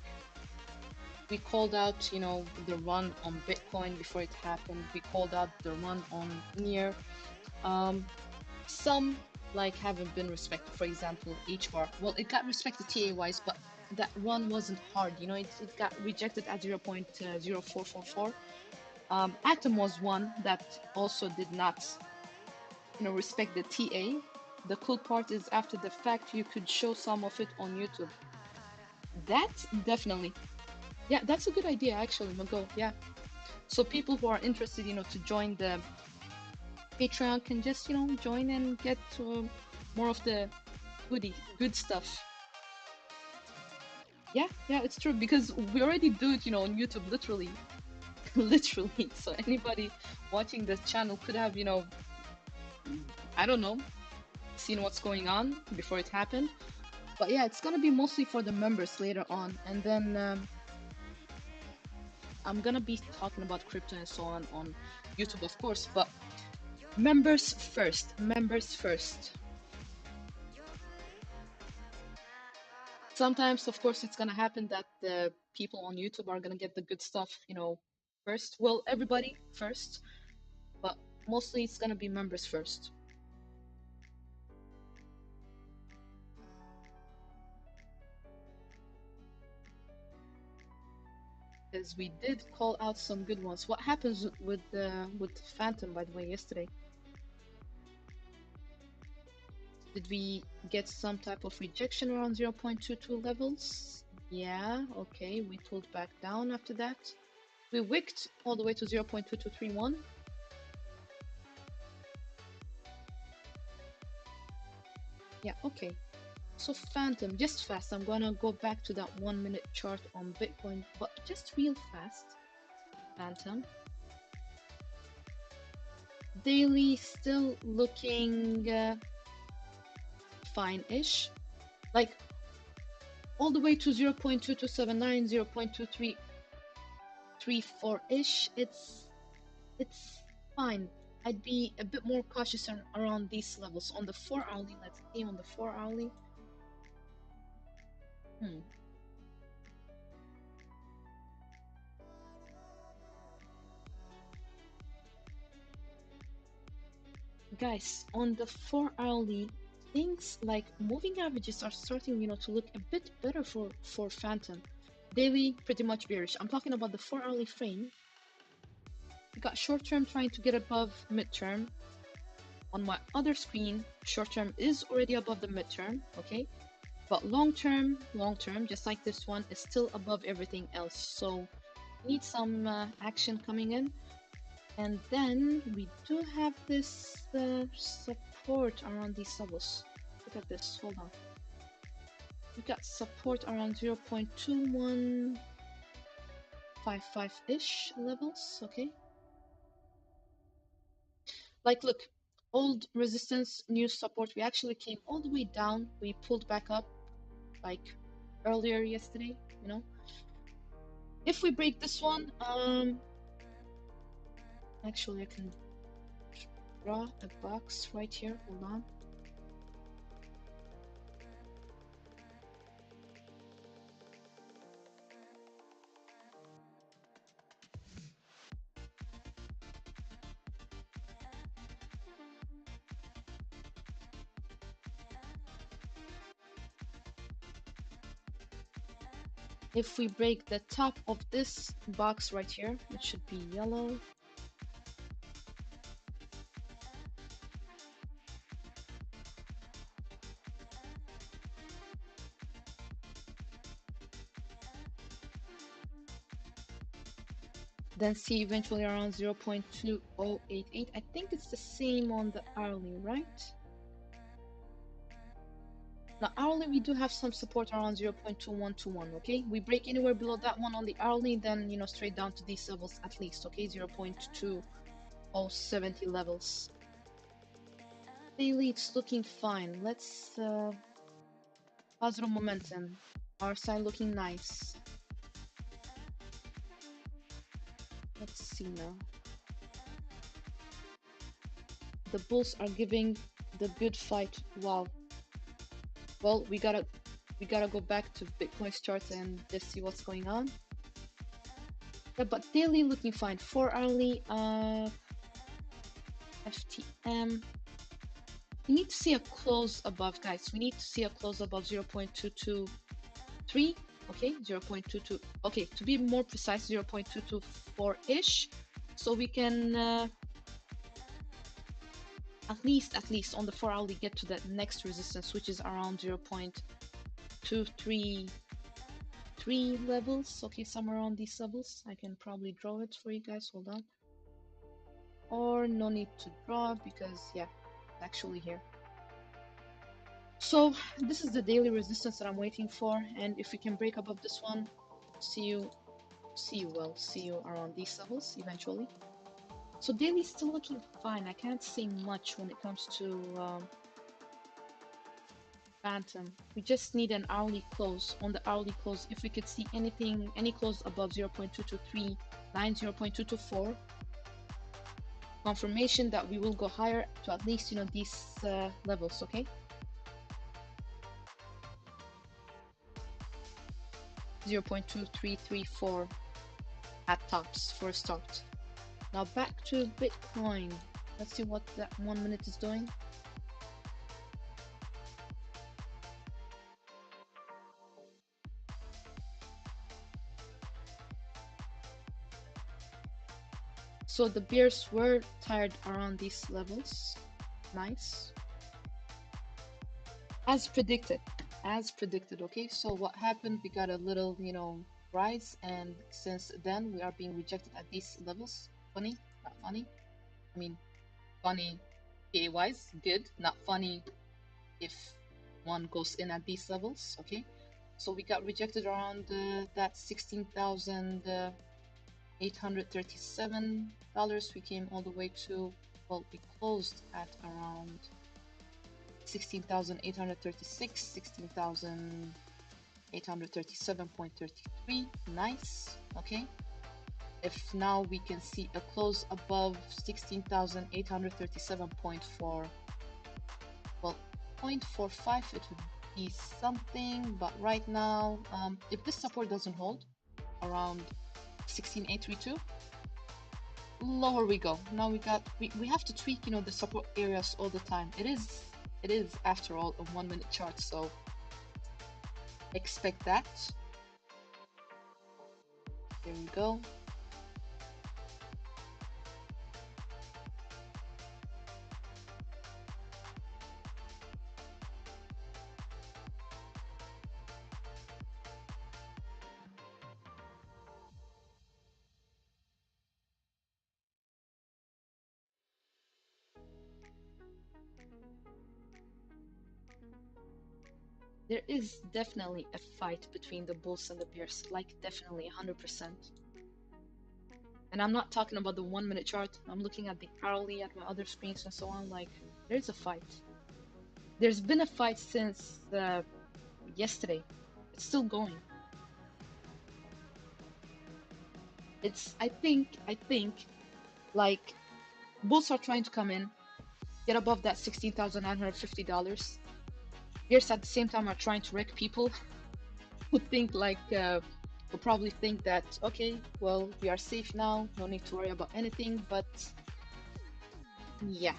Speaker 1: we called out, the run on Bitcoin before it happened. We called out the run on near. Um, some like haven't been respected. For example, H bar. Well, it got respected TA wise, but that run wasn't hard. It got rejected at 0.0444. Atom was one that also did not, respect the TA. The cool part is after the fact, you could show some of it on YouTube. That's definitely, yeah, that's a good idea actually, Mago. Yeah. So people who are interested, to join the Patreon can just, join and get more of the good stuff. Yeah, yeah, it's true because we already do it, on YouTube, literally, literally. So anybody watching this channel could have, I don't know, seen what's going on before it happened. But yeah, it's gonna be mostly for the members later on, and then I'm gonna be talking about crypto and so on YouTube, of course, but members first. Members first. Sometimes, of course, it's gonna happen that the people on YouTube are gonna get the good stuff, first. Well, everybody first, but mostly it's gonna be members first. because we did call out some good ones. What happens with Phantom, by the way, yesterday? Did we get some type of rejection around 0.22 levels? Yeah, okay, we pulled back down after that. We wicked all the way to 0.2231. Yeah, okay. So Phantom, just fast, I'm gonna go back to that 1 minute chart on Bitcoin, but just real fast. Phantom. Daily still looking fine-ish. Like all the way to 0.2279, 0.2334-ish. It's fine. I'd be a bit more cautious around these levels. On the 4-hourly, let's see on the 4-hourly. Guys, on the 4-hourly, things like moving averages are starting, to look a bit better for Phantom. Daily, pretty much bearish. I'm talking about the 4-hourly frame. We got short-term trying to get above mid-term. On my other screen, short-term is already above the mid-term, okay? But long-term, just like this one, is still above everything else. So we need some action coming in. And then we do have this support around these levels. Look at this, hold on. We got support around 0.2155-ish levels, okay? Like, look, old resistance, new support. We actually came all the way down. We pulled back up, like, earlier yesterday, If we break this one, actually, I can draw a box right here. Hold on. If we break the top of this box right here, it should be yellow. Then see eventually around 0.2088. I think it's the same on the hourly, right? Now hourly we do have some support around 0.2121, okay? We break anywhere below that one on the hourly, then straight down to these levels at least, okay? 0.2070 levels. Daily it's looking fine. Let's positive momentum. RSI looking nice. Let's see now. The bulls are giving the good fight. Wow. Well, we gotta go back to Bitcoin's chart and just see what's going on. Yeah, but daily looking fine. 4-hourly, FTM. We need to see a close above, guys. We need to see a close above 0.223. Okay, 0.22. Okay, to be more precise, 0.224-ish. So we can at least on the 4-hourly get to that next resistance, which is around 0.233 levels. Okay, somewhere around these levels. I can probably draw it for you guys. Hold on. Or no need to draw because yeah, it's actually here. So this is the daily resistance that I'm waiting for, and if we can break above this one, see you around these levels eventually. So daily is still looking fine. I can't say much when it comes to Phantom. We just need an hourly close. On the hourly close, if we could see any close above 0.2239, 0.224, confirmation that we will go higher to at least these levels, okay? 0.2334 at tops for a start. Now back to Bitcoin. Let's see what that 1 minute is doing. So the bears were tired around these levels. Nice. As predicted. As predicted, okay? So what happened? We got a little, rise, and since then we are being rejected at these levels. Funny? Not funny? I mean, funny PA-wise, good. Not funny if one goes in at these levels, okay? So we got rejected around that $16,837. We came all the way to, well, we closed at around 16,836, 16,837.33. Nice, okay? If now we can see a close above 16,837.4, well, 0.45, it would be something, but right now, if this support doesn't hold around 16,832, lower we go. Now we have to tweak, the support areas all the time. It is after all a 1 minute chart, so expect that. There we go. There is definitely a fight between the bulls and the bears, like definitely 100%. And I'm not talking about the 1 minute chart. I'm looking at the hourly, at my other screens and so on. Like, there's a fight. There's been a fight since yesterday. It's still going. I think, like, bulls are trying to come in, get above that $16,950. Bears at the same time are trying to wreck people who think like, who probably think that, okay, well, we are safe now, no need to worry about anything, but yeah.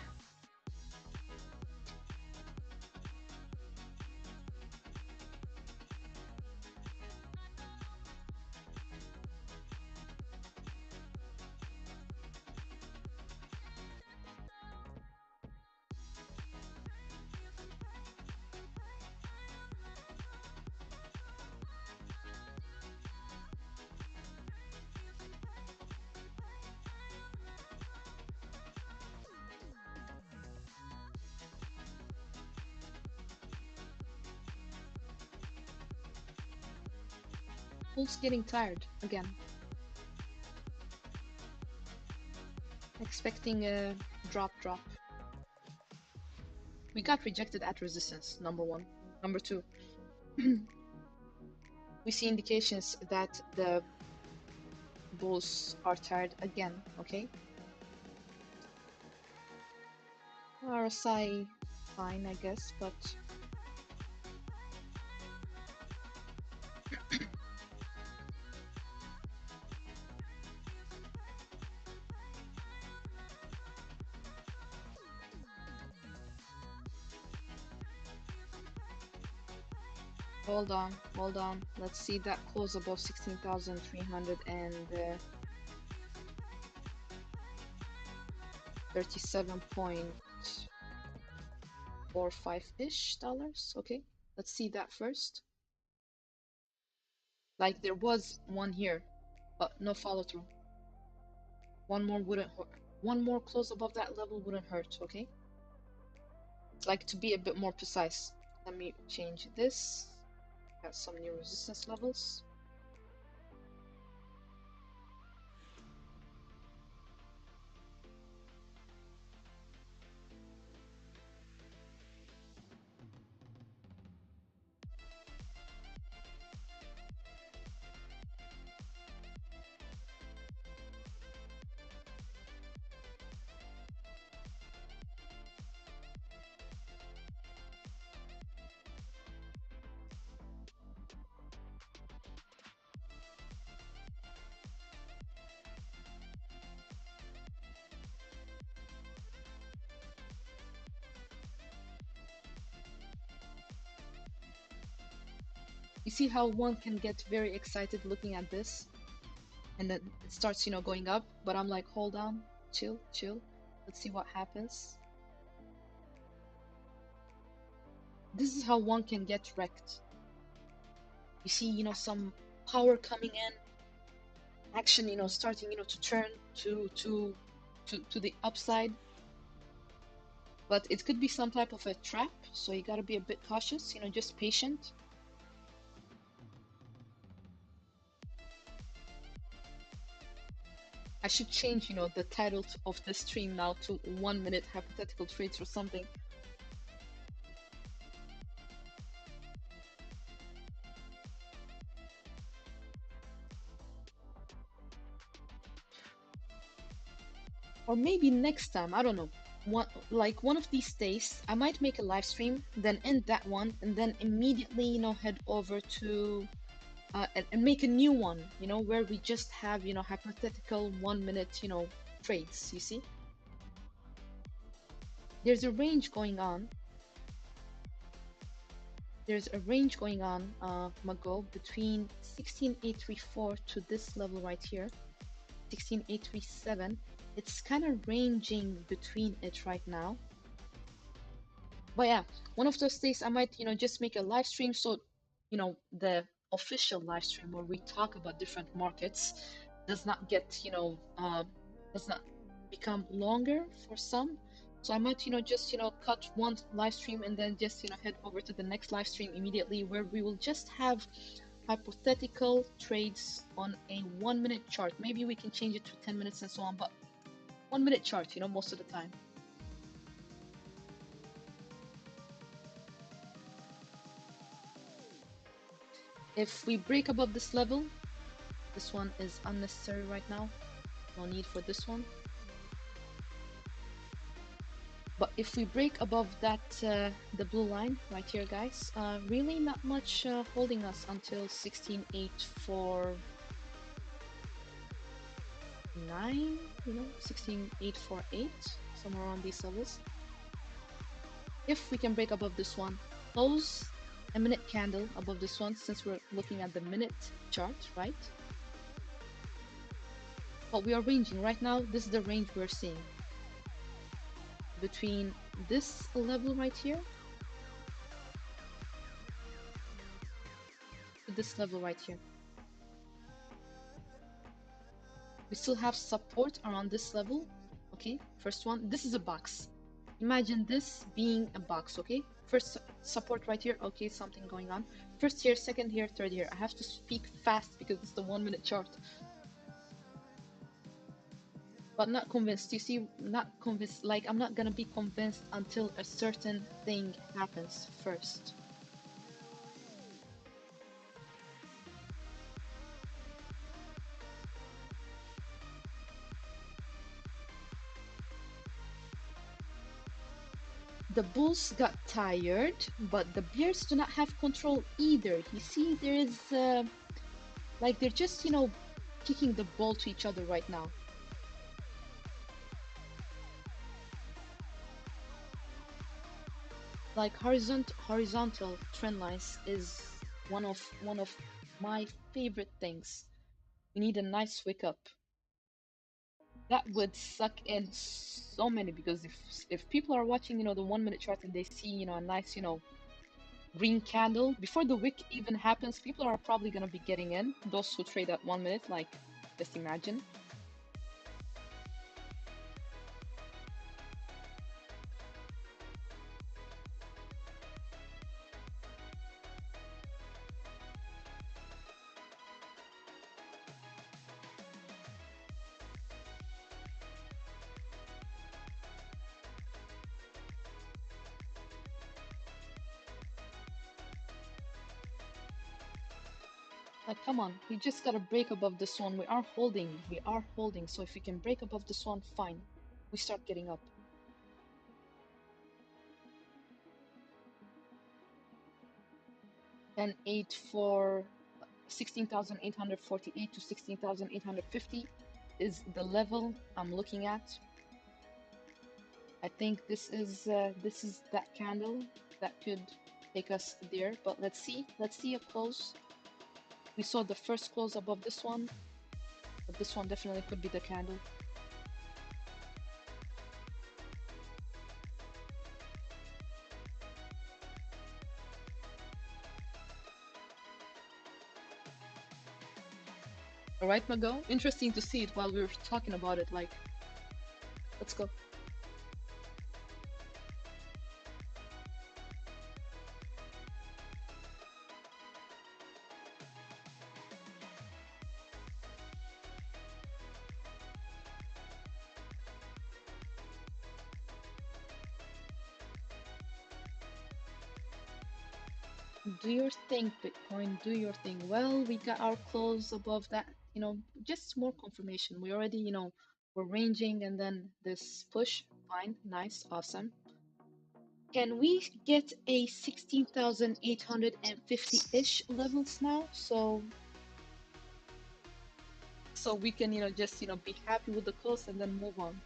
Speaker 1: Bulls getting tired again. Expecting a drop. We got rejected at resistance, number one. Number two, we see indications that the bulls are tired again, okay? RSI, fine, I guess, but hold on. Let's see that close above 16,337.45-ish dollars. Okay, let's see that first. Like there was one here, but no follow through. One more wouldn't hurt. One more close above that level wouldn't hurt, okay? Like to be a bit more precise. Let me change this. Got some new resistance levels. You see how one can get very excited looking at this? and then it starts, going up. But I'm like, hold on, chill, chill. Let's see what happens. This is how one can get wrecked. You see, some power coming in, action, starting, to turn to the upside. But it could be some type of a trap, so you gotta be a bit cautious, just patient. I should change, the title of this stream now to 1 minute hypothetical trades or something. Or maybe next time, I don't know. One of these days, I might make a live stream, then end that one, and then immediately, head over to and make a new one, where we just have, hypothetical 1 minute, trades. You see, there's a range going on. There's a range going on, Mago, between 16834 to this level right here, 16837. It's kind of ranging between it right now. But yeah, one of those days I might, just make a live stream. So, the official live stream where we talk about different markets does not get, does not become longer for some. So I might, just, cut one live stream and then just, head over to the next live stream immediately where we will just have hypothetical trades on a 1 minute chart. Maybe we can change it to 10 minutes and so on, but 1 minute chart, most of the time. If we break above this level, this one is unnecessary right now. No need for this one. But if we break above that, the blue line right here, guys, really not much holding us until 16,849, 16,848, somewhere around these levels. If we can break above this one, close a minute candle above this one, since we're looking at the minute chart, right? But we are ranging right now. This is the range we're seeing between this level right here to this level right here. We still have support around this level. Okay, first one. This is a box. Imagine this being a box. Okay, first support right here. Okay, something going on. First here, second here, third here. I have to speak fast because it's the 1 minute chart. But not convinced. You see, not convinced. Like, I'm not gonna be convinced until a certain thing happens first. The bulls got tired, but the bears do not have control either. You see, there is like they're just, kicking the ball to each other right now. Like horizontal trend lines is one of my favorite things. We need a nice wake up. That would suck in so many, because if people are watching, the 1 minute chart and they see, a nice, green candle before the wick even happens, people are probably gonna be getting in. Those who trade at 1 minute, like, just imagine. Like, come on, we just gotta break above this one. We are holding. So if we can break above this one, fine. We start getting up. And 8 for 16,848 to 16,850 is the level I'm looking at. I think this is that candle that could take us there. But let's see a close. We saw the first close above this one. But this one definitely could be the candle. All right, Mago. Interesting to see it while we were talking about it. Like, let's go. Do your thing, Bitcoin. Do your thing. Well, we got our close above that. Just more confirmation. We already, we're ranging, and then this push. Fine, nice, awesome. Can we get a 16,850-ish levels now? So we can, just, be happy with the close and then move on.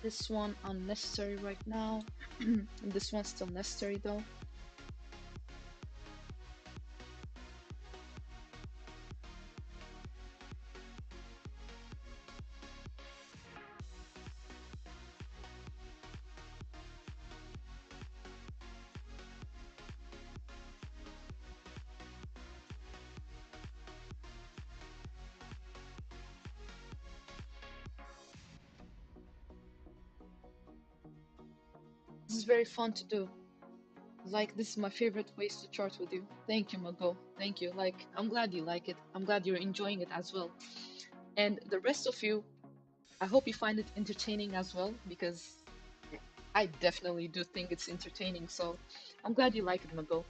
Speaker 1: This one unnecessary right now. And this one's still necessary though. This is very fun to do. Like, this is my favorite ways to chart with you. Thank you, Mago. Thank you. Like, I'm glad you like it. I'm glad you're enjoying it as well. And the rest of you, I hope you find it entertaining as well, because I definitely do think it's entertaining. So I'm glad you like it, Mago.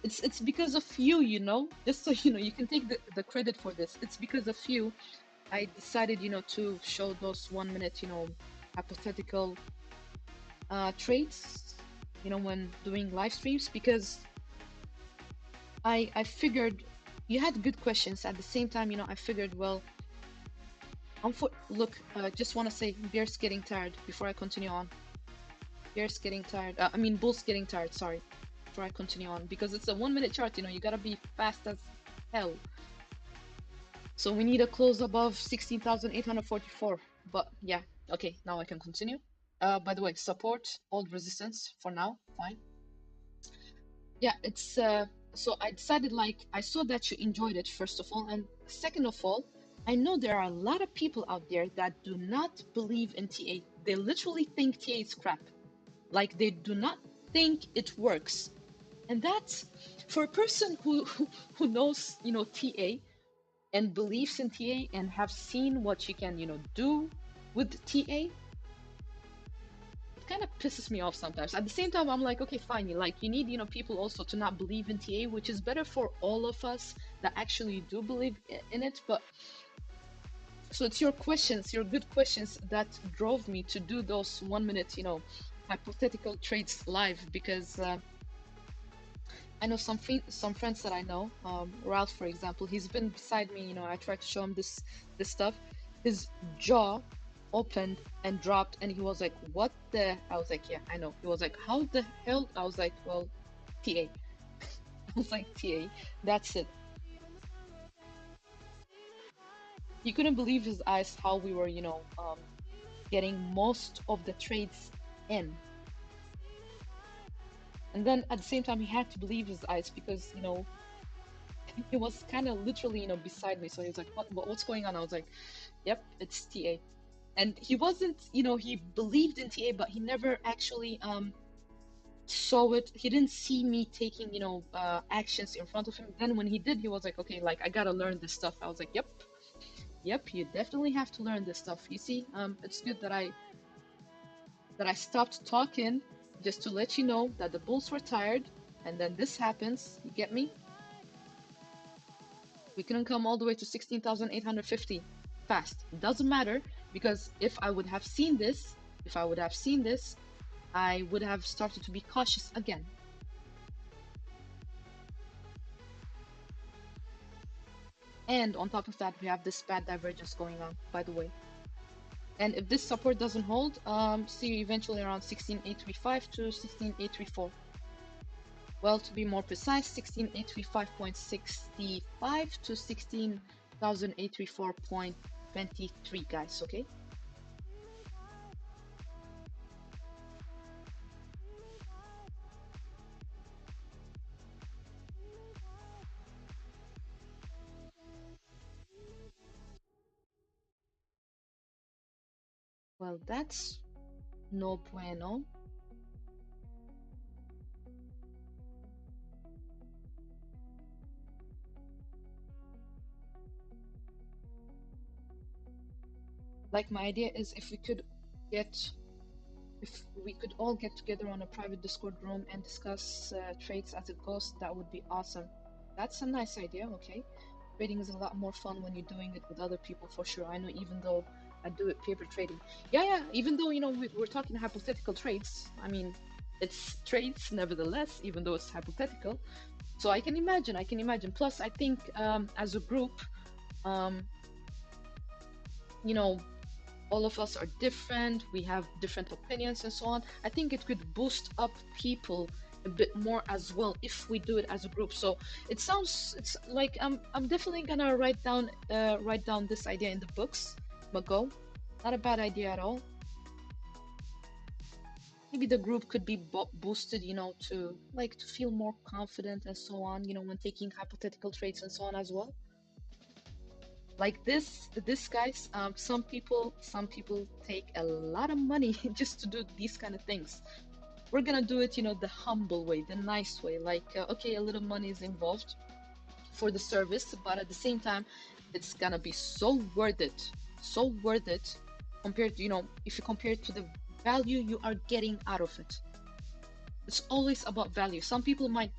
Speaker 1: It's because of you, just so you know, you can take the credit for this. It's because of you I decided, to show those 1 minute, hypothetical trades, when doing live streams, because I figured you had good questions. At the same time, I figured, well, look, just want to say, bear's getting tired before I continue on. Bear's getting tired. I mean, bull's getting tired. Sorry, before I continue on, because it's a 1 minute chart. You gotta be fast as hell. So we need a close above 16,844. But yeah, okay, now I can continue. By the way, support, old resistance for now, fine. Yeah, it's so I decided, like, I saw that you enjoyed it, first of all, and second of all, I know there are a lot of people out there that do not believe in TA. They literally think TA is crap. Like, they do not think it works. And that's for a person who knows, TA and believes in TA and have seen what you can, do with TA. It kind of pisses me off sometimes. At the same time, I'm like, okay, fine. You need, people also to not believe in TA, which is better for all of us that actually do believe in it. But so it's your questions, your good questions, that drove me to do those 1 minute, hypothetical trades live, because I know some friends that I know, Ralph, for example, he's been beside me. I tried to show him this stuff. His jaw opened and dropped, and he was like, "What the?" I was like, "Yeah, I know." He was like, "How the hell?" I was like, "Well, TA." I was like, "TA." That's it. He couldn't believe his eyes how we were, getting most of the trades in. And then at the same time, he had to believe his eyes, because he was kind of literally, beside me. So he was like, what's going on?" I was like, "Yep, it's TA." And he wasn't, he believed in TA, but he never actually saw it. He didn't see me taking, actions in front of him. Then when he did, he was like, "Okay, like, I gotta learn this stuff." I was like, "Yep, you definitely have to learn this stuff." You see, it's good that I stopped talking, just to let you know that the bulls were tired, and then this happens. You get me? We couldn't come all the way to 16,850 fast. Doesn't matter, because if I would have seen this, I would have started to be cautious again. And on top of that, we have this bad divergence going on, by the way. And if this support doesn't hold, see you eventually around 16835 to 16834. Well, to be more precise, 16835.65 to 16,834.23, guys, okay? Well, that's no bueno. Like, my idea is if we could all get together on a private Discord room and discuss trades as it goes, that would be awesome. That's a nice idea, okay? Trading is a lot more fun when you're doing it with other people, for sure. I know, even though I do it paper trading. Yeah, even though, we're talking hypothetical trades. I mean, it's trades nevertheless, even though it's hypothetical. So I can imagine. Plus, I think as a group, um, you know, all of us are different, we have different opinions and so on. I think it could boost up people a bit more as well if we do it as a group. So it's like I'm definitely gonna write down this idea in the books. But go, not a bad idea at all. Maybe the group could be boosted, to like to feel more confident and so on, when taking hypothetical trades and so on as well. Like this guys, some people take a lot of money just to do these kind of things. We're gonna do it, the humble way, the nice way. Like, okay, a little money is involved for the service, but at the same time, it's gonna be so worth it compared to, if you compare it to the value you are getting out of it. It's always about value. Some people might,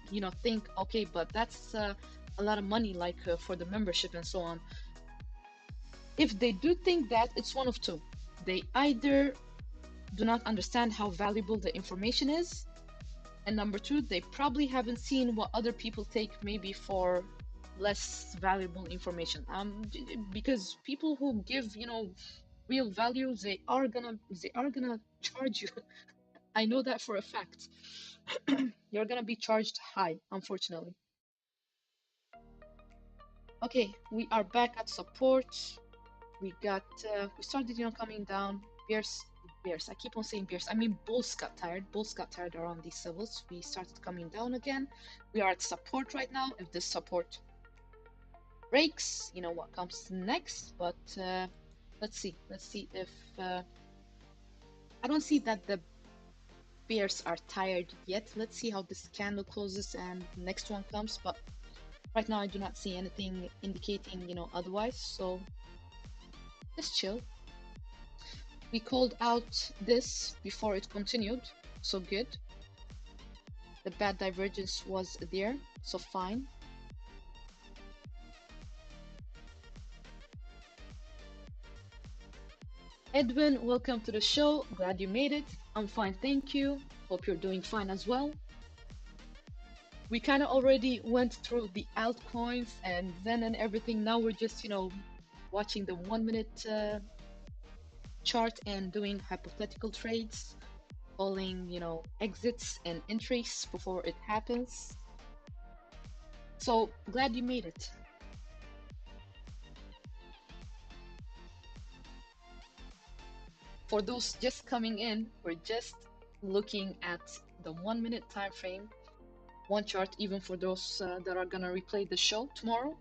Speaker 1: think, okay, but that's a lot of money, like for the membership and so on. If they do think that, it's one of two. They either do not understand how valuable the information is, and number two, they probably haven't seen what other people take maybe for less valuable information. Because people who give, real value, they are gonna charge you. I know that for a fact. You're gonna be charged high, unfortunately. Okay, we are back at support. We started, coming down. Bears. I keep on saying bears. I mean, bulls got tired. Bulls got tired around these levels. We started coming down again. We are at support right now. If this support breaks, you know what comes next. But let's see. Let's see if I don't see that the bears are tired yet. Let's see how this candle closes and the next one comes. But right now, I do not see anything indicating, otherwise. So just chill. We called out this before it continued, so good. The bad divergence was there, so fine. Edwin, welcome to the show. Glad you made it. I'm fine, thank you. Hope you're doing fine as well. We kind of already went through the altcoins and Zen and everything. Now we're just, watching the 1 minute chart and doing hypothetical trades, calling, exits and entries before it happens. So glad you made it. For those just coming in, we're just looking at the 1 minute time frame, one chart, even for those that are gonna replay the show tomorrow.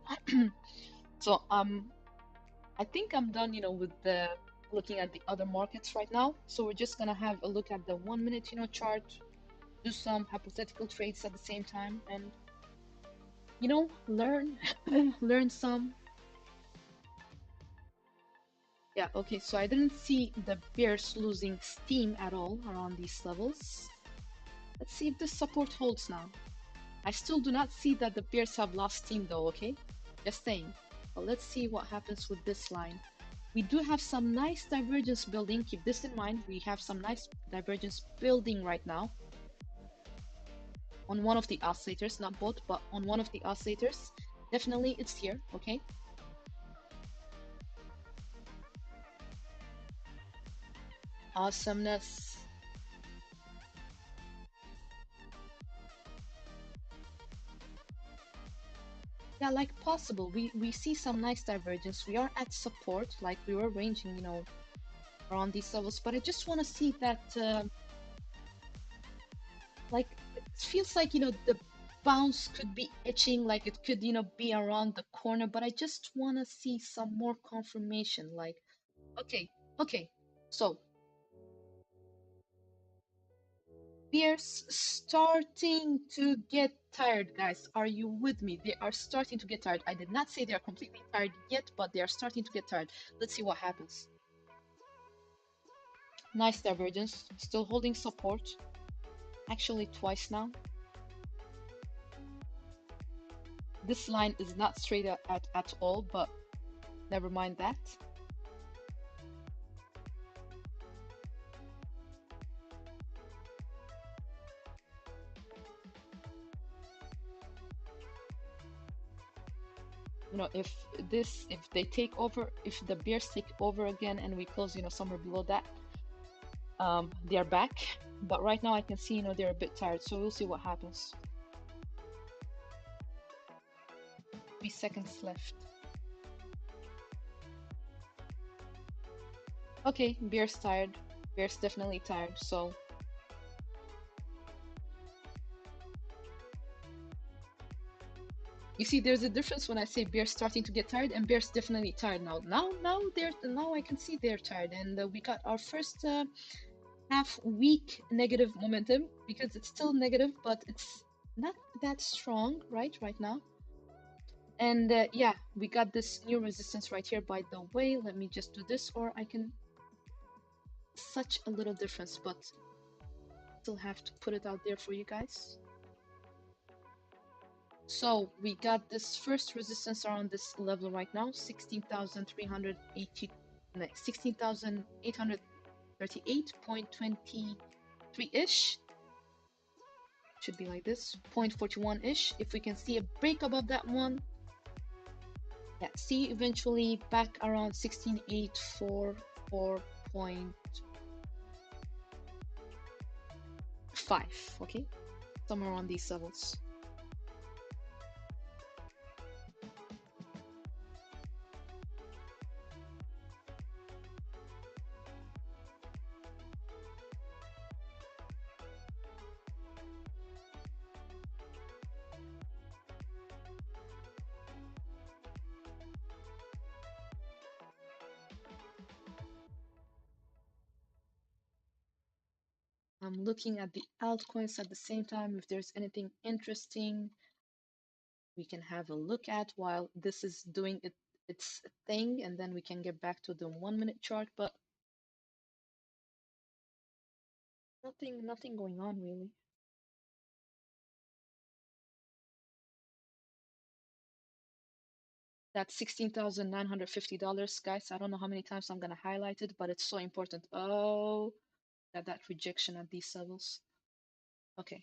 Speaker 1: So I think I'm done, with the looking at the other markets right now. So we're just gonna have a look at the 1 minute, chart, do some hypothetical trades at the same time, and learn learn some. Yeah, okay, so I didn't see the bears losing steam at all around these levels. Let's see if this support holds now. I still do not see that the bears have lost steam though, okay? Just saying. But let's see what happens with this line. We do have some nice divergence building. Keep this in mind. We have some nice divergence building right now on one of the oscillators, not both, but on one of the oscillators. Definitely it's here, okay? Awesomeness. Yeah, like possible. We see some nice divergence. We are at support, like we were ranging, around these levels. But I just want to see that, like, it feels like, the bounce could be itching, like it could, be around the corner. But I just want to see some more confirmation. Like, okay, okay. So bears starting to get tired, guys. Are you with me? They are starting to get tired. I did not say they are completely tired yet, but they are starting to get tired. Let's see what happens. Nice divergence. Still holding support. Actually, twice now. This line is not straight at all, but never mind that. If they take over, if the bears take over again and we close, somewhere below that, they are back. But right now I can see, they're a bit tired, so we'll see what happens. 3 seconds left. Okay, bear's tired. Bear's definitely tired, so you see there's a difference when I say bear's starting to get tired and bear's definitely tired now. Now I can see they're tired, and we got our first half week negative momentum because it's still negative, but it's not that strong right now. And yeah, we got this new resistance right here. By the way, let me just do this, or I can, such a little difference, but still have to put it out there for you guys. So we got this first resistance around this level right now, 16,380, 16,838.23-ish. Should be like this, 0.41-ish. If we can see a break above that one, yeah, see eventually back around 16,844.5, okay? Somewhere on these levels. I'm looking at the altcoins at the same time. If there's anything interesting we can have a look at while this is doing its thing, and then we can get back to the 1 minute chart. But nothing going on really. That's $16,950, guys. I don't know how many times I'm gonna highlight it, but it's so important. Oh, that rejection at these levels. Okay,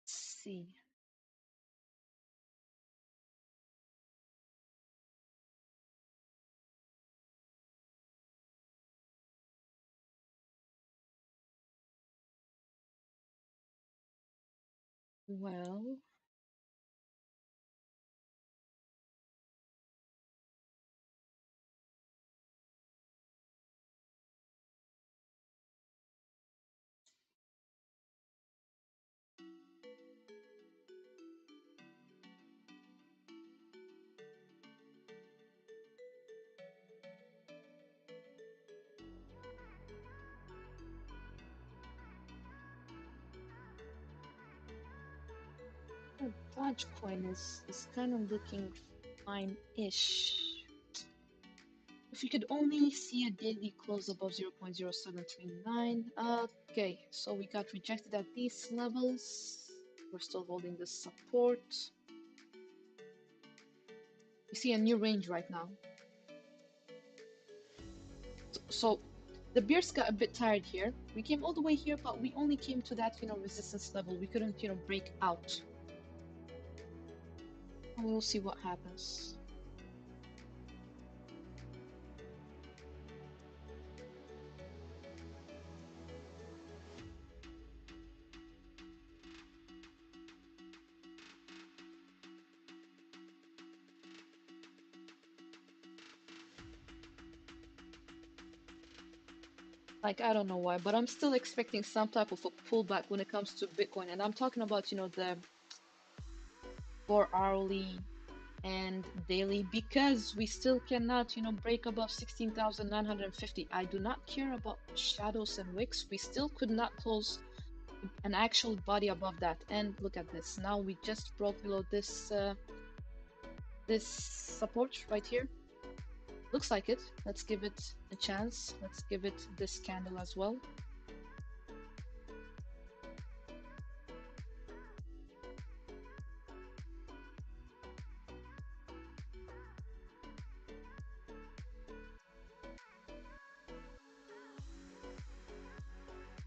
Speaker 1: let's see. Well, Dogecoin is kind of looking fine-ish. If you could only see a daily close above 0.0739. Okay, so we got rejected at these levels. We're still holding the support. We see a new range right now. So the bears got a bit tired here. We came all the way here, but we only came to that, resistance level. We couldn't, break out. And we'll see what happens. Like, I don't know why, but I'm still expecting some type of a pullback when it comes to Bitcoin. And I'm talking about, the 4 hourly and daily, because we still cannot, break above 16,950. I do not care about shadows and wicks. We still could not close an actual body above that. And look at this. Now we just broke below this this support right here. Looks like it. Let's give it a chance. Let's give it this candle as well.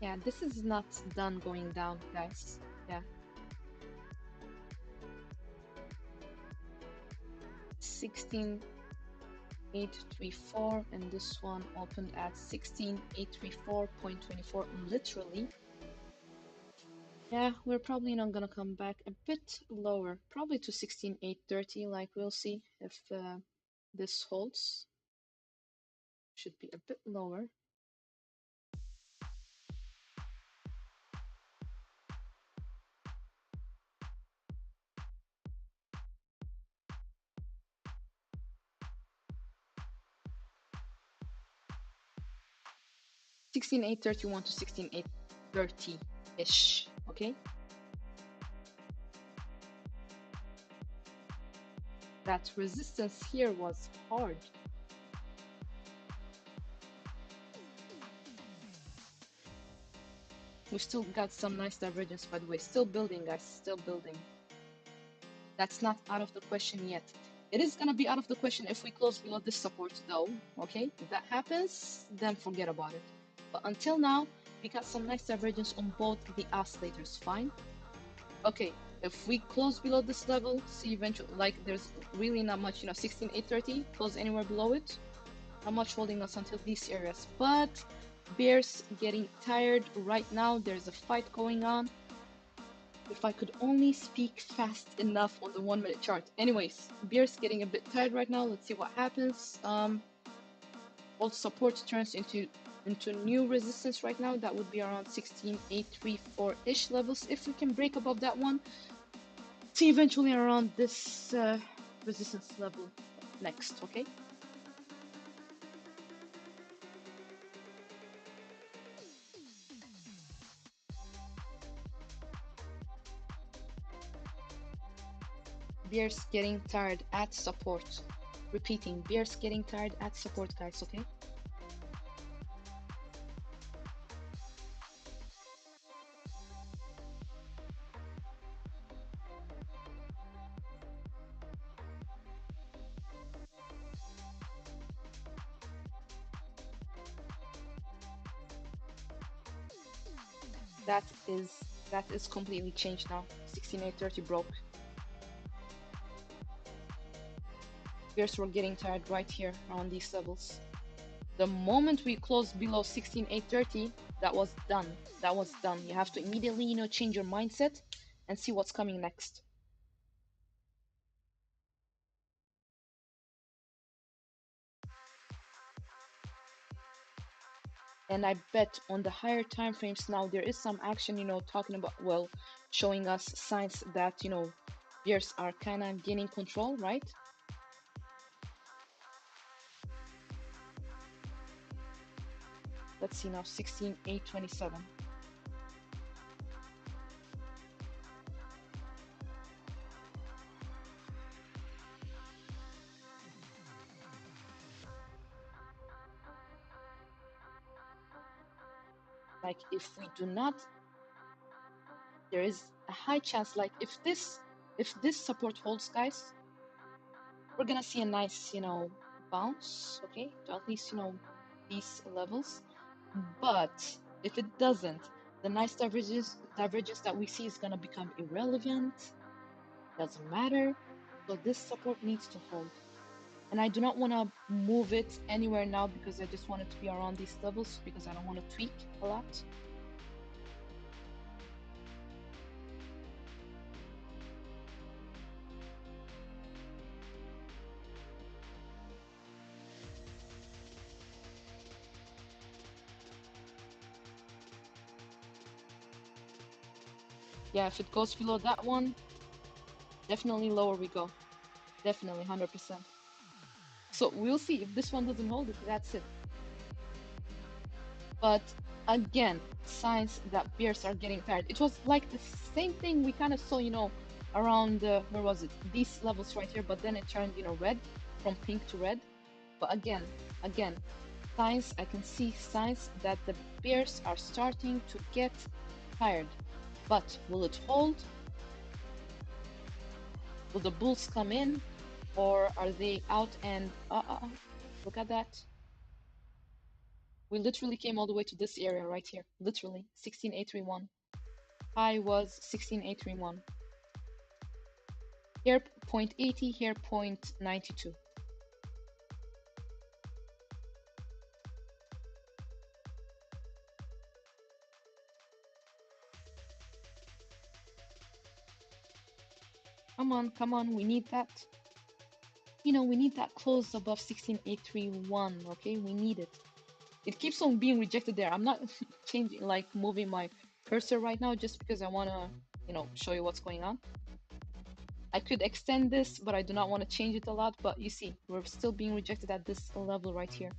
Speaker 1: Yeah, this is not done going down, guys. Yeah. 16,834, and this one opened at 16,834.24, literally. Yeah, we're probably not gonna come back a bit lower, probably to 16,830, like we'll see if this holds. Should be a bit lower. Sixteen eight 31 to 16,830-ish, okay? That resistance here was hard. We still got some nice divergence, by the way. Still building, guys, still building. That's not out of the question yet. It is gonna be out of the question if we close below this support though, okay? If that happens, then forget about it. But until now, we got some nice divergence on both the oscillators, fine? Okay, if we close below this level, see eventually, like there's really not much, 16,830, close anywhere below it. Not much holding us until these areas, but bears getting tired right now. There's a fight going on. If I could only speak fast enough on the 1 minute chart. Anyways, bears getting a bit tired right now. Let's see what happens. Old support turns into new resistance right now. That would be around 16,834-ish levels. If we can break above that one, see eventually around this resistance level next, okay? Bears getting tired at support. Repeating, bears getting tired at support, guys, okay? That is completely changed now. 16,830 broke. Bears were getting tired right here around these levels. The moment we closed below 16,830, that was done. That was done. You have to immediately, change your mindset and see what's coming next. And I bet on the higher time frames now there is some action, talking about, well, showing us signs that, bears are kind of gaining control, right? Let's see now, 16,827. Like, if we do not, there is a high chance, like if this support holds, guys, we're gonna see a nice, bounce, okay, to at least, these levels. But if it doesn't, the nice divergence that we see is going to become irrelevant. Doesn't matter. So this support needs to hold. And I do not want to move it anywhere now because I just want it to be around these levels because I don't want to tweak a lot. Yeah, if it goes below that one, definitely lower we go. Definitely 100%. So we'll see if this one doesn't hold it, that's it. But again, signs that bears are getting tired. It was like the same thing we kind of saw, around where was it? These levels right here, but then it turned, red from pink to red. But again, signs, I can see signs that the bears are starting to get tired. But will it hold? Will the bulls come in? Or are they out and look at that. We literally came all the way to this area right here. Literally 16831. High was 16831. Here 0.80, here 0.92. Come on, we need that. We need that close above 16831, okay? We need it. It keeps on being rejected there. I'm not changing, like moving my cursor right now just because I want to, show you what's going on. I could extend this, but I do not want to change it a lot. But you see, we're still being rejected at this level right here.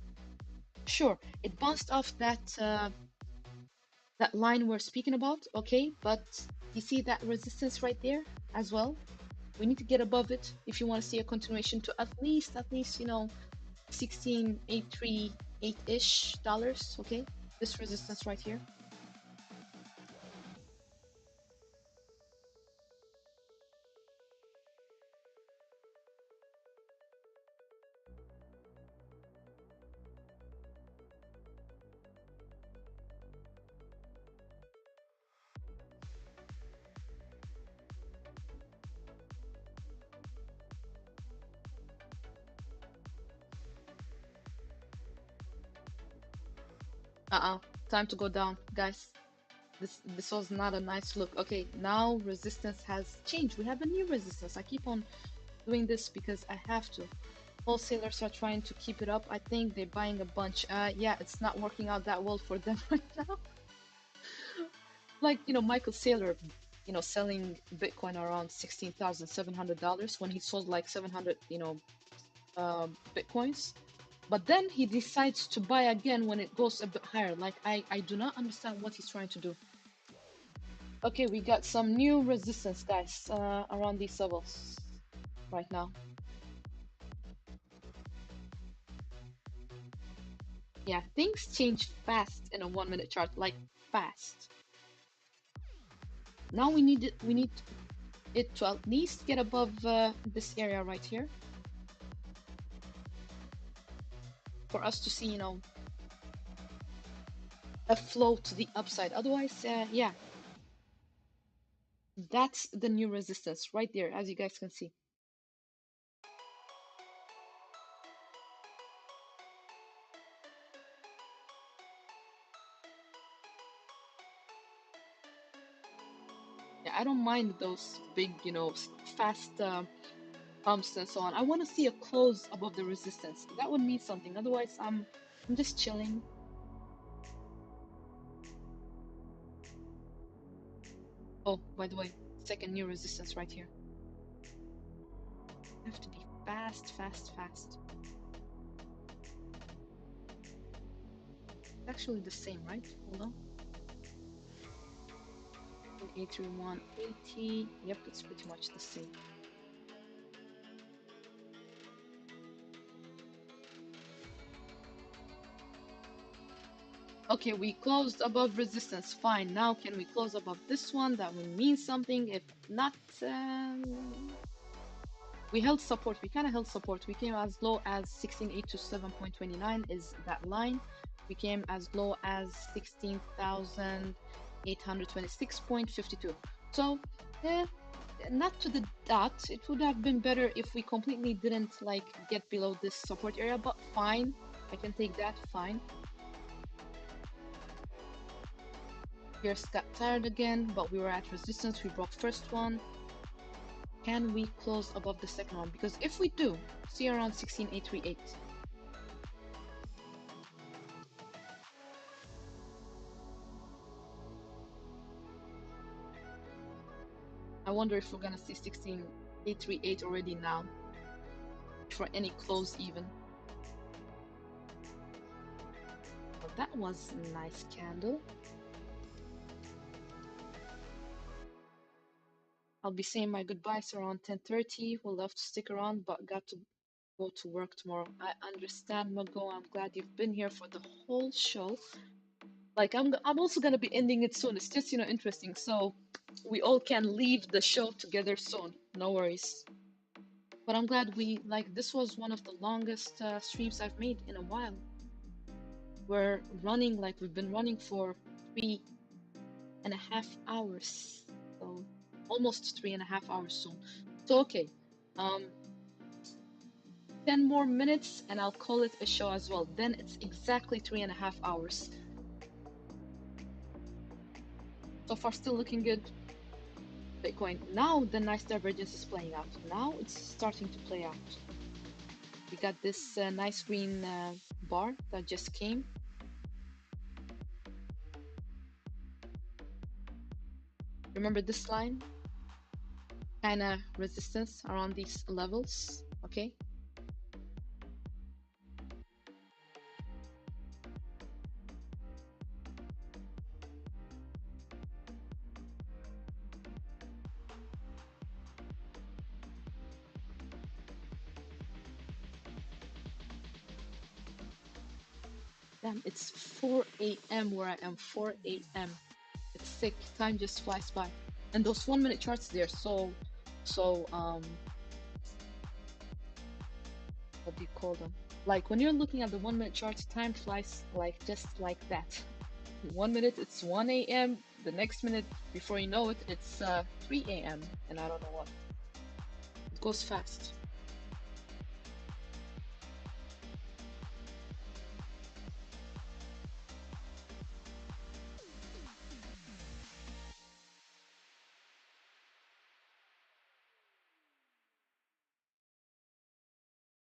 Speaker 1: Sure, it bounced off that line we're speaking about, okay? But you see that resistance right there as well? We need to get above it if you want to see a continuation to at least, 16838-ish dollars, okay? This resistance right here. Time to go down, guys. This was not a nice look. Okay, now resistance has changed. We have a new resistance. I keep on doing this because I have to. Wholesalers are trying to keep it up. I think they're buying a bunch. Yeah, it's not working out that well for them right now. Like, Michael Saylor, selling Bitcoin around $16,700 when he sold like 700, Bitcoins. But then he decides to buy again when it goes a bit higher. Like, I do not understand what he's trying to do. Okay, we got some new resistance, guys, around these levels right now. Yeah, things change fast in a 1 minute chart, like fast. Now we need it to at least get above this area right here for us to see, a flow to the upside. Otherwise, yeah, that's the new resistance right there, as you guys can see. Yeah, I don't mind those big, fast pumps and so on. I want to see a close above the resistance. That would mean something. Otherwise, I'm just chilling. Oh, by the way, second new resistance right here. Have to be fast, fast, fast. It's actually the same, right? Hold on. 83180. Yep, it's pretty much the same. Okay, we closed above resistance. Fine. Now, can we close above this one? That will mean something. If not, we held support. We kind of held support. We came as low as 16.827.29 is that line. became as low as 16,826.52. So, eh, not to the dot. It would have been better if we completely didn't like get below this support area, but fine. I can take that, fine. Pierce got tired again, but we were at resistance. We broke first one. Can we close above the second one? Because if we do, see around 16,838. I wonder if we're gonna see 16,838 already now for any close even. Well, that was a nice candle. I'll be saying my goodbyes around 10:30. We'll love to stick around, but got to go to work tomorrow. I understand, Mago. I'm glad you've been here for the whole show. Like I'm also gonna be ending it soon. It's just interesting, so we all can leave the show together soon. No worries. But I'm glad this was one of the longest streams I've made in a while. We're running we've been running for 3.5 hours, so almost 3.5 hours soon. So okay, 10 more minutes and I'll call it a show as well. Then it's exactly 3.5 hours. So far, still looking good. Bitcoin. Now the nice divergence is playing out. Now it's starting to play out. We got this nice green bar that just came. Remember this line? Kind of resistance around these levels. Okay. Damn, it's 4 a.m. where I am. 4 a.m. It's sick. Time just flies by. And those 1 minute charts there, so what do you call them? Like when you're looking at the 1 minute charts, time flies just like that. 1 minute it's 1 a.m. The next minute, before you know it, it's 3 a.m. and I don't know what. It goes fast.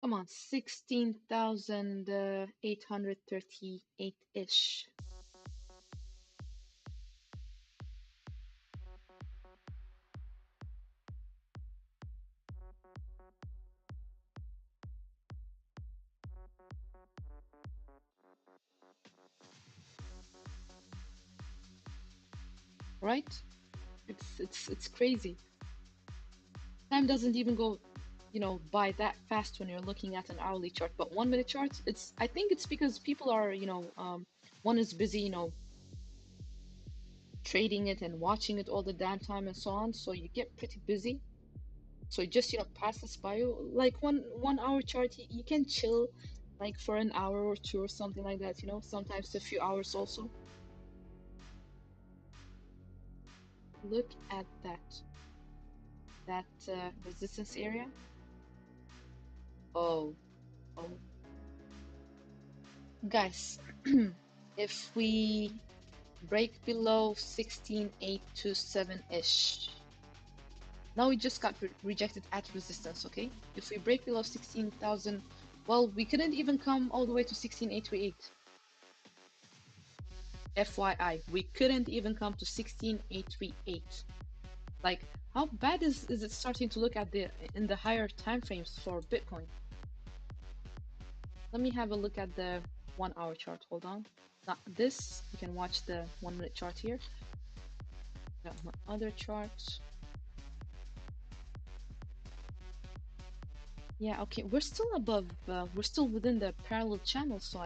Speaker 1: Come on, 16,838-ish. Right? It's crazy. Time doesn't even go, by that fast when you're looking at an hourly chart. But 1 minute charts, I think it's because people are, one is busy, trading it and watching it all the damn time and so on. So you get pretty busy. So it just, passes by you. Like one hour chart, you can chill like for an hour or two or something like that, sometimes a few hours also. Look at that resistance area. Oh, oh. Guys, if we break below 16,827-ish, now we just got rejected at resistance, okay? If we break below 16,000, well, we couldn't even come all the way to 16,838. FYI, we couldn't even come to 16,838. Like, how bad is it starting to look at in the higher time frames for Bitcoin? Let me have a look at the 1 hour chart. Hold on. Not this. You can watch the 1 minute chart here. Got my other chart. Yeah, okay. We're still above. We're still within the parallel channel, so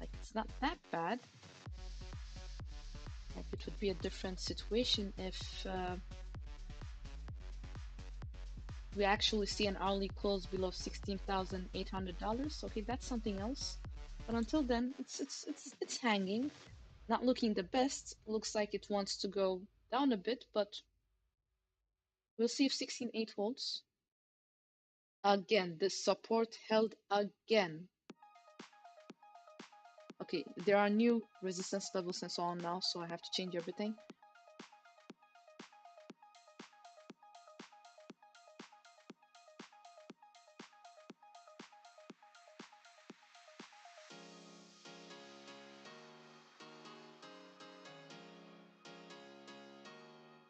Speaker 1: it's not that bad. Like it would be a different situation if we actually see an hourly close below $16,800. Okay, that's something else. But until then, it's hanging, not looking the best. Looks like it wants to go down a bit, but we'll see if 16.8 holds. Again, this support held again. Okay, there are new resistance levels and so on now, so I have to change everything.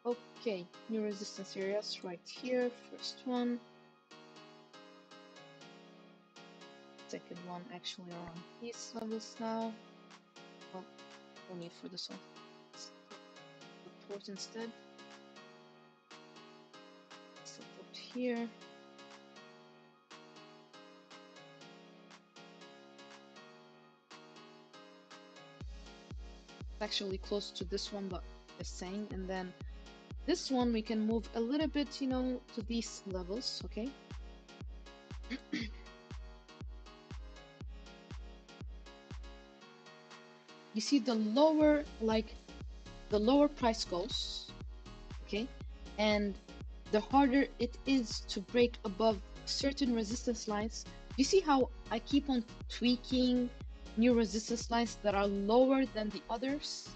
Speaker 1: Okay, new resistance areas right here. First one. Second one actually around these levels now. Well, no need for this one. Support instead. Support here. It's actually close to this one, but just saying. And then this one we can move a little bit, you know, to these levels, okay? You see the lower, like the lower price goes, okay? And the harder it is to break above certain resistance lines. You see how I keep on tweaking new resistance lines that are lower than the others?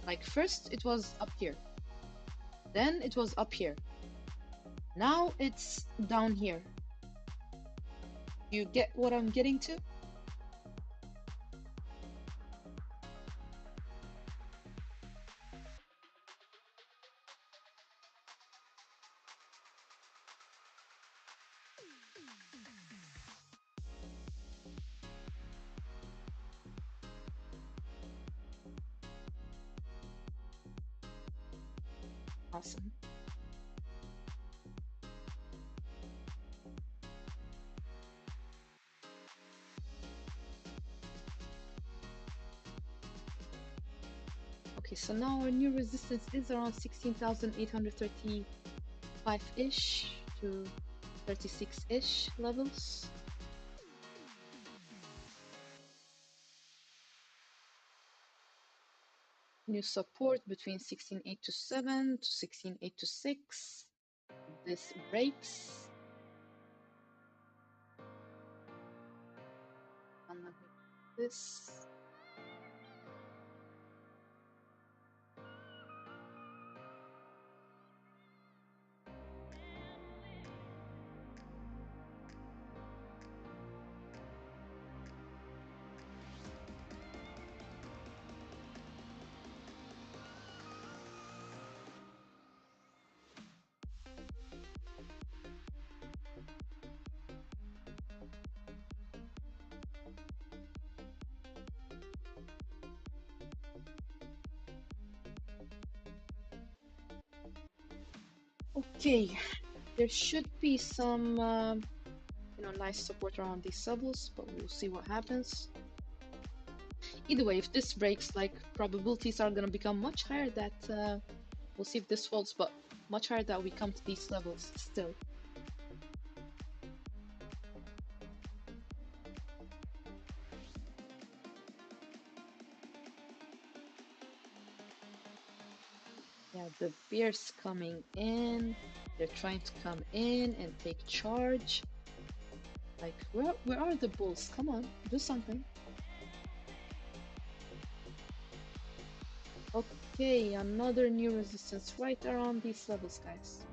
Speaker 1: Like first it was up here, then it was up here, now it's down here. You get what I'm getting to? Awesome. Okay, so now our new resistance is around 16,835-ish to 36-ish levels. New support between 16.827 to 16.826. This breaks. And let me do this. Okay, there should be some nice support around these levels, but we'll see what happens. Either way, if this breaks, like probabilities are gonna become much higher that we'll see if this holds, but much higher that we come to these levels still. Yeah, the bears coming in. They're trying to come in and take charge. Like, where are the bulls? Come on, do something. Okay, another new resistance right around these levels, guys.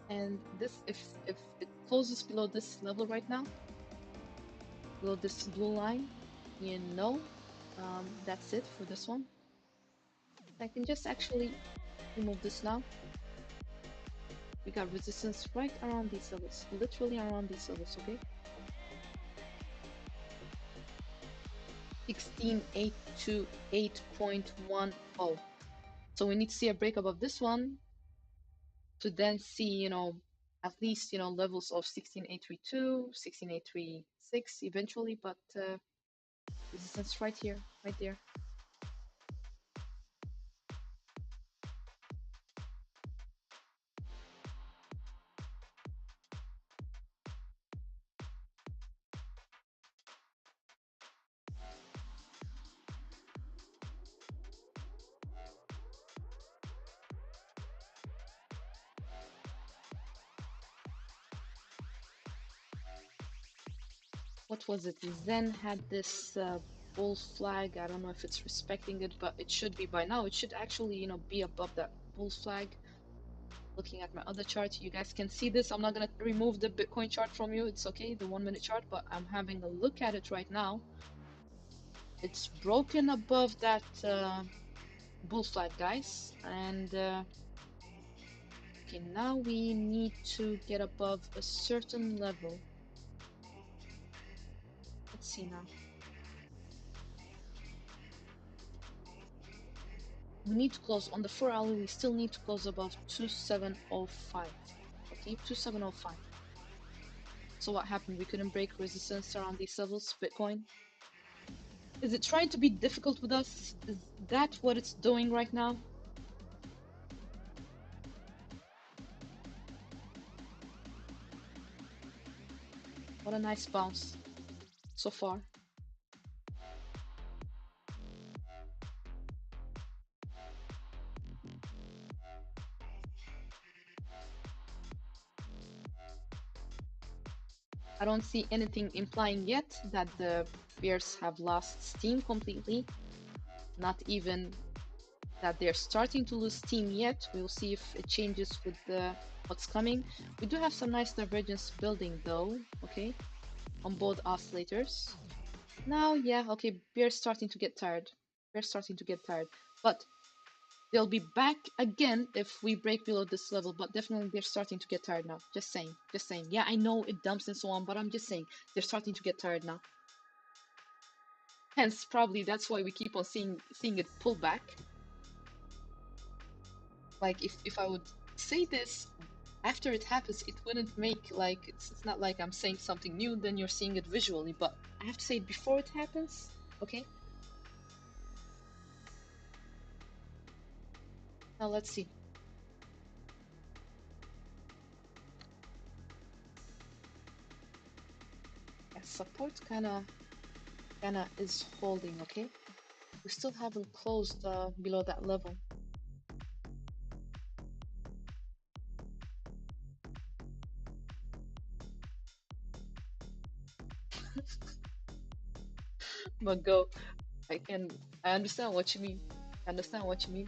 Speaker 1: And this, if it closes below this level right now, below this blue line, you know, that's it for this one. I can just actually remove this now. We got resistance right around these levels, literally around these levels, okay? 16.8 to 8.10. So we need to see a break above this one to then see, you know, at least, you know, levels of 16.832, 16.836 eventually, but resistance right here, right there. what was it? Zen had this bull flag. I don't know if it's respecting it, but it should be by now. It should actually, be above that bull flag. Looking at my other chart, you guys can see this. I'm not gonna remove the Bitcoin chart from you. It's okay, the 1 minute chart, but I'm having a look at it right now. It's broken above that bull flag, guys, and okay, now we need to get above a certain level. Let's see now. We need to close on the 4 hour. We still need to close above 2705. Okay, 2705. So what happened? We couldn't break resistance around these levels. Bitcoin, is it trying to be difficult with us? Is that what it's doing right now? What a nice bounce so far. I don't see anything implying yet that the bears have lost steam completely. Not even that they're starting to lose steam yet. We'll see if it changes with what's coming. We do have some nice divergence building though, okay, on both oscillators. Now, yeah, okay, bears starting to get tired. Bears starting to get tired. But they'll be back again if we break below this level, but definitely they're starting to get tired now. Just saying, just saying. Yeah, I know it dumps and so on, but I'm just saying they're starting to get tired now. Hence, probably that's why we keep on seeing it pull back. Like if I would say this after it happens, it wouldn't make like it's not like I'm saying something new, then you're seeing it visually, but I have to say it before it happens, okay? Now let's see. Yeah, support kinda is holding, okay? We still haven't closed below that level. But go. I understand what you mean. I understand what you mean.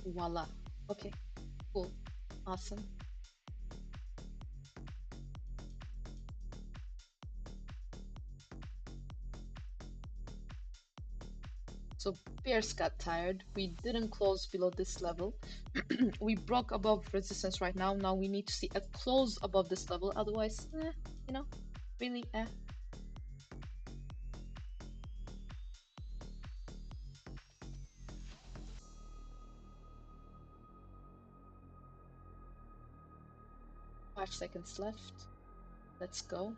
Speaker 1: Voila. Okay, cool. Awesome. So bears got tired. We didn't close below this level. We broke above resistance right now. Now we need to see a close above this level. Otherwise, you know, really, 5 seconds left. Let's go.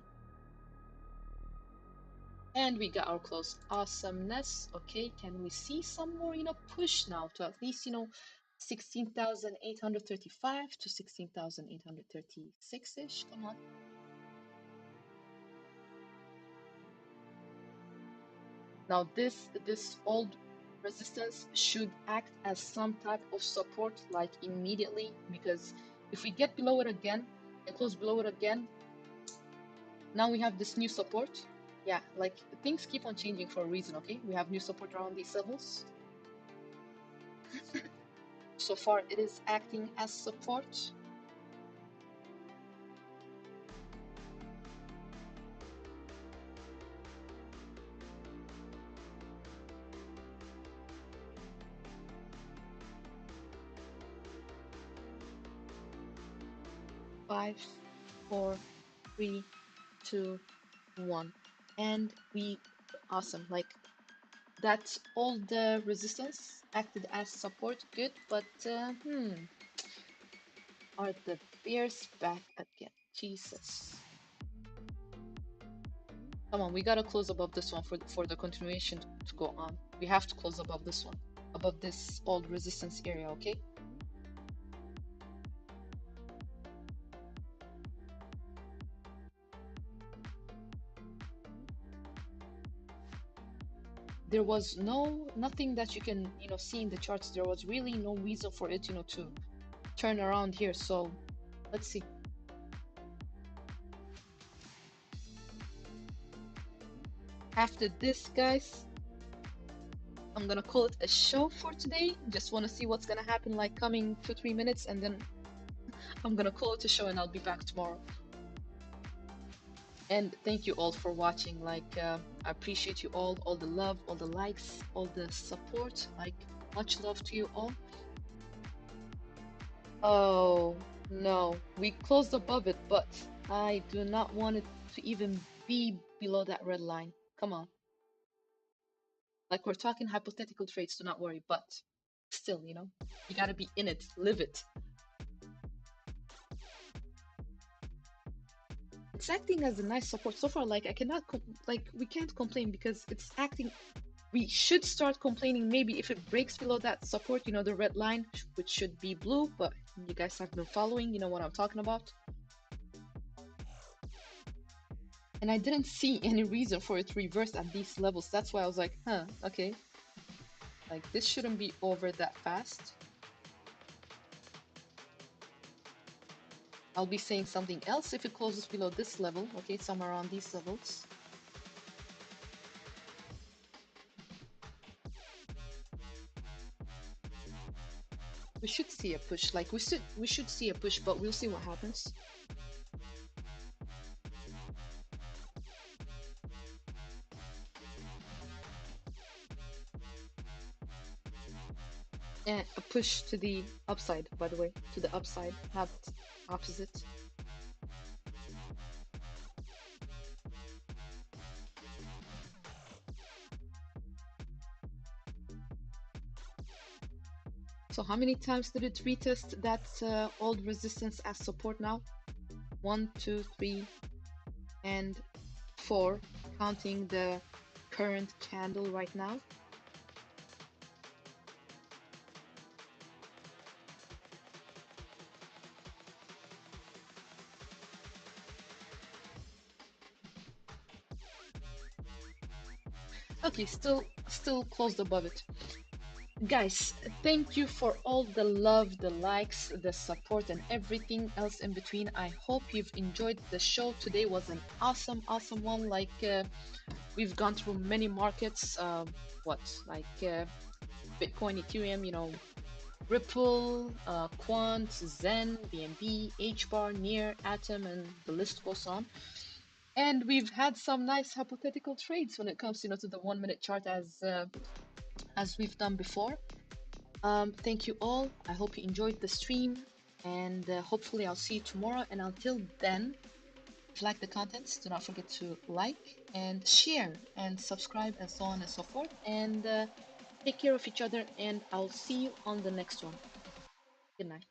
Speaker 1: And we got our close. Awesomeness. Okay, can we see some more, push now to at least, 16,835 to 16,836-ish? Come on. Now this old resistance should act as some type of support like immediately, because if we get below it again and close below it again, now we have this new support. Yeah, like things keep on changing for a reason, okay? We have new support around these levels. So far it is acting as support. Five, four, three, two, one. And we awesome. Like that all the resistance acted as support, good, but are the bears back again? Jesus. Come on, we gotta close above this one for the continuation to go on. We have to close above this one, above this old resistance area, okay? there was nothing that you can, see in the charts. There was really no reason for it, to turn around here. So let's see. After this, guys, I'm gonna call it a show for today. Just want to see what's gonna happen, like coming 2-3 minutes, and then I'm gonna call it a show, and I'll be back tomorrow. And thank you all for watching. Like, I appreciate you all the love, all the likes, all the support. Like, much love to you all. Oh no, we closed above it, but I do not want it to even be below that red line. Come on. Like, we're talking hypothetical trades, do not worry, but still, you gotta be in it, live it. It's acting as a nice support so far. Like, I cannot like, we can't complain because it's acting. We should start complaining maybe if it breaks below that support, the red line, which should be blue, but you guys have been following, you know what I'm talking about. And I didn't see any reason for it to reverse at these levels. That's why I was like, huh, okay. Like, this shouldn't be over that fast. I'll be saying something else if it closes below this level, okay, somewhere around these levels. We should see a push, like we should see a push, but we'll see what happens. And a push to the upside, by the way, to the upside, not opposite. So how many times did it retest that old resistance as support now? 1, 2, 3, and 4, counting the current candle right now. Okay, still closed above it. Guys, thank you for all the love, the likes, the support, and everything else in between. I hope you've enjoyed the show. Today was an awesome one. Like, we've gone through many markets. Bitcoin, Ethereum, Ripple, Quant, Zen, BNB, HBAR, Near, Atom, and the list goes on. And we've had some nice hypothetical trades when it comes, to the 1 minute chart as we've done before. Thank you all. I hope you enjoyed the stream, and hopefully I'll see you tomorrow. And until then, if you like the contents, do not forget to like and share and subscribe and so on and so forth. And take care of each other, and I'll see you on the next one. Good night.